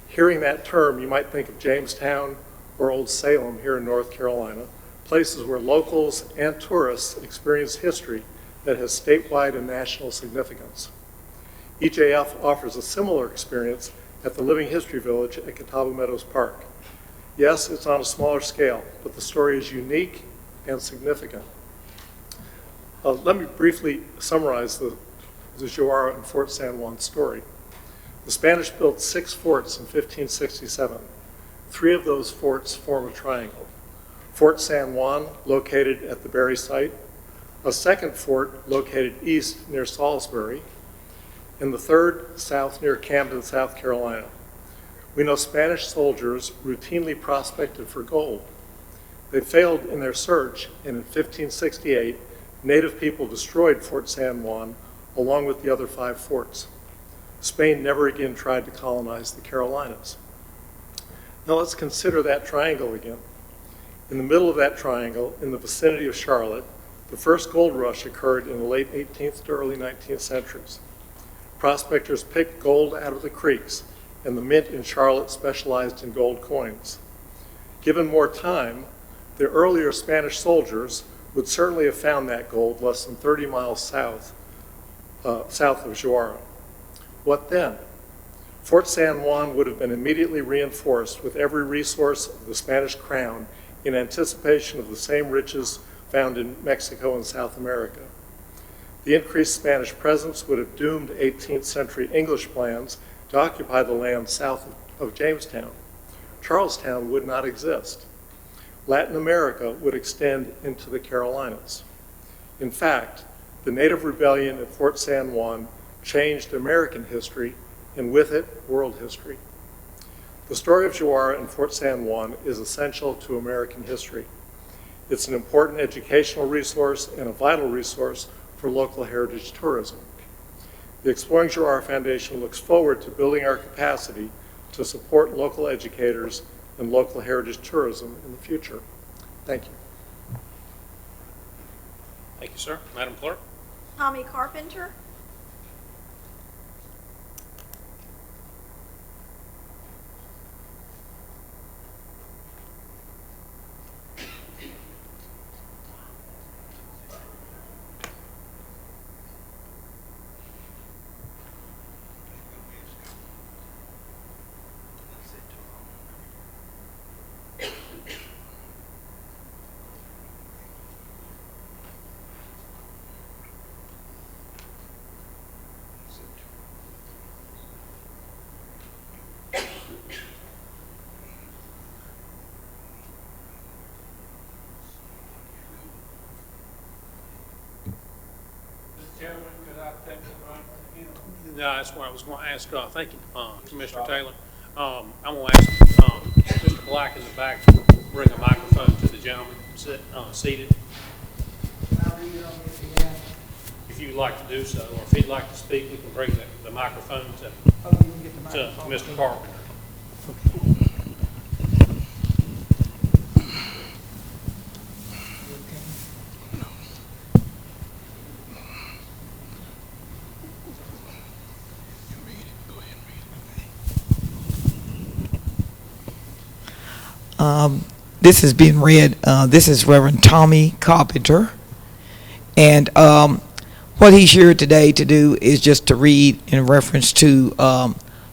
Hearing that term, you might think of Jamestown or Old Salem here in North Carolina, places where locals and tourists experience history that has statewide and national significance. EJF offers a similar experience at the Living History Village at Catawba Meadows Park. Yes, it's on a smaller scale, but the story is unique and significant. Let me briefly summarize the Jewara and Fort San Juan story. The Spanish built 6 forts in 1567. 3 of those forts form a triangle. Fort San Juan, located at the Berry site, a second fort located east near Salisbury, and the third south near Camden, South Carolina. We know Spanish soldiers routinely prospected for gold. They failed in their search, and in 1568, native people destroyed Fort San Juan along with the other 5 forts. Spain never again tried to colonize the Carolinas. Now let's consider that triangle again. In the middle of that triangle, in the vicinity of Charlotte, the first gold rush occurred in the late 18th to early 19th centuries. Prospectors picked gold out of the creeks, and the mint in Charlotte specialized in gold coins. Given more time, the earlier Spanish soldiers would certainly have found that gold less than 30 miles south of Jewara. What then? Fort San Juan would have been immediately reinforced with every resource of the Spanish crown in anticipation of the same riches found in Mexico and South America. The increased Spanish presence would have doomed 18th century English plans to occupy the land south of Jamestown. Charlestown would not exist. Latin America would extend into the Carolinas. In fact, the Native Rebellion at Fort San Juan changed American history, and with it, world history. The story of Jewara and Fort San Juan is essential to American history. It's an important educational resource and a vital resource for local heritage tourism. The Exploring Jewara Foundation looks forward to building our capacity to support local educators and local heritage tourism in the future. Thank you. Thank you, sir. Madam Clerk? Tommy Carpenter. No, that's what I was going to ask. Thank you, Commissioner Taylor. I'm going to ask Mr. Black in the back to bring a microphone to the gentleman seated. If you'd like to do so, or if he'd like to speak, we can bring the microphone to Mr. Carpenter. This has been read. This is Reverend Tommy Carpenter. And what he's here today to do is just to read in reference to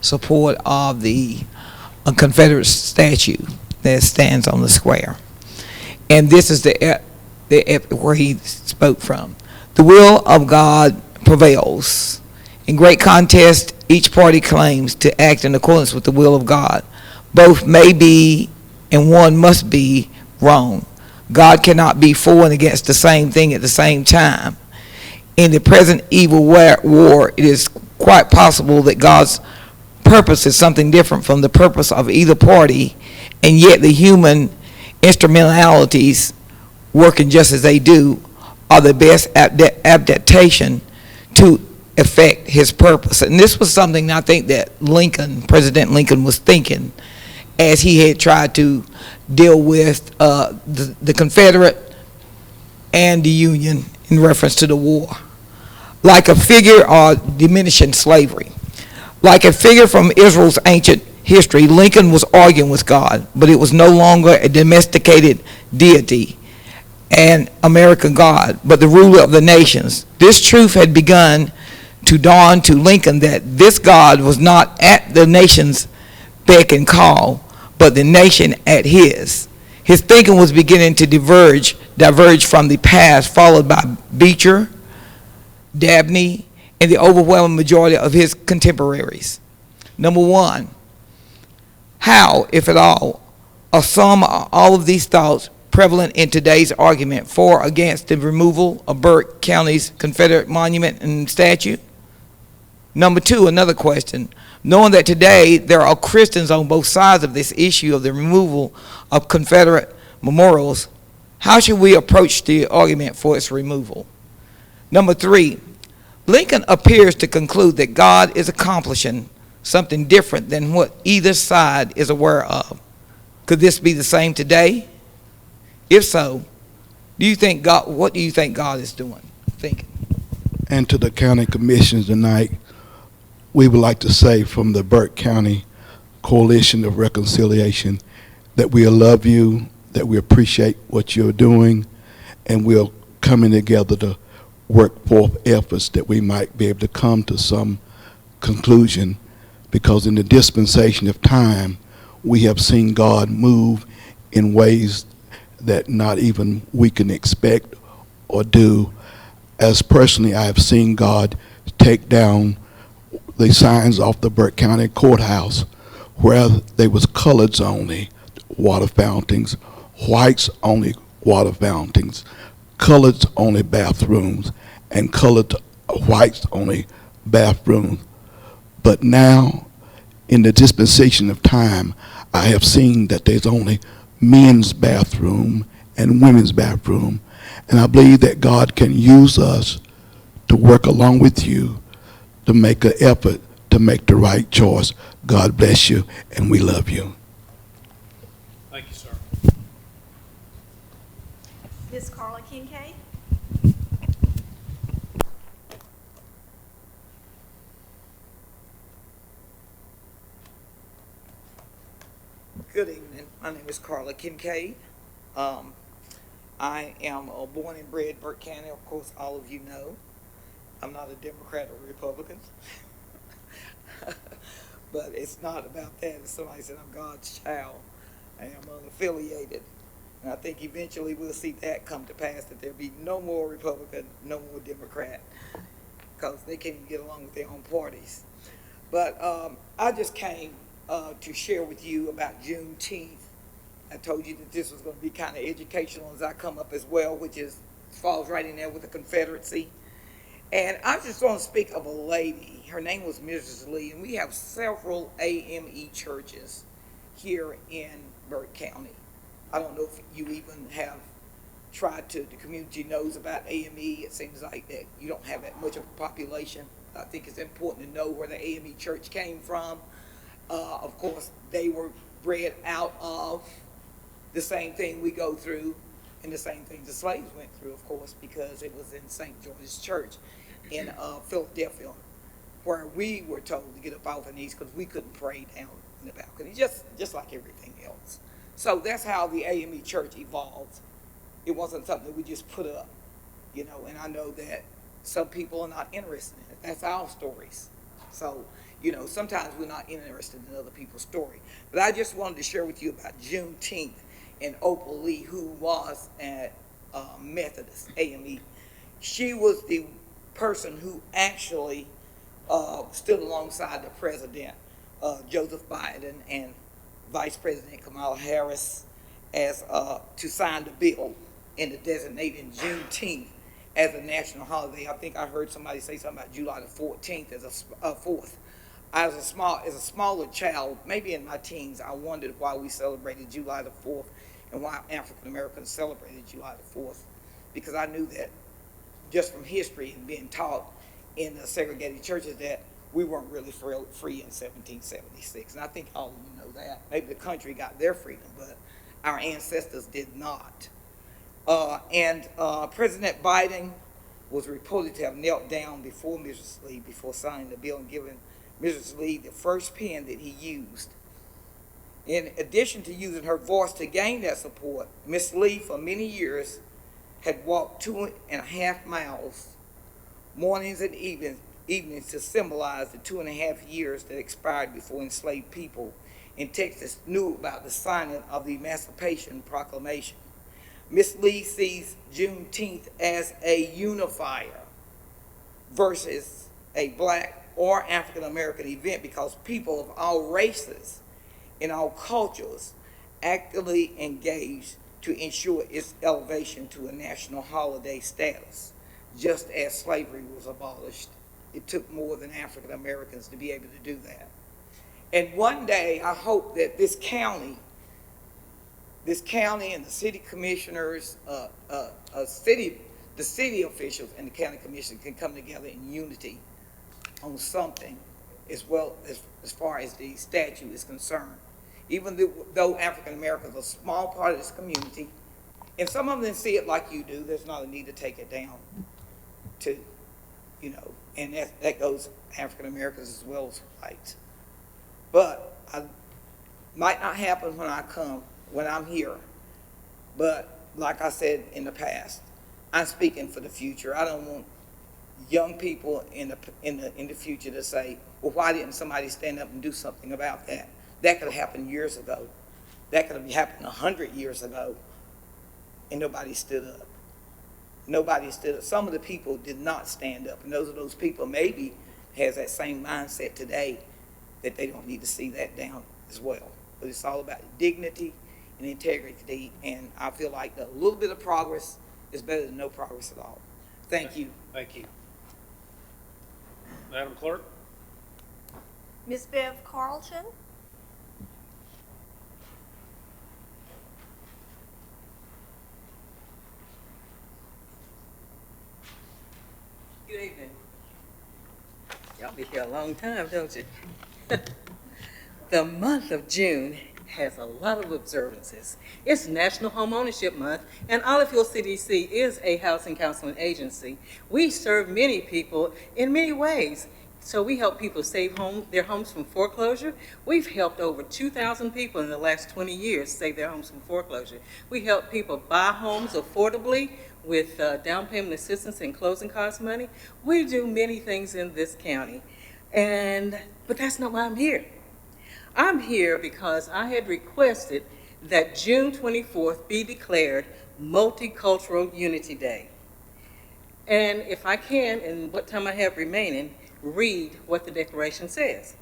support of the Confederate statue that stands on the square. And this is the where he spoke from. The will of God prevails. In great contest, each party claims to act in accordance with the will of God. Both may be and one must be wrong. God cannot be for and against the same thing at the same time. In the present evil war, it is quite possible that God's purpose is something different from the purpose of either party, and yet the human instrumentalities, working just as they do, are the best adaptation to affect his purpose. And this was something I think that President Lincoln was thinking as he had tried to deal with the Confederate and the Union in reference to the war. Like a figure of diminishing slavery. Like a figure from Israel's ancient history, Lincoln was arguing with God, but it was no longer a domesticated deity, an American God, but the ruler of the nations. This truth had begun to dawn to Lincoln, that this God was not at the nation's beck and call, but the nation at his. His thinking was beginning to diverge from the past, followed by Beecher, Dabney, and the overwhelming majority of his contemporaries. Number one, how, if at all, are some or all of these thoughts prevalent in today's argument for or against the removal of Burke County's Confederate monument and statue? Number two, another question. Knowing that today there are Christians on both sides of this issue of the removal of Confederate memorials, how should we approach the argument for its removal? Number three, Lincoln appears to conclude that God is accomplishing something different than what either side is aware of. Could this be the same today? If so, what do you think God is doing, thinking? And to the county commissions tonight, we would like to say from the Burke County Coalition of Reconciliation that we love you, that we appreciate what you're doing, and we're coming together to work forth efforts that we might be able to come to some conclusion, because in the dispensation of time, we have seen God move in ways that not even we can expect or do. As personally, I have seen God take down the signs off the Burke County Courthouse where they was coloreds only water fountains, whites only water fountains, coloreds only bathrooms, and colored whites only bathrooms. But now, in the dispensation of time, I have seen that there's only men's bathroom and women's bathroom. And I believe that God can use us to work along with you to make an effort to make the right choice. God bless you, and we love you. Thank you, sir. Ms. Carla Kincaid. Good evening. My name is Carla Kincaid. I am born and bred Burke County. Of course, all of you know. I'm not a Democrat or Republican. But it's not about that. As somebody said, I'm God's child. I am unaffiliated. And I think eventually we'll see that come to pass, that there'll be no more Republican, no more Democrat, because they can't even get along with their own parties. But I just came to share with you about Juneteenth. I told you that this was going to be kind of educational as I come up as well, which falls right in there with the Confederacy. And I just want to speak of a lady. Her name was Mrs. Lee, and we have several AME churches here in Burke County. I don't know if you even have tried to, the community knows about AME. It seems like that you don't have that much of a population. I think it's important to know where the AME church came from. Of course, they were bred out of the same thing we go through and the same things the slaves went through, of course, because it was in St. George's Church in Philadelphia, where we were told to get up off our knees because we couldn't pray down in the balcony, just like everything else. So that's how the AME church evolved. It wasn't something that we just put up, you know, and I know that some people are not interested in it. That's our stories. So, you know, sometimes we're not interested in other people's story. But I just wanted to share with you about Juneteenth and Opal Lee, who was a Methodist, AME. she was the person who actually stood alongside the president, Joseph Biden, and Vice President Kamala Harris as to sign the bill and to designate in Juneteenth as a national holiday. I think I heard somebody say something about July the 14th as a 4th. As a smaller child, maybe in my teens, I wondered why we celebrated July the 4th and why African Americans celebrated July the 4th, because I knew that just from history and being taught in the segregated churches that we weren't really free in 1776. And I think all of you know that. Maybe the country got their freedom, but our ancestors did not. President Biden was reported to have knelt down before Mrs. Lee before signing the bill and giving Mrs. Lee the first pen that he used. In addition to using her voice to gain that support, Miss Lee for many years had walked 2.5 miles mornings and evenings to symbolize the 2.5 years that expired before enslaved people in Texas knew about the signing of the Emancipation Proclamation. Miss Lee sees Juneteenth as a unifier versus a black or African American event because people of all races and all cultures actively engaged to ensure its elevation to a national holiday status. Just as slavery was abolished, it took more than African Americans to be able to do that. And one day, I hope that this county and the city commissioners, the city officials and the county commission can come together in unity on something as far as the statute is concerned. Even though African Americans are a small part of this community, and some of them see it like you do, there's not a need to take it down to, and that goes African Americans as well as whites. But I might not happen when I'm here. But like I said in the past, I'm speaking for the future. I don't want young people in the future to say, well, why didn't somebody stand up and do something about that? That could have happened years ago. That could have happened 100 years ago, and nobody stood up. Nobody stood up. Some of the people did not stand up, and those people maybe has that same mindset today that they don't need to see that down as well. But it's all about dignity and integrity, and I feel like a little bit of progress is better than no progress at all. Thank you. Thank you. Madam Clerk? Ms. Bev Carlton? Good evening. Y'all be here a long time, don't you? The month of June has a lot of observances. It's National Home Ownership Month, and Olive Hill CDC is a housing counseling agency. We serve many people in many ways. So we help people save their homes from foreclosure. We've helped over 2,000 people in the last 20 years save their homes from foreclosure. We help people buy homes affordably with down payment assistance and closing cost money. We do many things in this county, but that's not why I'm here. I'm here because I had requested that June 24th be declared Multicultural Unity Day. And if I can, in what time I have remaining, read what the declaration says.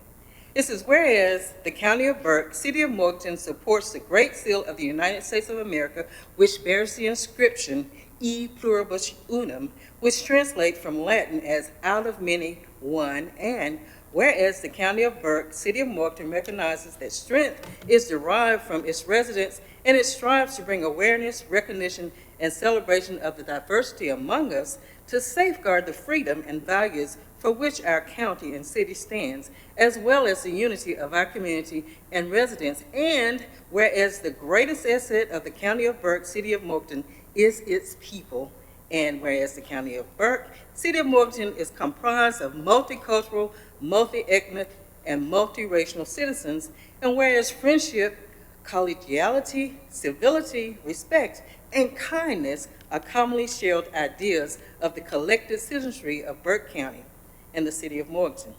It says, whereas the County of Burke, City of Morganton supports the Great Seal of the United States of America, which bears the inscription E pluribus unum, which translates from Latin as out of many, one, and whereas the County of Burke, City of Morganton recognizes that strength is derived from its residents and it strives to bring awareness, recognition, and celebration of the diversity among us to safeguard the freedom and values for which our county and city stands, as well as the unity of our community and residents. And whereas the greatest asset of the County of Burke, City of Morganton is its people, and whereas the County of Burke, City of Morganton is comprised of multicultural, multi-ethnic, and multiracial citizens, and whereas friendship, collegiality, civility, respect, and kindness are commonly shared ideas of the collective citizenry of Burke County and the City of Morganton.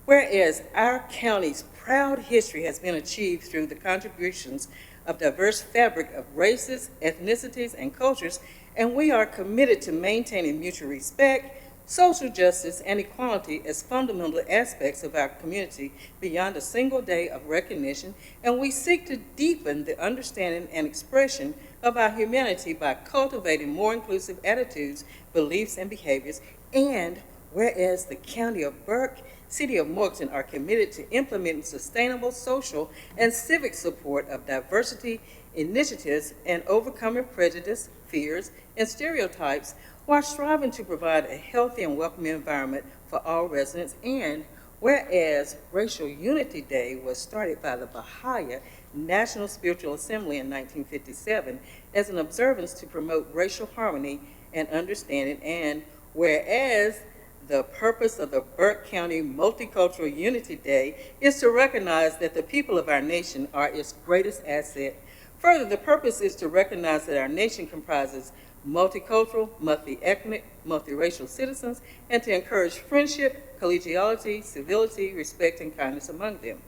Whereas our county's proud history has been achieved through the contributions of diverse fabric of races, ethnicities, and cultures, and we are committed to maintaining mutual respect, social justice, and equality as fundamental aspects of our community beyond a single day of recognition, and we seek to deepen the understanding and expression of our humanity by cultivating more inclusive attitudes, beliefs, and behaviors. And whereas the County of Burke, City of Morganton are committed to implementing sustainable social and civic support of diversity initiatives and overcoming prejudice, fears, and stereotypes while striving to provide a healthy and welcoming environment for all residents. And whereas Racial Unity Day was started by the Baha'i National Spiritual Assembly in 1957 as an observance to promote racial harmony and understanding, and whereas the purpose of the Burke County Multicultural Unity Day is to recognize that the people of our nation are its greatest asset. Further, the purpose is to recognize that our nation comprises multicultural, multi-ethnic, multiracial citizens, and to encourage friendship, collegiality, civility, respect, and kindness among them.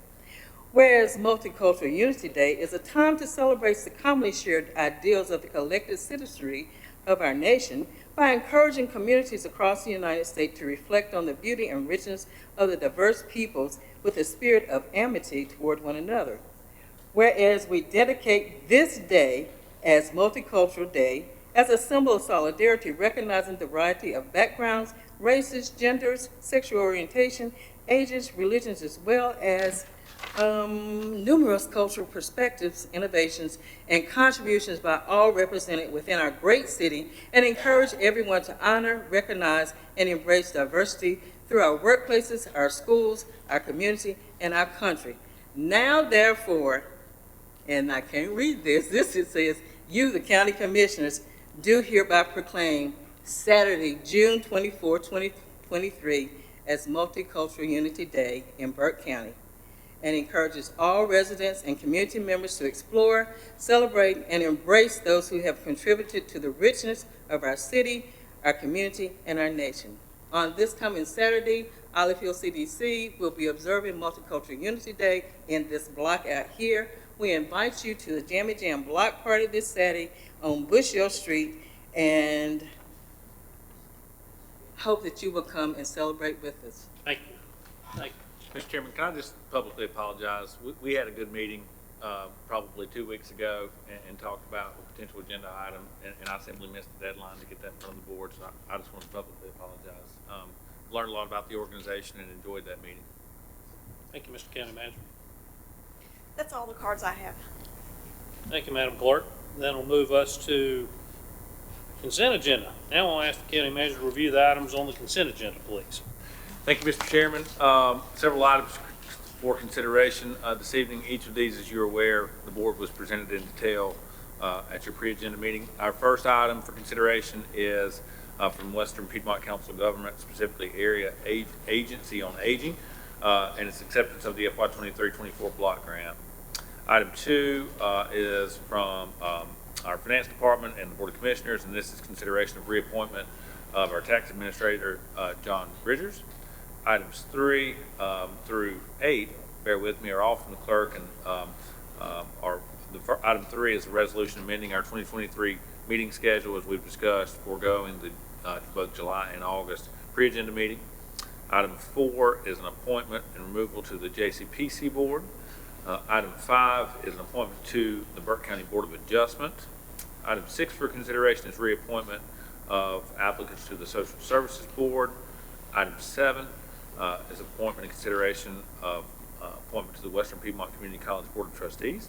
Whereas Multicultural Unity Day is a time to celebrate the commonly shared ideals of the collective citizenry of our nation by encouraging communities across the United States to reflect on the beauty and richness of the diverse peoples with a spirit of amity toward one another. Whereas we dedicate this day as Multicultural Day as a symbol of solidarity, recognizing the variety of backgrounds, races, genders, sexual orientation, ages, religions, as well as numerous cultural perspectives, innovations, and contributions by all represented within our great city, and encourage everyone to honor, recognize, and embrace diversity through our workplaces, our schools, our community, and our country. Now, therefore, and I can't read this, it says, you, the county commissioners, do hereby proclaim Saturday, June 24, 2023 as Multicultural Unity Day in Burke County, and encourages all residents and community members to explore, celebrate, and embrace those who have contributed to the richness of our city, our community, and our nation. On this coming Saturday, Olive Hill CDC will be observing Multicultural Unity Day in this block out here. We invite you to the Jammy Jam block party this Saturday on Bush Hill Street, and hope that you will come and celebrate with us. Thank you. Thank you. Mr. Chairman, can I just publicly apologize? We had a good meeting probably 2 weeks ago and talked about a potential agenda item, and I simply missed the deadline to get that in front of the board, so I just want to publicly apologize. Learned a lot about the organization and enjoyed that meeting. Thank you, Mr. County Manager. That's all the cards I have. Thank you, Madam Clerk. Then we'll move us to consent agenda. Now I'll ask the County Manager to review the items on the consent agenda, please. Thank you, Mr. Chairman. Several items for consideration this evening. Each of these, as you're aware, the board was presented in detail at your pre-agenda meeting. Our first item for consideration is from Western Piedmont Council of Government, specifically Area Agency on Aging, and its acceptance of the FY 23-24 block grant. Item 2 is from our Finance Department and the Board of Commissioners, and this is consideration of reappointment of our Tax Administrator, John Bridgers. Items 3 through 8, bear with me, are all from the clerk, and item 3 is a resolution amending our 2023 meeting schedule, as we've discussed, foregoing the both July and August pre-agenda meeting. Item 4 is an appointment and removal to the JCPC Board. Item 5 is an appointment to the Burke County Board of Adjustment. Item 6 for consideration is reappointment of applicants to the Social Services Board. Item 7 is appointment and consideration of appointment to the Western Piedmont Community College Board of Trustees.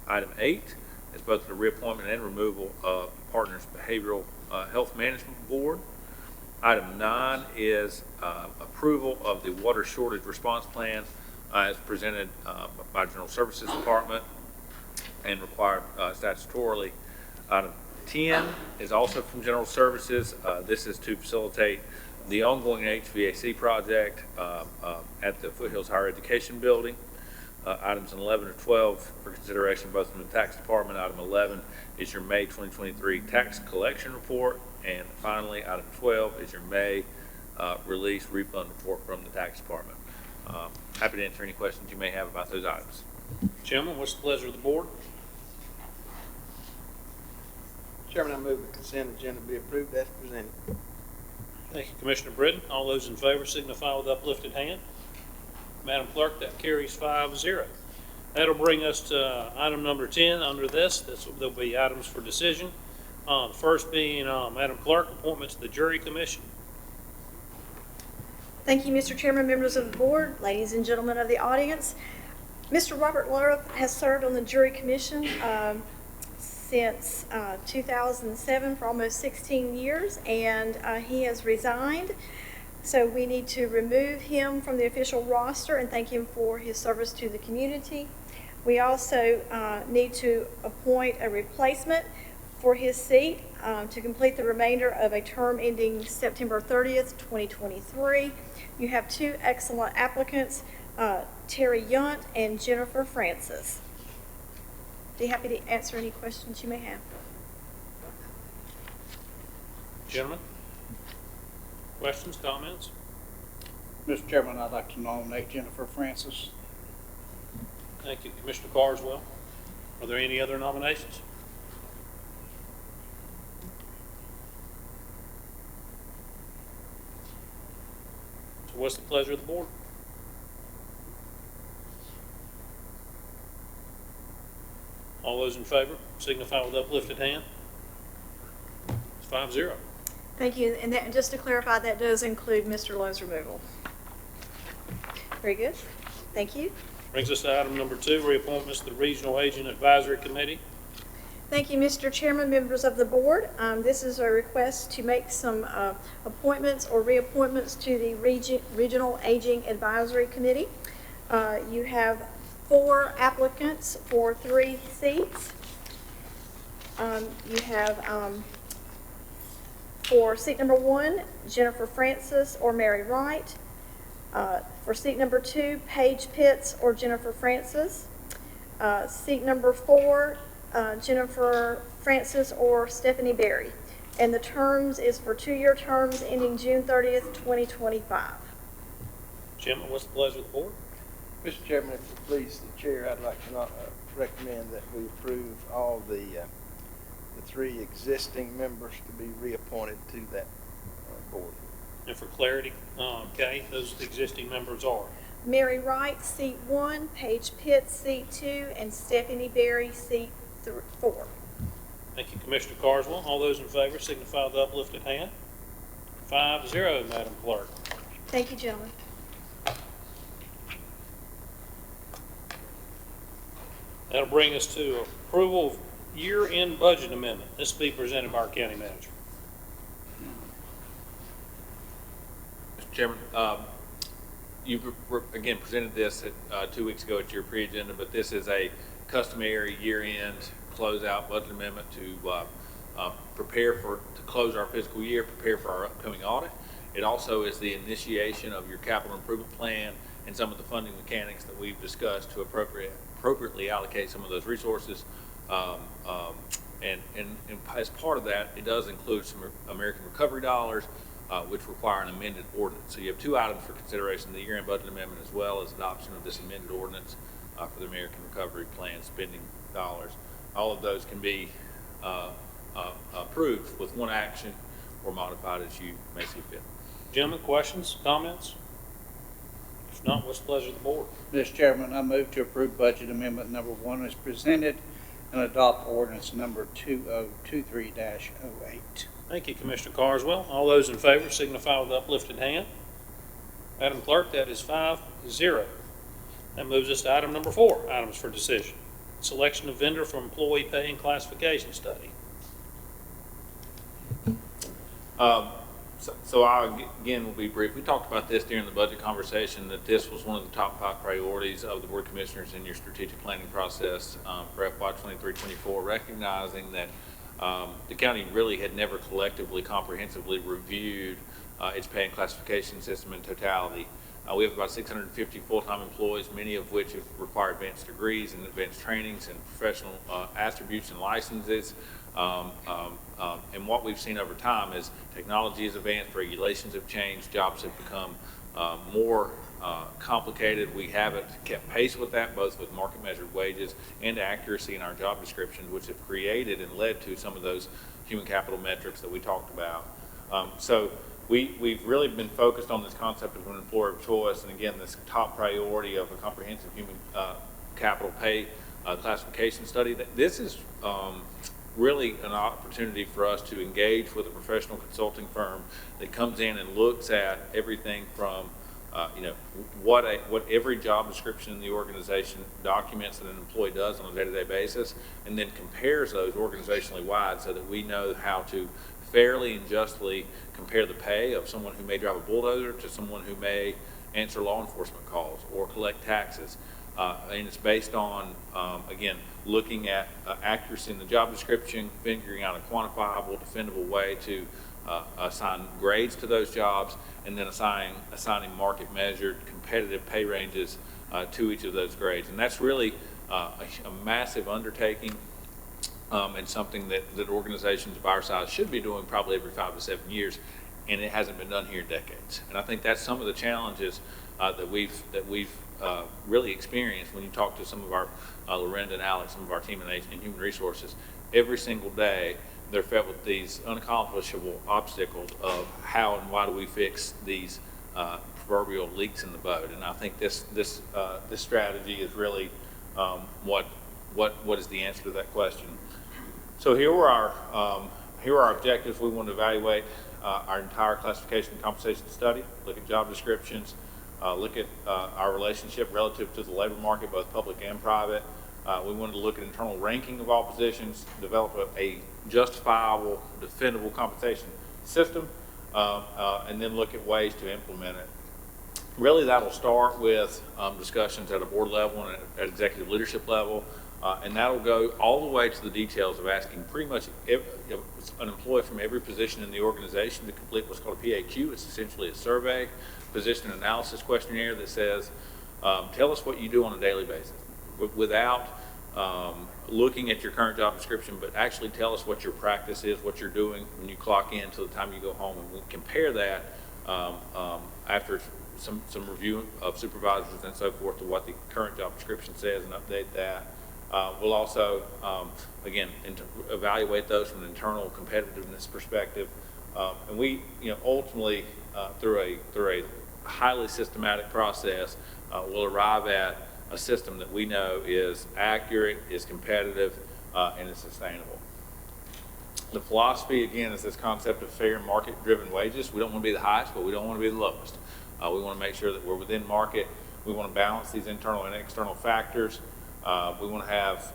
Item 8 is both the reappointment and removal of the Partners Behavioral Health Management Board. Item 9 is approval of the water shortage response plan as presented by General Services Department and required statutorily. Item 10 is also from General Services. This is to facilitate the ongoing HVAC project at the Foothills Higher Education Building. Items 11 and 12 for consideration both from the Tax Department. Item 11 is your May 2023 tax collection report. And finally, item 12 is your May release refund report from the Tax Department. Happy to answer any questions you may have about those items. Gentlemen, what's the pleasure of the board? Chairman, I move the consent agenda be approved as presented. Thank you, Commissioner Britton. All those in favor signify with uplifted hand. Madam Clerk, that carries 5-0. That'll bring us to item number 10 under this. There'll be items for decision. The first being, Madam Clerk, appointment to the Jury Commission. Thank you, Mr. Chairman, members of the board, ladies and gentlemen of the audience. Mr. Robert Love has served on the Jury Commission since 2007 for almost 16 years, and he has resigned. So we need to remove him from the official roster and thank him for his service to the community. We also need to appoint a replacement for his seat to complete the remainder of a term ending September 30th, 2023. You have two excellent applicants, Terry Yunt and Jennifer Francis. Be happy to answer any questions you may have. Gentlemen, questions, comments? Mr. Chairman, I'd like to nominate Jennifer Francis. Thank you, Commissioner Carswell. Are there any other nominations? So what's the pleasure of the board? All those in favor signify with uplifted hand. It's 5-0. Thank you. And that, just to clarify, that does include Mr. Lowe's removal. Very good. Thank you. Brings us to item number 2, reappointments to the Regional Agent Advisory Committee. Thank you, Mr. Chairman, members of the board. This is a request to make some appointments or reappointments to the Regional Aging Advisory Committee. You have 4 applicants for 3 seats. You have for seat number 1, Jennifer Francis or Mary Wright. For seat number 2, Paige Pitts or Jennifer Francis. Seat number 4, Jennifer Francis or Stephanie Berry. And the terms is for 2-year terms ending June 30th, 2025. Jim, what's the pleasure of the board? Mr. Chairman, if it please the chair, I'd like to recommend that we approve all the 3 existing members to be reappointed to that board. And for clarity, Kay, those existing members are? Mary Wright, seat 1, Paige Pitts, seat 2, and Stephanie Berry, seat 4. Thank you, Commissioner Carswell. All those in favor signify with uplifted hand. 5-0, Madam Clerk. Thank you, gentlemen. That'll bring us to approval of year-end budget amendment. This will be presented by our county manager. Mr. Chairman, you again presented this 2 weeks ago at your pre-agenda, but this is a customary year-end closeout budget amendment to prepare to close our fiscal year, prepare for our upcoming audit. It also is the initiation of your capital improvement plan and some of the funding mechanics that we've discussed to appropriately allocate some of those resources. And as part of that, it does include some American Recovery dollars, which require an amended ordinance. So you have 2 items for consideration, the year-end budget amendment as well as adoption of this amended ordinance for the American Recovery Plan spending dollars. All of those can be approved with one action or modified as you may see fit. Gentlemen, questions, comments? If not, what's the pleasure of the board? Mr. Chairman, I move to approve budget amendment number 1 as presented and adopt ordinance number 2023-08. Thank you, Commissioner Carswell. All those in favor signify with uplifted hand. Madam Clerk, that is 5-0. That moves us to item number 4, items for decision. Selection of vendor for employee pay and classification study. So I, again, will be brief. We talked about this during the budget conversation, that this was one of the top 5 priorities of the Board of Commissioners in your strategic planning process for FY 23-24, recognizing that the county really had never collectively, comprehensively reviewed its pay and classification system in totality. We have about 650 full-time employees, many of which have required advanced degrees and advanced trainings and professional attributes and licenses. And what we've seen over time is technology has advanced, regulations have changed, jobs have become more complicated. We haven't kept pace with that, both with market measured wages and accuracy in our job descriptions, which have created and led to some of those human capital metrics that we talked about. So we've really been focused on this concept of an employer of choice, and again, this top priority of a comprehensive human capital pay classification study. This is really an opportunity for us to engage with a professional consulting firm that comes in and looks at everything from what every job description in the organization documents that an employee does on a day-to-day basis, and then compares those organizationally wide so that we know how to fairly and justly compare the pay of someone who may drive a bulldozer to someone who may answer law enforcement calls or collect taxes. And it's based on, again, looking at accuracy in the job description, figuring out a quantifiable, defendable way to assign grades to those jobs, and then assigning market measured competitive pay ranges to each of those grades. And that's really a massive undertaking and something that organizations of our size should be doing probably every 5 to 7 years, and it hasn't been done here in decades. And I think that's some of the challenges that we've really experienced when you talk to some of our Lorinda and Alex, some of our team in human resources. Every single day they're fed with these unaccomplishable obstacles of how and why do we fix these proverbial leaks in the boat. And I think this strategy is really what is the answer to that question. So here are our objectives. We want to evaluate our entire classification and compensation study, look at job descriptions, look at our relationship relative to the labor market, both public and private. We wanted to look at internal ranking of all positions, develop a justifiable, defendable compensation system, and then look at ways to implement it. Really, that'll start with discussions at a board level and at executive leadership level, and that'll go all the way to the details of asking pretty much an employee from every position in the organization to complete what's called a PAQ. It's essentially a survey, position analysis questionnaire that says, tell us what you do on a daily basis, without looking at your current job description, but actually tell us what your practice is, what you're doing when you clock in till the time you go home, and we'll compare that after some review of supervisors and so forth to what the current job description says and update that. We'll also, again, evaluate those from an internal competitiveness perspective, and we, ultimately, through a highly systematic process, will arrive at a system that we know is accurate, is competitive, and is sustainable. The philosophy, again, is this concept of fair market-driven wages. We don't want to be the highest, but we don't want to be the lowest. We want to make sure that we're within market. We want to balance these internal and external factors. We want to have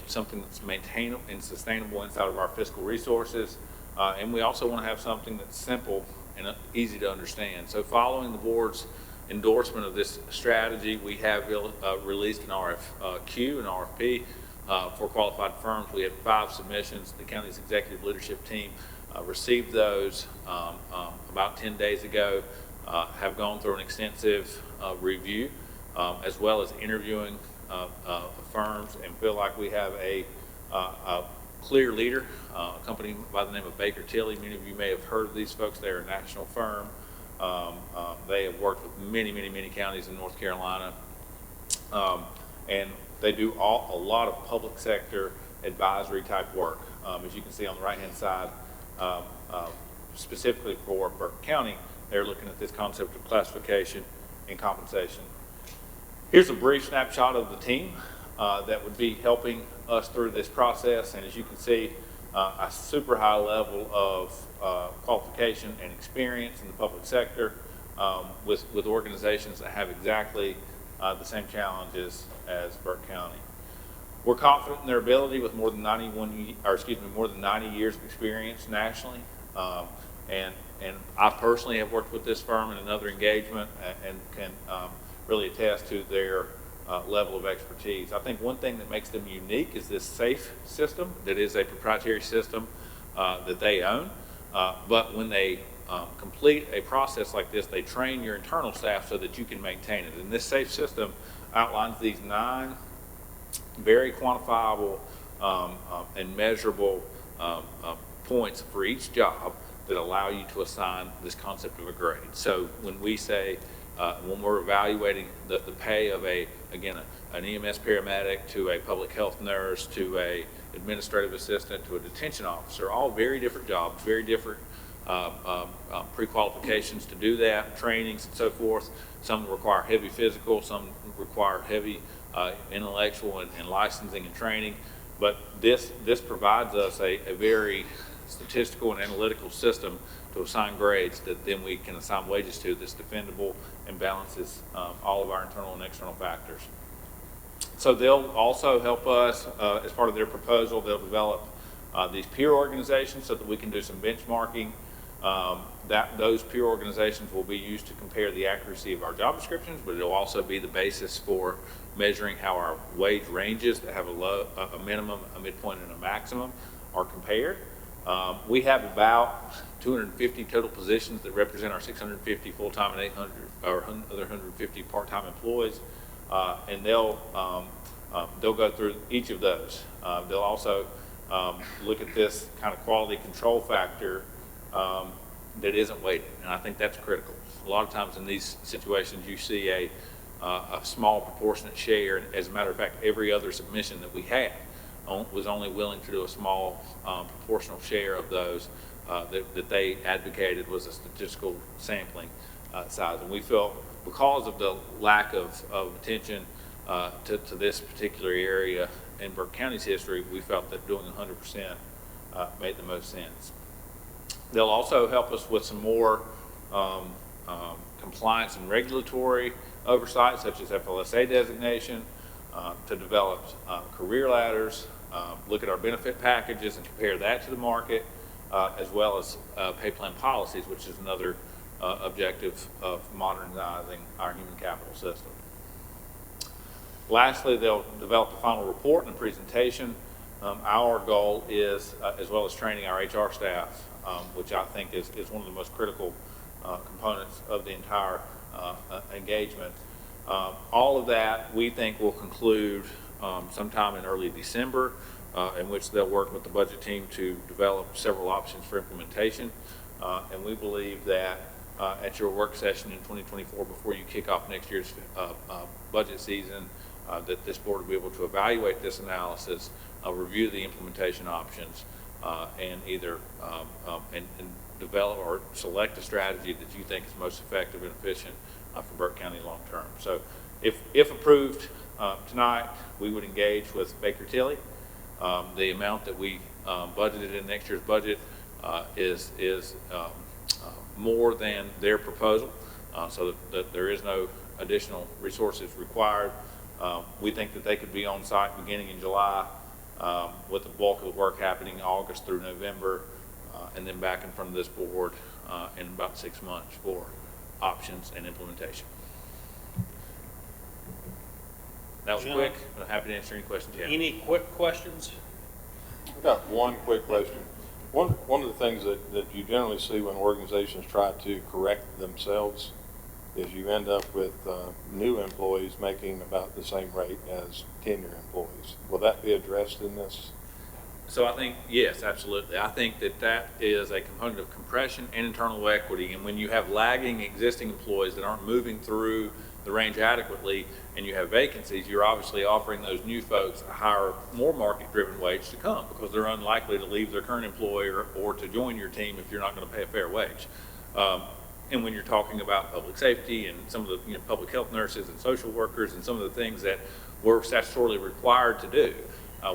something that's maintainable and sustainable inside of our fiscal resources. And we also want to have something that's simple and easy to understand. So following the board's endorsement of this strategy, we have released an RFQ, an RFP for qualified firms. We had 5 submissions. The county's executive leadership team received those about 10 days ago, have gone through an extensive review, as well as interviewing firms, and feel like we have a clear leader, a company by the name of Baker Tilly. Many of you may have heard of these folks. They're a national firm. They have worked with many counties in North Carolina, and they do a lot of public sector advisory type work. As you can see on the right-hand side, specifically for Burke County, they're looking at this concept of classification and compensation. Here's a brief snapshot of the team that would be helping us through this process, and as you can see, a super high level of qualification and experience in the public sector with organizations that have exactly the same challenges as Burke County. We're confident in their ability with more than 90 years of experience nationally, and I personally have worked with this firm in another engagement and can really attest to their level of expertise. I think one thing that makes them unique is this SAFE system that is a proprietary system that they own. But when they complete a process like this, they train your internal staff so that you can maintain it. And this SAFE system outlines these 9 very quantifiable and measurable points for each job that allow you to assign this concept of a grade. So when we say When we're evaluating the pay of an EMS paramedic to a public health nurse to a administrative assistant to a detention officer, all very different jobs, very different pre-qualifications to do that, trainings and so forth. Some require heavy physical, some require heavy intellectual and licensing and training. But this provides us a very statistical and analytical system to assign grades that then we can assign wages to that's defendable and balances all of our internal and external factors. So they'll also help us, as part of their proposal, they'll develop these peer organizations so that we can do some benchmarking. Those peer organizations will be used to compare the accuracy of our job descriptions, but it'll also be the basis for measuring how our wage ranges that have a minimum, a midpoint, and a maximum are compared. We have about 250 total positions that represent our 650 full-time and 800 or other 150 part-time employees, and they'll go through each of those. They'll also look at this kind of quality control factor that isn't weighted, and I think that's critical. A lot of times in these situations, you see a small proportionate share. And as a matter of fact, every other submission that we had was only willing to do a small proportional share of those that they advocated was a statistical sampling size. And we felt because of the lack of attention to this particular area in Burke County's history, we felt that doing 100% made the most sense. They'll also help us with some more compliance and regulatory oversight, such as FLSA designation, to develop career ladders, look at our benefit packages and compare that to the market, as well as pay plan policies, which is another objective of modernizing our human capital system. Lastly, they'll develop a final report and a presentation. Our goal is, as well as training our HR staff, which I think is one of the most critical components of the entire engagement. All of that we think will conclude sometime in early December, in which they'll work with the budget team to develop several options for implementation. And we believe that at your work session in 2024, before you kick off next year's budget season, that this board will be able to evaluate this analysis, review the implementation options, and either and develop or select a strategy that you think is most effective and efficient for Burke County long term. So if approved tonight, we would engage with Baker Tilly. The amount that we budgeted in next year's budget is more than their proposal, so that there is no additional resources required. We think that they could be on site beginning in July, with the bulk of the work happening August through November, and then back in front of this board in about 6 months for options and implementation. That was quick, but I'm happy to answer any questions you have. Any quick questions? I've got one quick question. One of the things that you generally see when organizations try to correct themselves is you end up with new employees making about the same rate as tenure employees. Will that be addressed in this? So I think, yes, absolutely. I think that is a component of compression and internal equity. And when you have lagging existing employees that aren't moving through the range adequately and you have vacancies, you're obviously offering those new folks a higher, more market-driven wage to come because they're unlikely to leave their current employer or to join your team if you're not going to pay a fair wage. And when you're talking about public safety and some of the public health nurses and social workers and some of the things that we're statutorily required to do,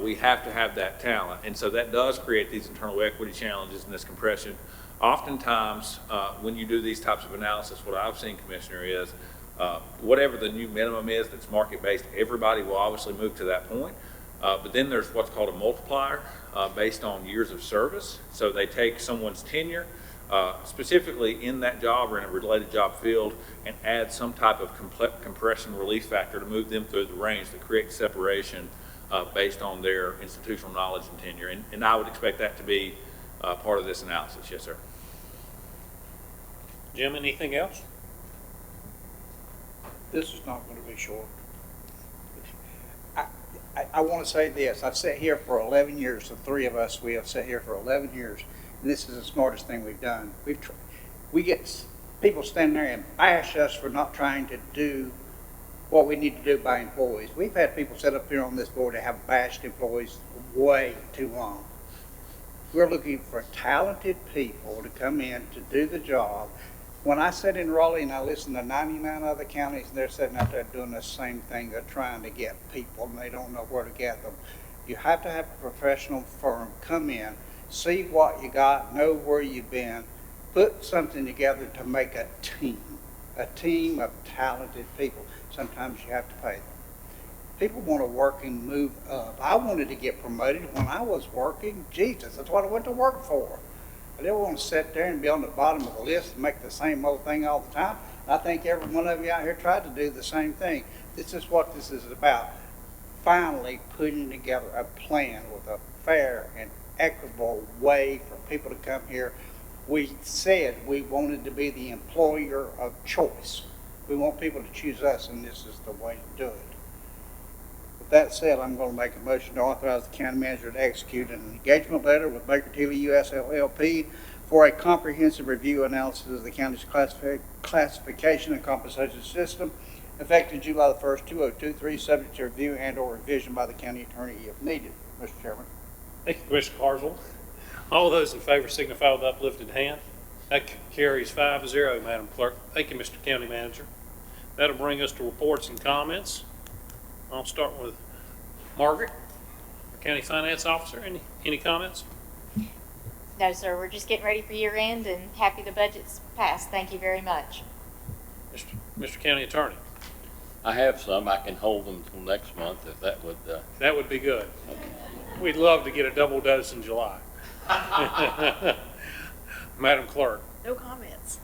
we have to have that talent. And so that does create these internal equity challenges and this compression. Oftentimes, when you do these types of analysis, what I've seen, Commissioner, is whatever the new minimum is that's market-based, everybody will obviously move to that point. But then there's what's called a multiplier based on years of service. So they take someone's tenure, specifically in that job or in a related job field, and add some type of compression relief factor to move them through the range that creates separation based on their institutional knowledge and tenure. And I would expect that to be part of this analysis. Yes, sir. Jim, anything else? This is not going to be short. I want to say this. I've sat here for 11 years. The three of us, we have sat here for 11 years. And this is the smartest thing we've done. We get people stand there and bash us for not trying to do what we need to do by employees. We've had people sit up here on this board that have bashed employees way too long. We're looking for talented people to come in to do the job. When I sit in Raleigh and I listen to 99 other counties, and they're sitting out there doing the same thing, they're trying to get people and they don't know where to get them. You have to have a professional firm come in, see what you got, know where you've been, put something together to make a team of talented people. Sometimes you have to pay them. People want to work and move up. I wanted to get promoted when I was working. Jesus, that's what I went to work for. I didn't want to sit there and be on the bottom of the list and make the same old thing all the time. I think every one of you out here tried to do the same thing. This is what this is about. Finally putting together a plan with a fair and equitable way for people to come here. We said we wanted to be the employer of choice. We want people to choose us, and this is the way to do it. With that said, I'm going to make a motion to authorize the county manager to execute an engagement letter with Baker Tilly US LLP for a comprehensive review analysis of the county's classification and compensation system effective July the 1st, 2023, subject to review and or revision by the county attorney if needed. Mr. Chairman. Thank you, Commissioner Carswell. All those in favor signify with uplifted hand. That carries 5-0, Madam Clerk. Thank you, Mr. County Manager. That'll bring us to reports and comments. I'll start with Margaret, our County Finance Officer. Any comments? No, sir. We're just getting ready for year end and happy the budget's passed. Thank you very much. Mr. County Attorney. I have some. I can hold them until next month if that would. That would be good. We'd love to get a double dose in July. Madam Clerk. No comments.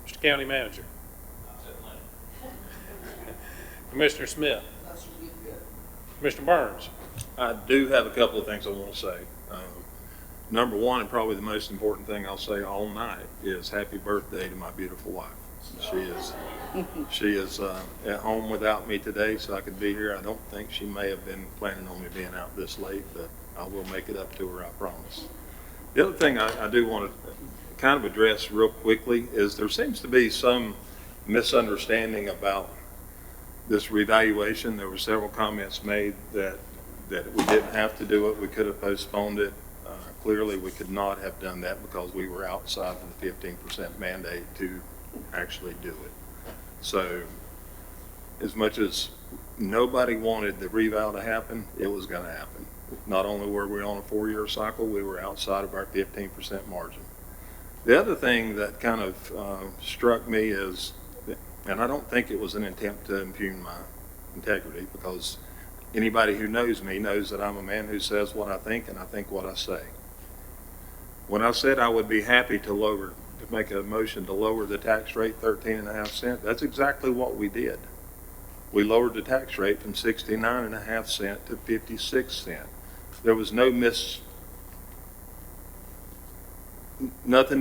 Mr. County Manager. Commissioner Smith. Mr. Burns. I do have a couple of things I want to say. Number one, and probably the most important thing I'll say all night, is happy birthday to my beautiful wife. She is at home without me today, so I could be here. I don't think she may have been planning on me being out this late, but I will make it up to her, I promise. The other thing I do want to kind of address real quickly is there seems to be some misunderstanding about this revaluation. There were several comments made that we didn't have to do it. We could have postponed it. Clearly, we could not have done that because we were outside of the 15% mandate to actually do it. So as much as nobody wanted the reval to happen, it was going to happen. Not only were we on a 4-year cycle, we were outside of our 15% margin. The other thing that kind of struck me is, and I don't think it was an attempt to impugn my integrity, because anybody who knows me knows that I'm a man who says what I think and I think what I say. When I said I would be happy to make a motion to lower the tax rate 13.5 cents, that's exactly what we did. We lowered the tax rate from 69.5 cents to 56 cents. There was nothing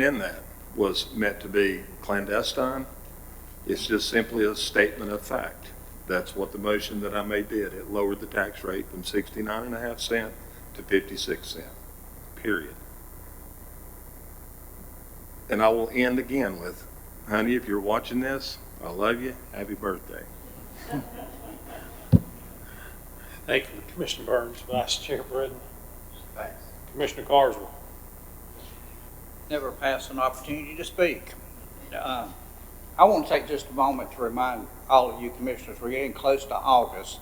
in that was meant to be clandestine. It's just simply a statement of fact. That's what the motion that I made did. It lowered the tax rate from 69.5 cents to 56 cents, period. And I will end again with, honey, if you're watching this, I love you. Happy birthday. Thank you, Commissioner Burns. Vice Chair Britton. Thanks. Commissioner Carswell. Never pass an opportunity to speak. I want to take just a moment to remind all of you commissioners, we're getting close to August,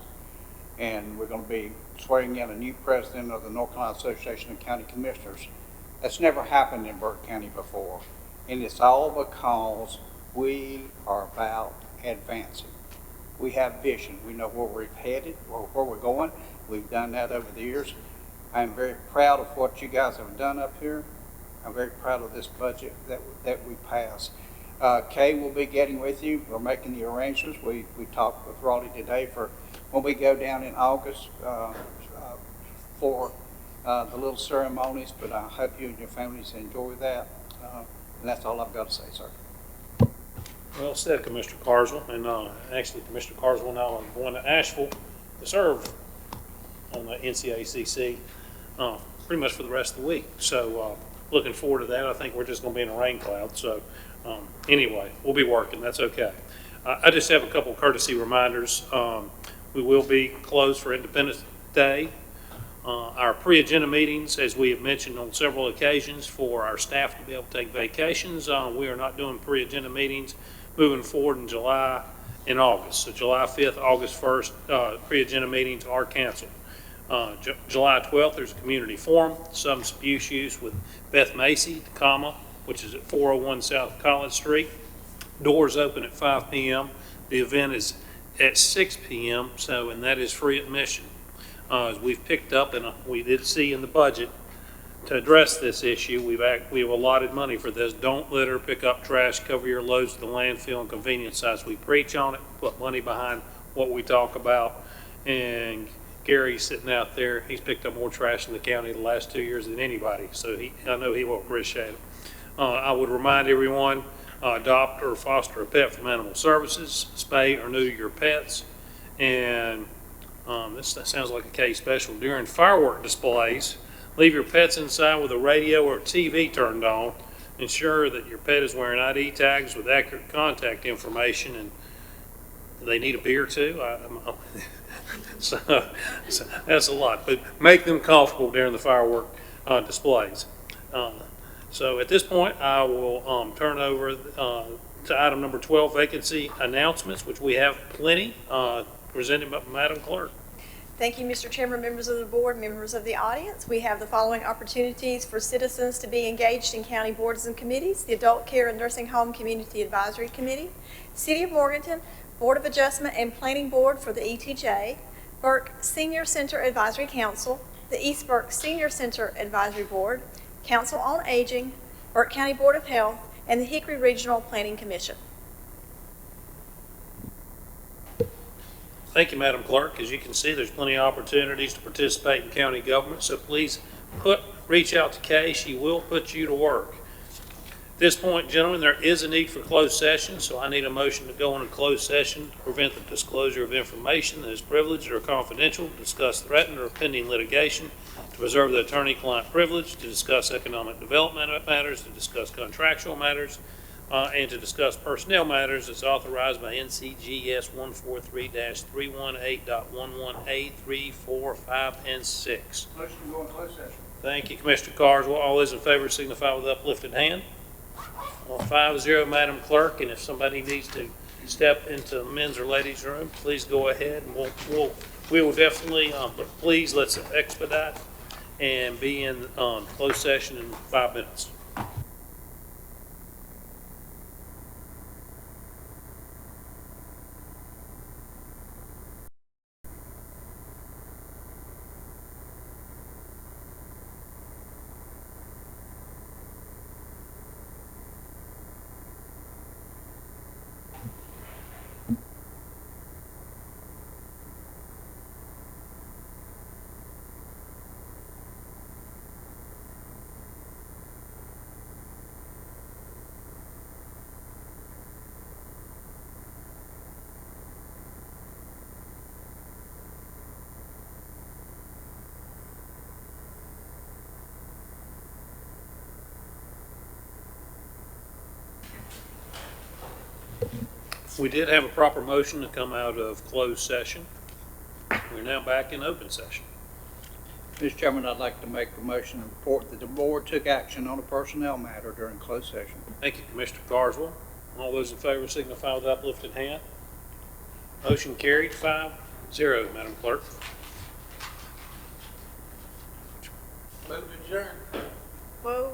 and we're going to be swearing in a new president of the North Carolina Association of County Commissioners. That's never happened in Burke County before, and it's all because we are about advancing. We have vision. We know where we're headed, or where we're going. We've done that over the years. I'm very proud of what you guys have done up here. I'm very proud of this budget that we passed. Kay will be getting with you. We're making the arrangements. We talked with Raleigh today for when we go down in August for the little ceremonies, but I hope you and your families enjoy that. And that's all I've got to say, sir. Well said, Commissioner Carswell. And actually, Commissioner Carswell now I'm going to Asheville to serve on the NCACC pretty much for the rest of the week. So looking forward to that. I think we're just going to be in a rain cloud. So Anyway, we'll be working, that's okay. I just have a couple courtesy reminders. We will be closed for Independence Day. Our pre-agenda meetings, as we have mentioned on several occasions, for our staff to be able to take vacations. We are not doing pre-agenda meetings moving forward in July and August. So July 5th, August 1st, pre-agenda meetings are canceled. July 12th, there's a community forum, substance abuse use with Beth Macy, which is at 401 South College Street. Doors open at 5 p.m. The event is at 6 p.m., and that is free admission. As we've picked up, and we did see in the budget, to address this issue, we have allotted money for this. Don't litter, pick up trash, cover your loads to the landfill and convenience sites. We preach on it, put money behind what we talk about, and Gary's sitting out there. He's picked up more trash in the county the last 2 years than anybody, so I know he will appreciate it. I would remind everyone, adopt or foster a pet from Animal Services, spay or neuter your pets, and this sounds like a case special. During firework displays, leave your pets inside with a radio or TV turned on. Ensure that your pet is wearing ID tags with accurate contact information, and they need a beer too. So that's a lot, but make them comfortable during the firework displays. So at this point, I will turn over to item number 12, vacancy announcements, which we have plenty, presented by Madam Clerk. Thank you, Mr. Chairman, members of the board, members of the audience. We have the following opportunities for citizens to be engaged in county boards and committees: the Adult Care and Nursing Home Community Advisory Committee, City of Morganton Board of Adjustment and Planning Board for the ETJ, Burke Senior Center Advisory Council, the East Burke Senior Center Advisory Board, Council on Aging, Burke County Board of Health, and the Hickory Regional Planning Commission. Thank you, Madam Clerk. As you can see, there's plenty of opportunities to participate in county government, so please reach out to Kay. She will put you to work. At this point, gentlemen, there is a need for closed session, so I need a motion to go into closed session to prevent the disclosure of information that is privileged or confidential, to discuss threatened or pending litigation, to preserve the attorney-client privilege, to discuss economic development matters, to discuss contractual matters, and to discuss personnel matters as authorized by NCGS 143-318.11A 3, 4, 5, and 6. Motion to go in closed session. Thank you, Commissioner Carswell. All those in favor signify with uplifted hand. 5-0, Madam Clerk, and if somebody needs to step into the men's or ladies' room, please go ahead, and we will definitely, but please let's expedite and be in closed session in 5 minutes. We did have a proper motion to come out of closed session. We're now back in open session. Mr. Chairman, I'd like to make a motion to report that the board took action on a personnel matter during closed session. Thank you, Commissioner Carswell. All those in favor signify with uplifted hand. Motion carried 5-0, Madam Clerk. Move to adjourn. Whoa,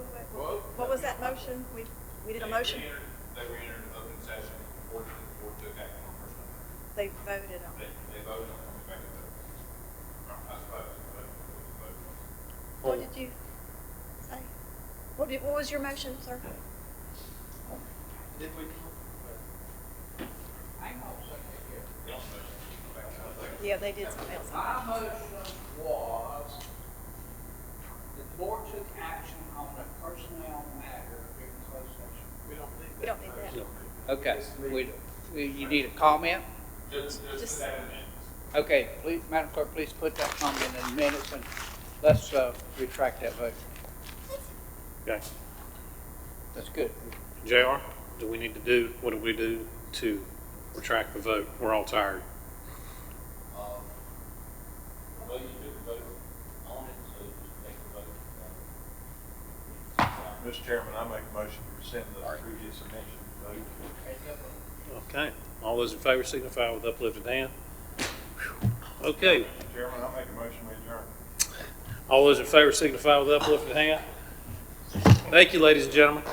what was that motion? We did a motion? They were entered open session. The board took action on personnel. They voted on it. They voted on coming back into I suppose. What did you say? What was your motion, sir? Did we? Yeah, they did something else. My motion was the board took action on a personnel matter during closed session. We don't need that. We don't need that. Okay, you need a comment? Just Okay, please, Madam Clerk, please put that comment in minutes and let's retract that vote. Okay. That's good. JR? do we need to do? What do we do to retract the vote? We're all tired. Well, you took a vote on it, so just take the vote. Mr. Chairman, I make a motion to rescind the previous mentioned vote. Okay, all those in favor signify with uplifted hand. Okay, Mr. Chairman, I make a motion we adjourn. all those in favor signify with uplifted hand. Thank you, ladies and gentlemen.